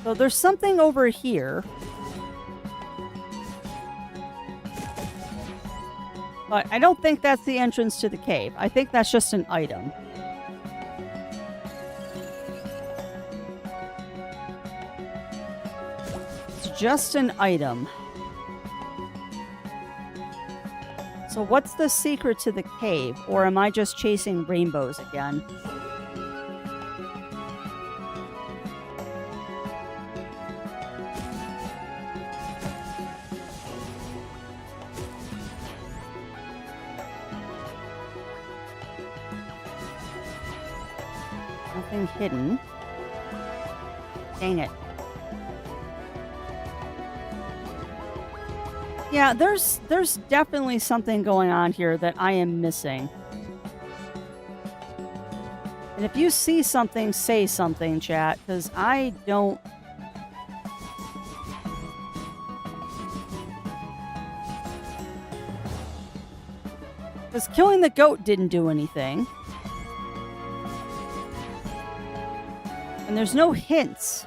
S1: So there's something over here. But I don't think that's the entrance to the cave. I think that's just an item. It's just an item. So what's the secret to the cave? Or am I just chasing rainbows again? Nothing hidden. Dang it. Yeah, there's definitely something going on here that I am missing. And if you see something, say something, chat, because I don't... Because killing the goat didn't do anything. And there's no hints.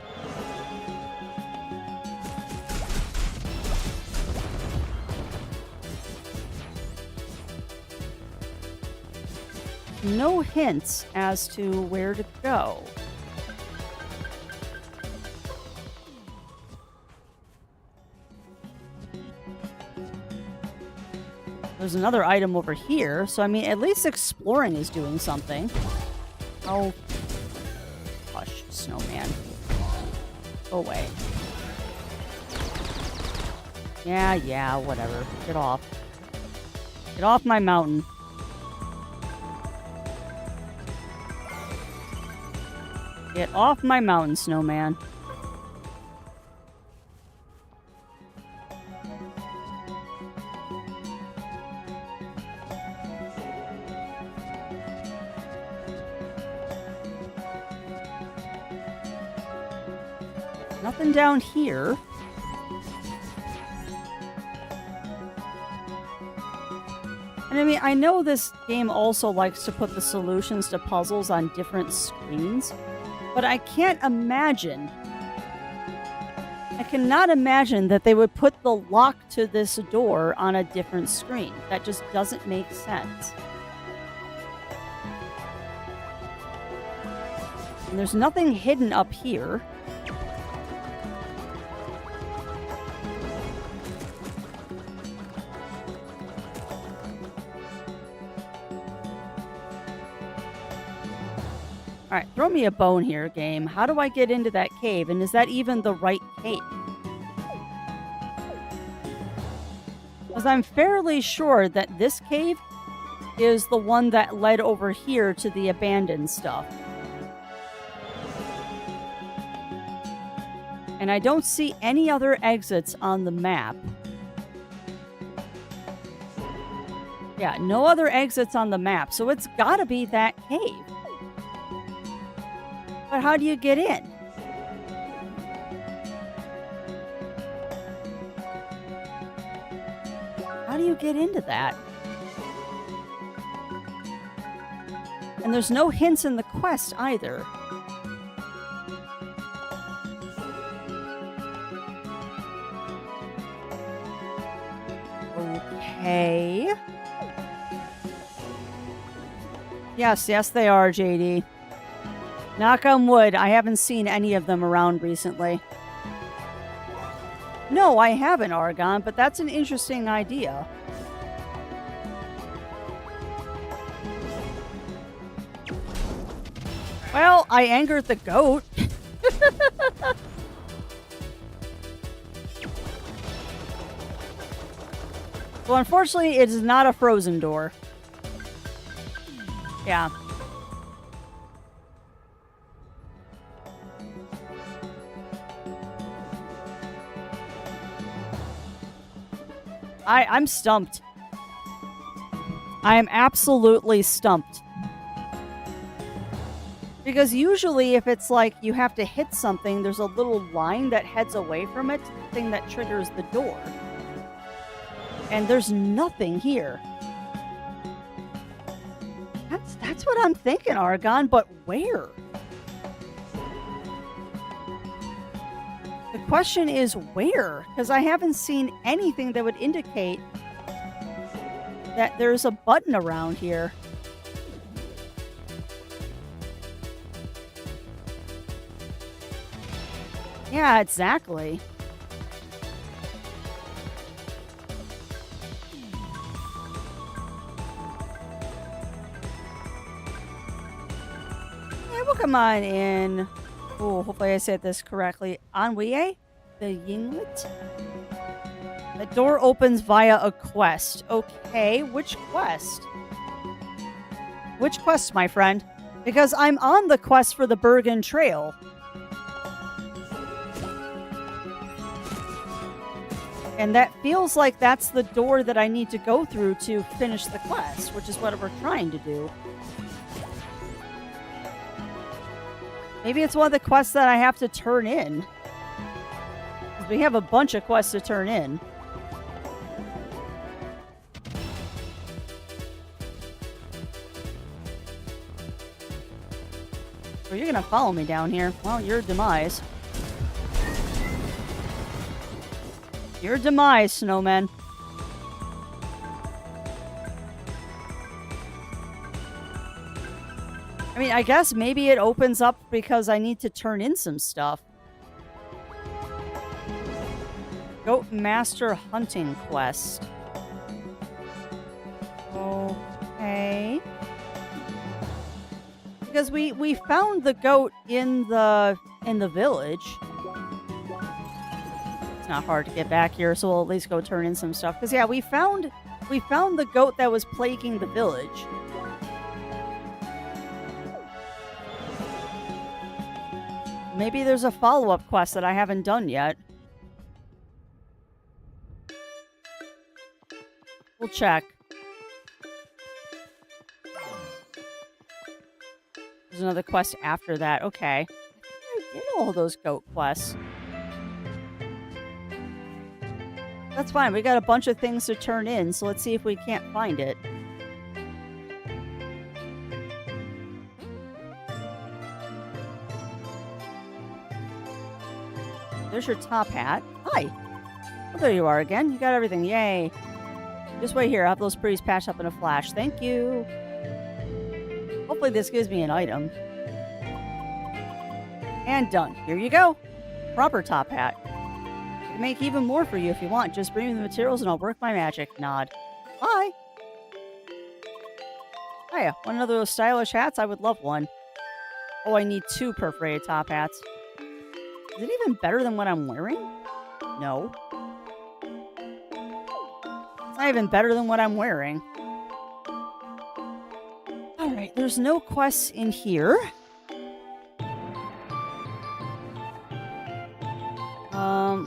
S1: No hints as to where to go. There's another item over here, so I mean, at least exploring is doing something. Oh. Hush, snowman. Go away. Yeah, whatever. Get off. Get off my mountain. Get off my mountain, snowman. Nothing down here. And I mean, I know this game also likes to put the solutions to puzzles on different screens, but I can't imagine. I cannot imagine that they would put the lock to this door on a different screen. That just doesn't make sense. And there's nothing hidden up here. All right, throw me a bone here, game. How do I get into that cave? And is that even the right cave? Because I'm fairly sure that this cave is the one that led over here to the abandoned stuff. And I don't see any other exits on the map. Yeah, no other exits on the map, so it's gotta be that cave. But how do you get in? How do you get into that? And there's no hints in the quest either. Okay. Yes, they are, JD. Knock on wood, I haven't seen any of them around recently. No, I haven't, Argon, but that's an interesting idea. Well, I angered the goat. Well, unfortunately, it is not a frozen door. Yeah. I'm stumped. I am absolutely stumped. Because usually if it's like you have to hit something, there's a little line that heads away from it, the thing that triggers the door. And there's nothing here. That's what I'm thinking, Argon, but where? The question is where? Because I haven't seen anything that would indicate that there's a button around here. Yeah, exactly. Yeah, we'll come on in. Oh, hopefully I said this correctly. Anwie, the Yinglet. The door opens via a quest. Okay, which quest? Which quest, my friend? Because I'm on the quest for the Bergen Trail. And that feels like that's the door that I need to go through to finish the quest, which is what we're trying to do. Maybe it's one of the quests that I have to turn in. We have a bunch of quests to turn in. So you're gonna follow me down here. Well, your demise. Your demise, snowman. I mean, I guess maybe it opens up because I need to turn in some stuff. Goat Master Hunting Quest. Okay. Because we found the goat in the village. It's not hard to get back here, so we'll at least go turn in some stuff. Because yeah, we found the goat that was plaguing the village. Maybe there's a follow-up quest that I haven't done yet. We'll check. There's another quest after that. Okay. I did all those goat quests. That's fine. We got a bunch of things to turn in, so let's see if we can't find it. There's your top hat. Hi. Oh, there you are again. You got everything. Yay. Just wait here. I'll have those pretties patched up in a flash. Thank you. Hopefully this gives me an item. And done. Here you go. Proper top hat. I can make even more for you if you want. Just bring me the materials and I'll work my magic. Nod. Bye. Hiya. Want another of those stylish hats? I would love one. Oh, I need 2 perforated top hats. Is it even better than what I'm wearing? No. It's not even better than what I'm wearing. Alright, there's no quests in here.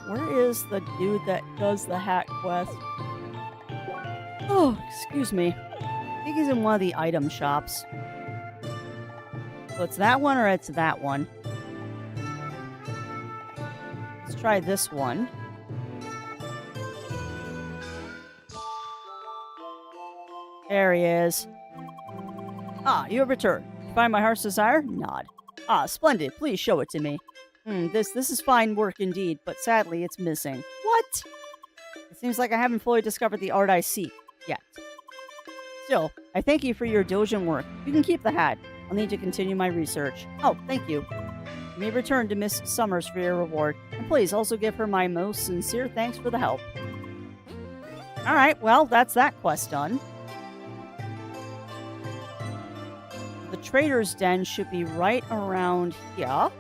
S1: Where is the dude that does the hat quest? Oh, excuse me. I think he's in one of the item shops. So it's that one or it's that one. Let's try this one. There he is. Ah, you have returned. You find my heart's desire? Nod. Ah, splendid. Please show it to me. This is fine work indeed, but sadly it's missing. What? It seems like I haven't fully discovered the art I seek yet. Still, I thank you for your diligent work. You can keep the hat. I'll need to continue my research. Oh, thank you. You may return to Miss Summers for your reward. And please also give her my most sincere thanks for the help. Alright, well, that's that quest done. The trader's den should be right around here.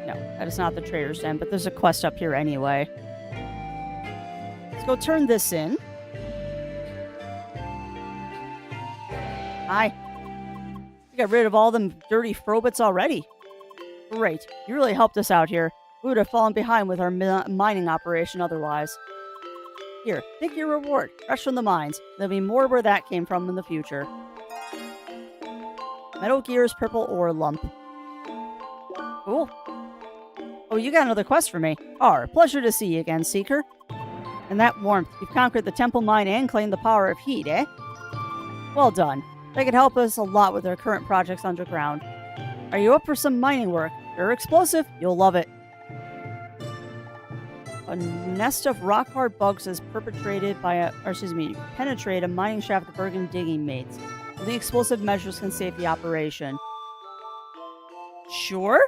S1: No, that is not the trader's den, but there's a quest up here anyway. Let's go turn this in. Hi. You got rid of all them dirty frobits already. Great. You really helped us out here. We would have fallen behind with our mining operation otherwise. Here, take your reward. Fresh from the mines. There'll be more where that came from in the future. Metal Gear's purple ore lump. Cool. Oh, you got another quest for me. Pleasure to see you again, Seeker. And that warmth. You've conquered the temple mine and claimed the power of heat, eh? Well done. They could help us a lot with our current projects underground. Are you up for some mining work? You're explosive. You'll love it. A nest of rock-hard bugs has penetrate a mining shaft the Bergen digging mates. The explosive measures can save the operation. Sure?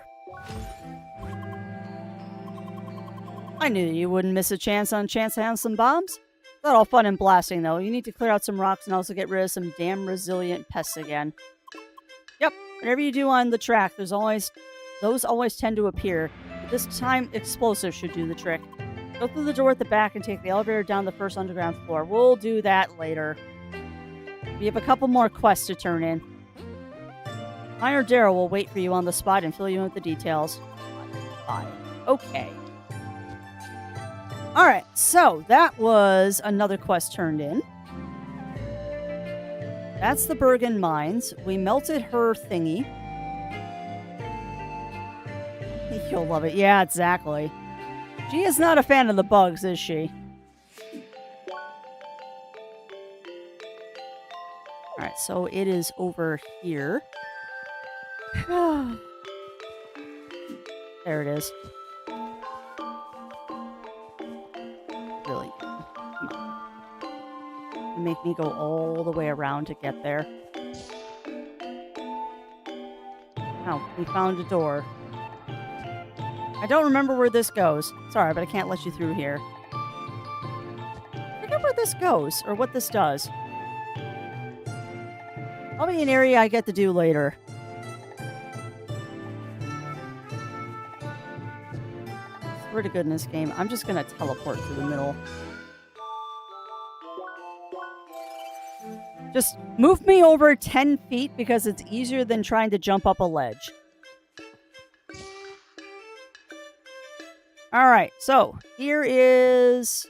S1: I knew you wouldn't miss a chance to have some bombs. Not all fun and blasting, though. You need to clear out some rocks and also get rid of some damn resilient pests again. Yep, whatever you do on the track, those always tend to appear. But this time, explosives should do the trick. Go through the door at the back and take the elevator down the first underground floor. We'll do that later. We have a couple more quests to turn in. Miner Darrow will wait for you on the spot and fill you in with the details. Bye. Okay. Alright, so that was another quest turned in. That's the Bergen Mines. We melted her thingy. You'll love it. Yeah, exactly. She is not a fan of the bugs, is she? Alright, so it is over here. There it is. Really? Come on. Make me go all the way around to get there. Oh, we found a door. I don't remember where this goes. Sorry, but I can't let you through here. I forget where this goes, or what this does. Probably an area I get to do later. Swear to goodness, game. I'm just gonna teleport to the middle. Just move me over 10 feet because it's easier than trying to jump up a ledge. Alright, so here is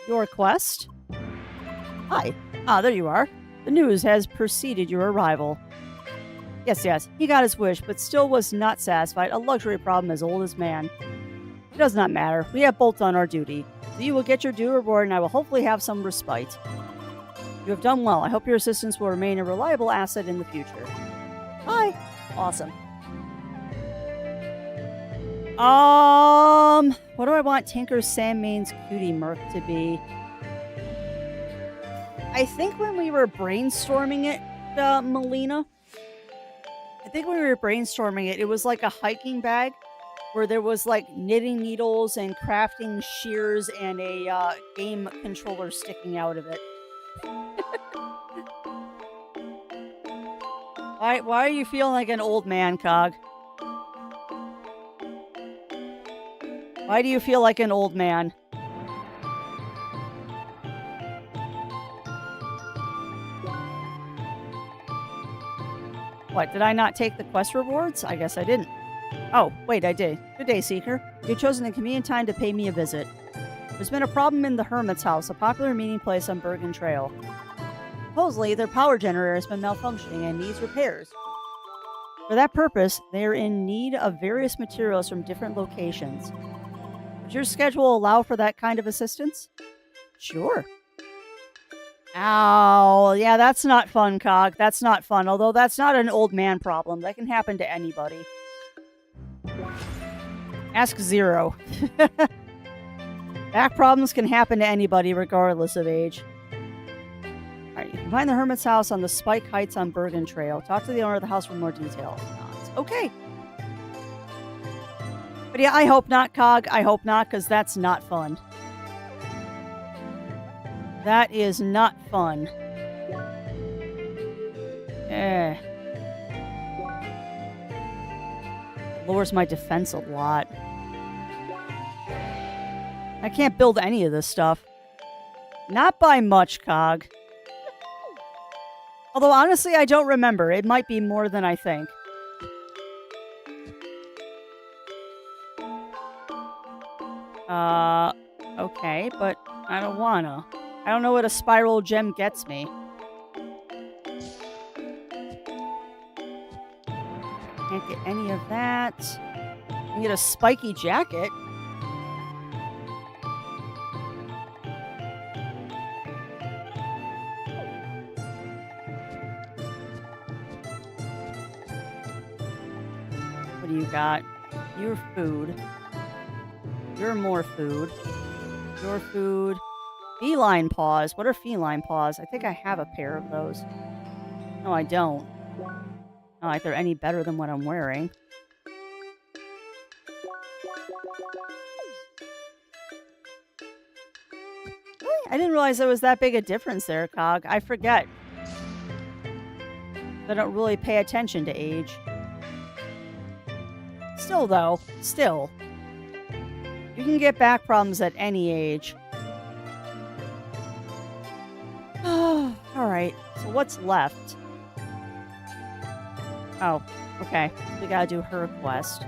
S1: your quest. Hi. Ah, there you are. The news has preceded your arrival. Yes, he got his wish, but still was not satisfied. A luxury problem as old as man. It does not matter. We have both done our duty. So you will get your due reward, and I will hopefully have some respite. You have done well. I hope your assistance will remain a reliable asset in the future. Bye. Awesome. What do I want Tinker Sandmane's cutie Merc to be? I think when we were brainstorming it, Melina, it was like a hiking bag where there was like knitting needles and crafting shears and a game controller sticking out of it. Why are you feeling like an old man, Cog? Why do you feel like an old man? What, did I not take the quest rewards? I guess I didn't. Oh, wait, I did. Good day, Seeker. You've chosen a convenient time to pay me a visit. There's been a problem in the Hermit's house, a popular meeting place on Bergen Trail. Supposedly, their power generator has been malfunctioning and needs repairs. For that purpose, they are in need of various materials from different locations. Does your schedule allow for that kind of assistance? Sure. Ow. Yeah, that's not fun, Cog. That's not fun. Although that's not an old man problem. That can happen to anybody. Ask Zero. Back problems can happen to anybody regardless of age. Alright, you can find the Hermit's house on the Spike Heights on Bergen Trail. Talk to the owner of the house for more details. Okay. But yeah, I hope not, Cog. I hope not, because that's not fun. That is not fun. Lowers my defense a lot. I can't build any of this stuff. Not by much, Cog. Although, honestly, I don't remember. It might be more than I think. Okay, but I don't wanna. I don't know what a spiral gem gets me. Can't get any of that. I can get a spiky jacket. What do you got? Your food. Your more food. Your food. Feline paws. What are feline paws? I think I have a pair of those. No, I don't. Not like they're any better than what I'm wearing. Really? I didn't realize there was that big a difference there, Cog. I forget. I don't really pay attention to age. Still, though. Still. You can get back problems at any age. Alright, so what's left? Oh, okay. We gotta do her quest.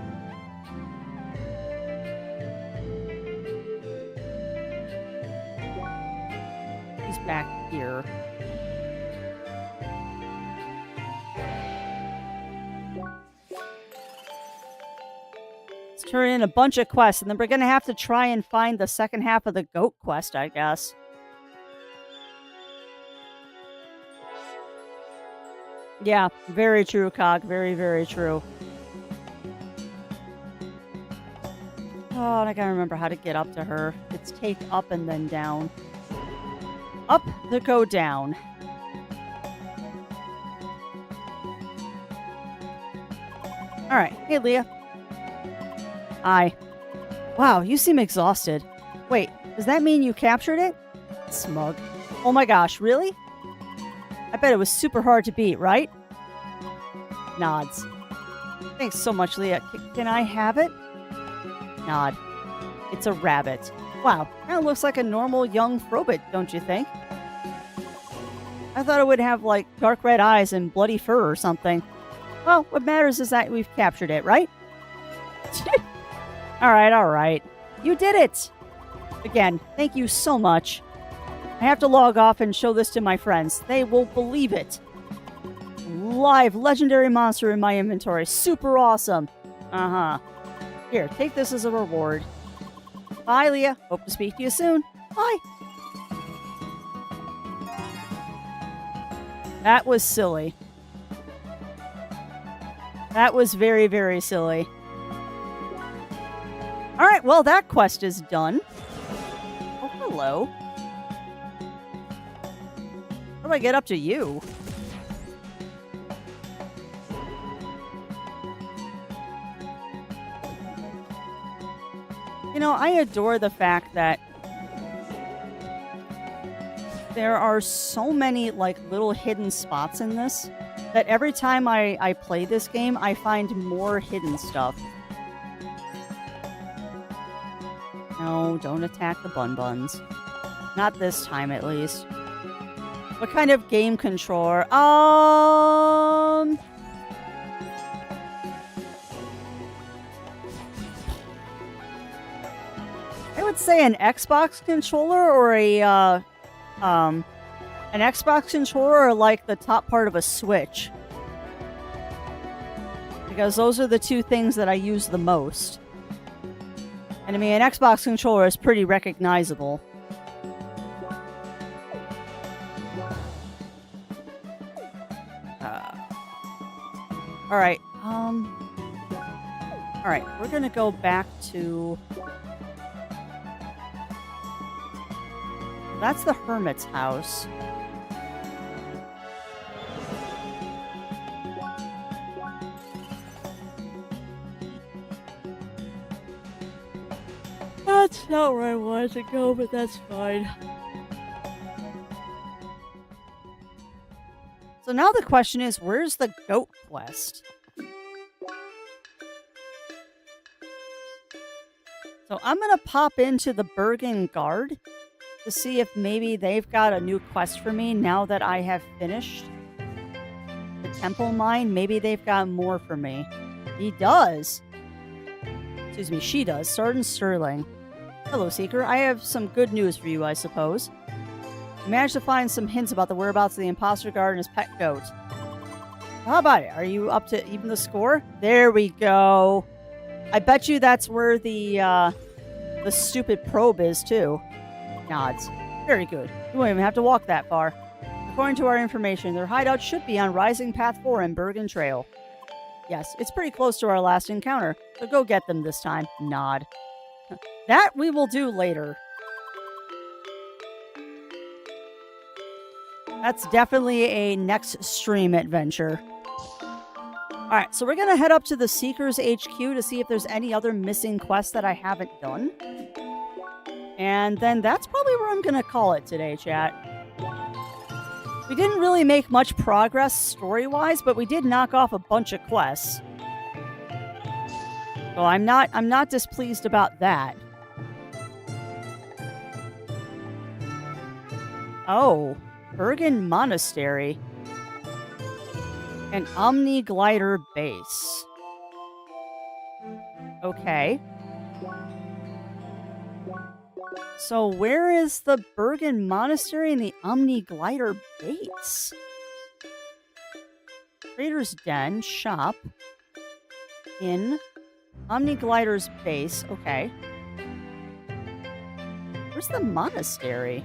S1: He's back here. Let's turn in a bunch of quests, and then we're gonna have to try and find the second half of the goat quest, I guess. Yeah, very true, Cog. Very, very true. Oh, and I gotta remember how to get up to her. It's take up and then down. Up, then go down. Alright, hey Leah. Hi. Wow, you seem exhausted. Wait, does that mean you captured it? Smug. Oh my gosh, really? I bet it was super hard to beat, right? Nods. Thanks so much, Leah. Can I have it? Nod. It's a rabbit. Wow, kind of looks like a normal young frobit, don't you think? I thought it would have, like, dark red eyes and bloody fur or something. Well, what matters is that we've captured it, right? Alright. You did it! Again, thank you so much. I have to log off and show this to my friends. They will believe it. live legendary monster in my inventory. Super awesome. Uh-huh. Here, take this as a reward. Bye, Leah. Hope to speak to you soon. Bye. That was silly. That was very, very silly. Alright, well, that quest is done. Oh, hello. How do I get up to you? You know, I adore the fact that there are so many, like, little hidden spots in this that every time I play this game, I find more hidden stuff. No, don't attack the bun-buns. Not this time, at least. What kind of game controller? I would say an Xbox controller or an Xbox controller or like the top part of a Switch. Because those are the two things that I use the most. And I mean, an Xbox controller is pretty recognizable. Alright, alright, we're gonna go back to... That's the hermit's house. That's not where I wanted to go, but that's fine. So now the question is, where's the goat quest? So I'm gonna pop into the Bergen Guard to see if maybe they've got a new quest for me now that I have finished the temple mine. Maybe they've got more for me. He does. Excuse me, she does. Sergeant Sterling. Hello, Seeker. I have some good news for you, I suppose. I managed to find some hints about the whereabouts of the imposter guard and his pet goat. How about it? Are you up to even the score? There we go. I bet you that's where the stupid probe is, too. Nods. Very good. You won't even have to walk that far. According to our information, their hideout should be on Rising Path 4 and Bergen Trail. Yes, it's pretty close to our last encounter, so go get them this time. Nod. That we will do later. That's definitely a next stream adventure. Alright, so we're going to head up to the Seekers HQ to see if there's any other missing quests that I haven't done. And then that's probably where I'm going to call it today, chat. We didn't really make much progress story-wise, but we did knock off a bunch of quests. So I'm not displeased about that. Oh, Bergen Monastery. An Omni Glider base. Okay. So where is the Bergen Monastery and the Omni Glider base? Trader's Den, shop, inn, Omni Glider's base. Okay. Where's the monastery?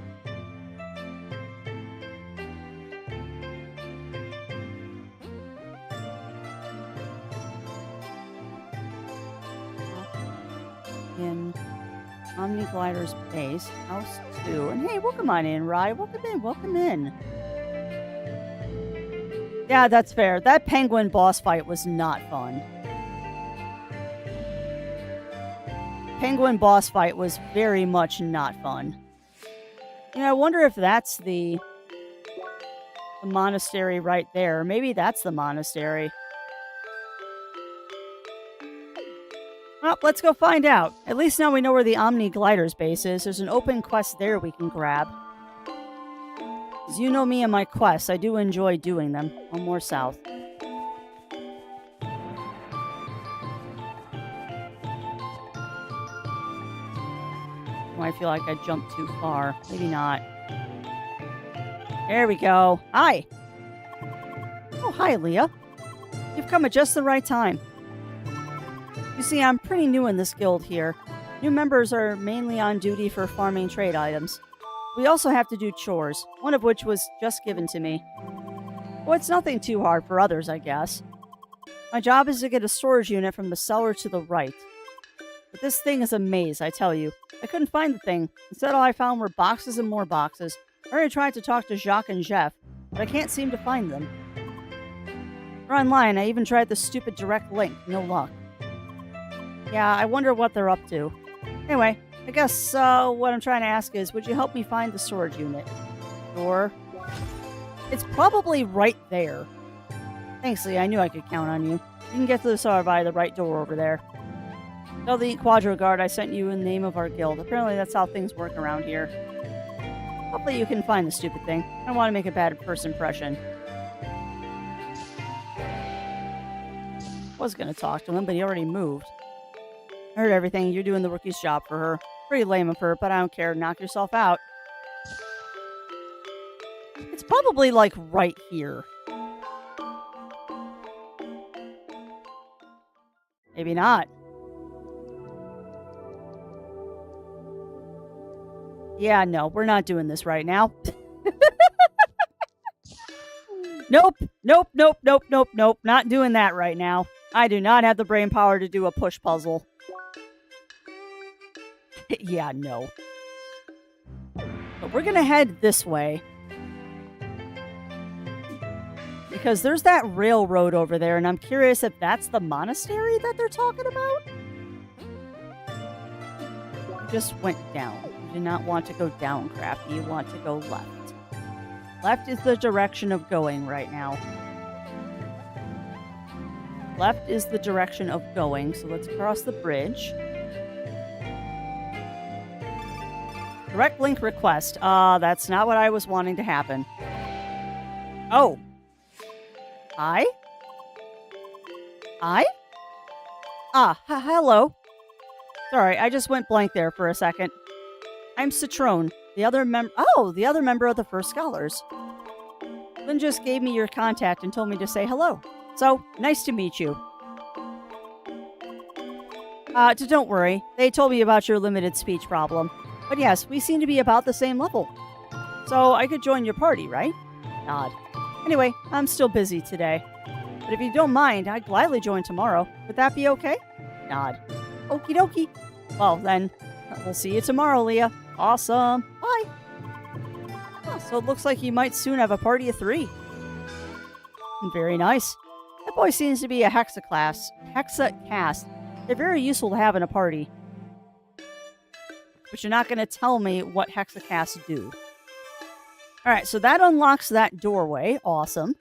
S1: In Omni Glider's base, house 2. And hey, welcome on in, Rye. Welcome in, welcome in. Yeah, that's fair. That penguin boss fight was not fun. Penguin boss fight was very much not fun. You know, I wonder if that's the monastery right there. Maybe that's the monastery. Well, let's go find out. At least now we know where the Omni Glider's base is. There's an open quest there we can grab. As you know me and my quests, I do enjoy doing them. One more south. Oh, I feel like I jumped too far. Maybe not. There we go. Hi. Oh, hi, Leah. You've come at just the right time. You see, I'm pretty new in this guild here. New members are mainly on duty for farming trade items. We also have to do chores, one of which was just given to me. Well, it's nothing too hard for others, I guess. My job is to get a storage unit from the cellar to the right. But this thing is a maze, I tell you. I couldn't find the thing. Instead, all I found were boxes and more boxes. I already tried to talk to Jacques and Jeff, but I can't seem to find them. They're online. I even tried the stupid direct link. No luck. Yeah, I wonder what they're up to. Anyway, I guess what I'm trying to ask is, would you help me find the storage unit? Sure. It's probably right there. Thanks, Lee. I knew I could count on you. You can get to the cellar by the right door over there. Tell the Quadro guard I sent you in the name of our guild. Apparently that's how things work around here. Hopefully you can find the stupid thing. I don't want to make a bad first impression. Was going to talk to him, but he already moved. I heard everything. You're doing the rookie's job for her. Pretty lame of her, but I don't care. Knock yourself out. It's probably, like, right here. Maybe not. Yeah, no, we're not doing this right now. Nope, nope, nope, nope, nope, nope. Not doing that right now. I do not have the brain power to do a push puzzle. Yeah, no. But we're gonna head this way. Because there's that railroad over there, and I'm curious if that's the monastery that they're talking about? You just went down. You do not want to go down, Crafty. You want to go left. Left is the direction of going right now. Left is the direction of going, so let's cross the bridge. Direct link request. That's not what I was wanting to happen. Oh. Hi? Hi? Hello. Sorry, I just went blank there for a second. I'm Citrone, the other member of the First Scholars. Lynn just gave me your contact and told me to say hello. So, nice to meet you. Don't worry. They told me about your limited speech problem. But yes, we seem to be about the same level. So, I could join your party, right? Nod. Anyway, I'm still busy today. But if you don't mind, I'd gladly join tomorrow. Would that be okay? Nod. Okie dokie. Well, then, we'll see you tomorrow, Leah. Awesome. Bye. Oh, so it looks like you might soon have a party of 3. Very nice. That boy seems to be a hexacast. They're very useful to have in a party. But you're not going to tell me what hexacasts do. Alright, so that unlocks that doorway. Awesome.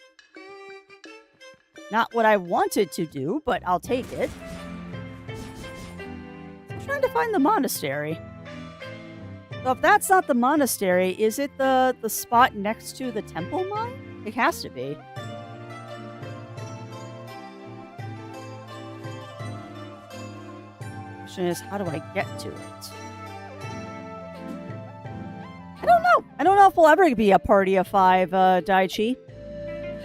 S1: Not what I wanted to do, but I'll take it. I'm trying to find the monastery. So if that's not the monastery, is it the spot next to the temple mine? It has to be. Question is, how do I get to it? I don't know. I don't know if we'll ever be a party of 5, Daichi.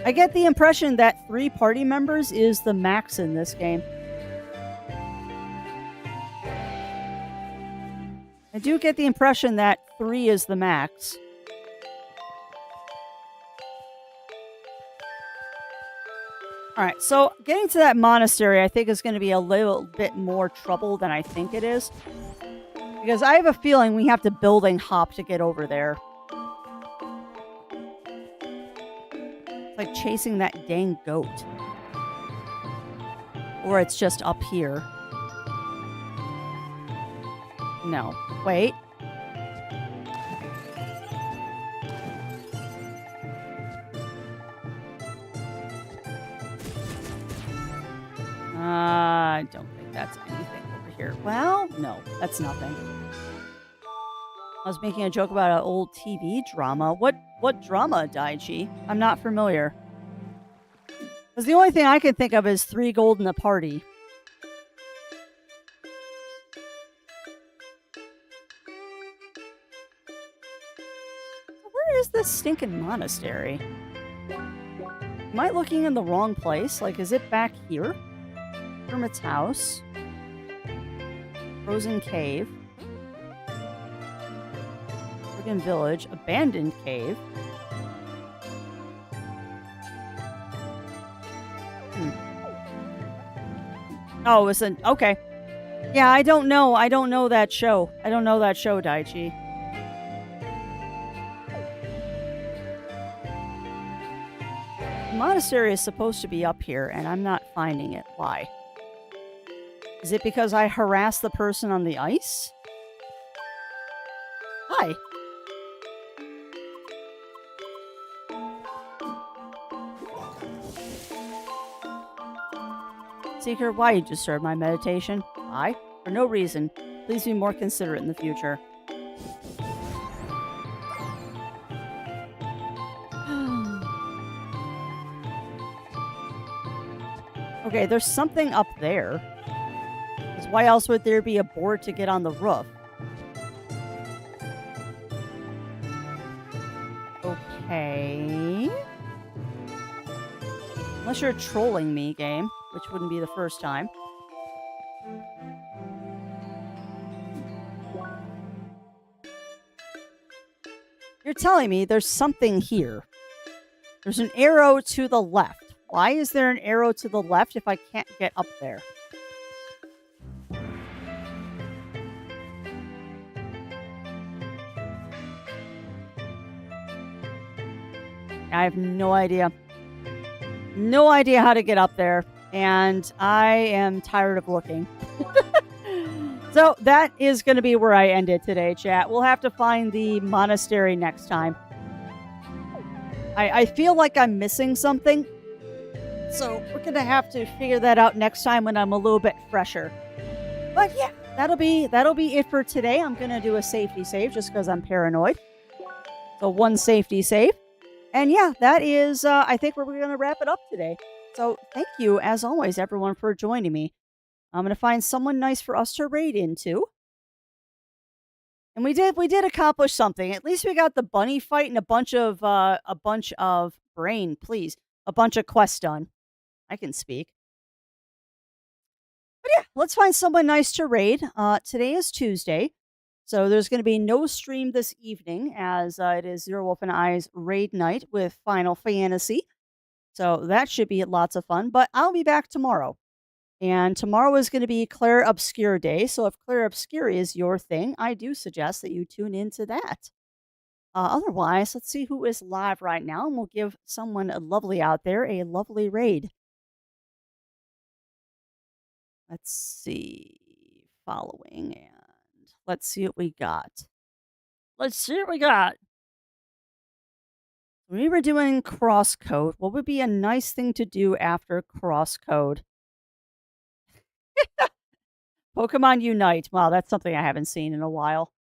S1: I get the impression that 3 party members is the max in this game. I do get the impression that 3 is the max. Alright, so getting to that monastery I think is going to be a little bit more trouble than I think it is. Because I have a feeling we have to building hop to get over there. It's like chasing that dang goat. Or it's just up here. No. Wait. I don't think that's anything over here. Well, no, that's nothing. I was making a joke about an old TV drama. What drama, Daichi? I'm not familiar. Because the only thing I can think of is 3 gold in a party. Where is this stinking monastery? Am I looking in the wrong place? Like, is it back here? Hermit's house. Frozen cave. Friggin' village. Abandoned cave. Oh, it's an... Okay. Yeah, I don't know. I don't know that show. I don't know that show, Daichi. The monastery is supposed to be up here, and I'm not finding it. Why? Is it because I harassed the person on the ice? Hi. Seeker, why you disturb my meditation? Why? For no reason. Please be more considerate in the future. Okay, there's something up there. 'Cause why else would there be a board to get on the roof? Okay. Unless you're trolling me, game, which wouldn't be the first time. You're telling me there's something here. There's an arrow to the left. Why is there an arrow to the left if I can't get up there? I have no idea. No idea how to get up there. And I am tired of looking. So that is going to be where I end it today, chat. We'll have to find the monastery next time. I feel like I'm missing something. So we're going to have to figure that out next time when I'm a little bit fresher. But yeah, that'll be it for today. I'm going to do a safety save just because I'm paranoid. So one safety save. And yeah, that is, I think we're going to wrap it up today. So thank you, as always, everyone, for joining me. I'm going to find someone nice for us to raid into. And we did accomplish something. At least we got the bunny fight and a bunch of brain, please. A bunch of quests done. I can speak. But yeah, let's find someone nice to raid. Today is Tuesday. So there's going to be no stream this evening as it is Zero Wolf and I's raid night with Final Fantasy. So that should be lots of fun. But I'll be back tomorrow. And tomorrow is going to be Claire Obscure Day. So if Claire Obscure is your thing, I do suggest that you tune into that. Otherwise, let's see who is live right now. And we'll give someone lovely out there a lovely raid. Let's see. Following. And let's see what we got. We were doing CrossCode. What would be a nice thing to do after CrossCode? Pokemon Unite. Wow, that's something I haven't seen in a while.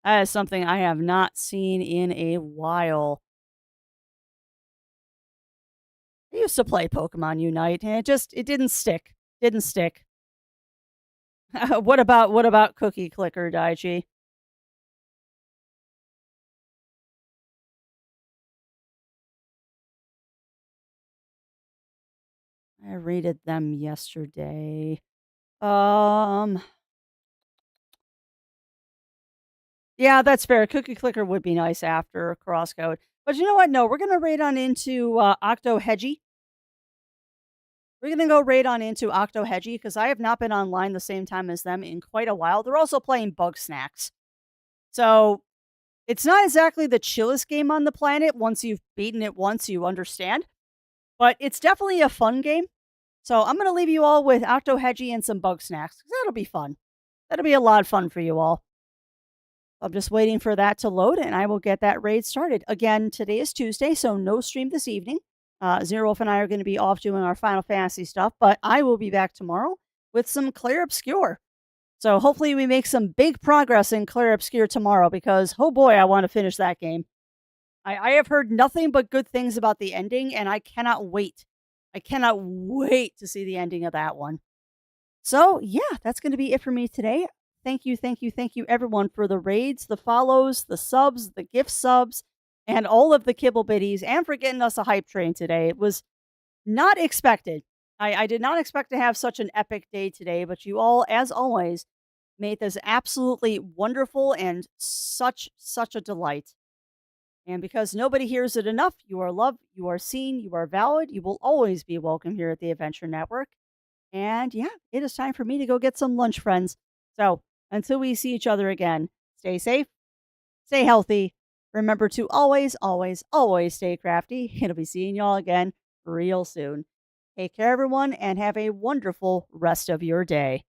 S1: That is something I have not seen in a while. I used to play Pokemon Unite, and it didn't stick. Didn't stick. What about Cookie Clicker, Daichi? I rated them yesterday. Yeah, that's fair. Cookie Clicker would be nice after CrossCode. But you know what? No, we're going to raid on into Octohedgy. We're going to go raid on into Octohedgy because I have not been online the same time as them in quite a while. They're also playing Bug Snacks. So it's not exactly the chillest game on the planet. Once you've beaten it once, you understand. But it's definitely a fun game. So I'm going to leave you all with Octohedgy and some Bug Snacks. That'll be fun. That'll be a lot of fun for you all. I'm just waiting for that to load, and I will get that raid started. Again, today is Tuesday, so no stream this evening. Zero Wolf and I are going to be off doing our Final Fantasy stuff, but I will be back tomorrow with some Claire Obscure. So hopefully we make some big progress in Claire Obscure tomorrow because, oh boy, I want to finish that game. I have heard nothing but good things about the ending, and I cannot wait. I cannot wait to see the ending of that one. So, yeah, that's going to be it for me today. Thank you, everyone, for the raids, the follows, the subs, the gift subs, and all of the kibble bitties and for getting us a hype train today. It was not expected. I did not expect to have such an epic day today, but you all, as always, made this absolutely wonderful and such a delight. And because nobody hears it enough, you are loved, you are seen, you are valid, you will always be welcome here at the Adventure Network. And yeah, it is time for me to go get some lunch, friends. So until we see each other again, stay safe, stay healthy. Remember to always stay crafty. It'll be seeing y'all again real soon. Take care, everyone, and have a wonderful rest of your day.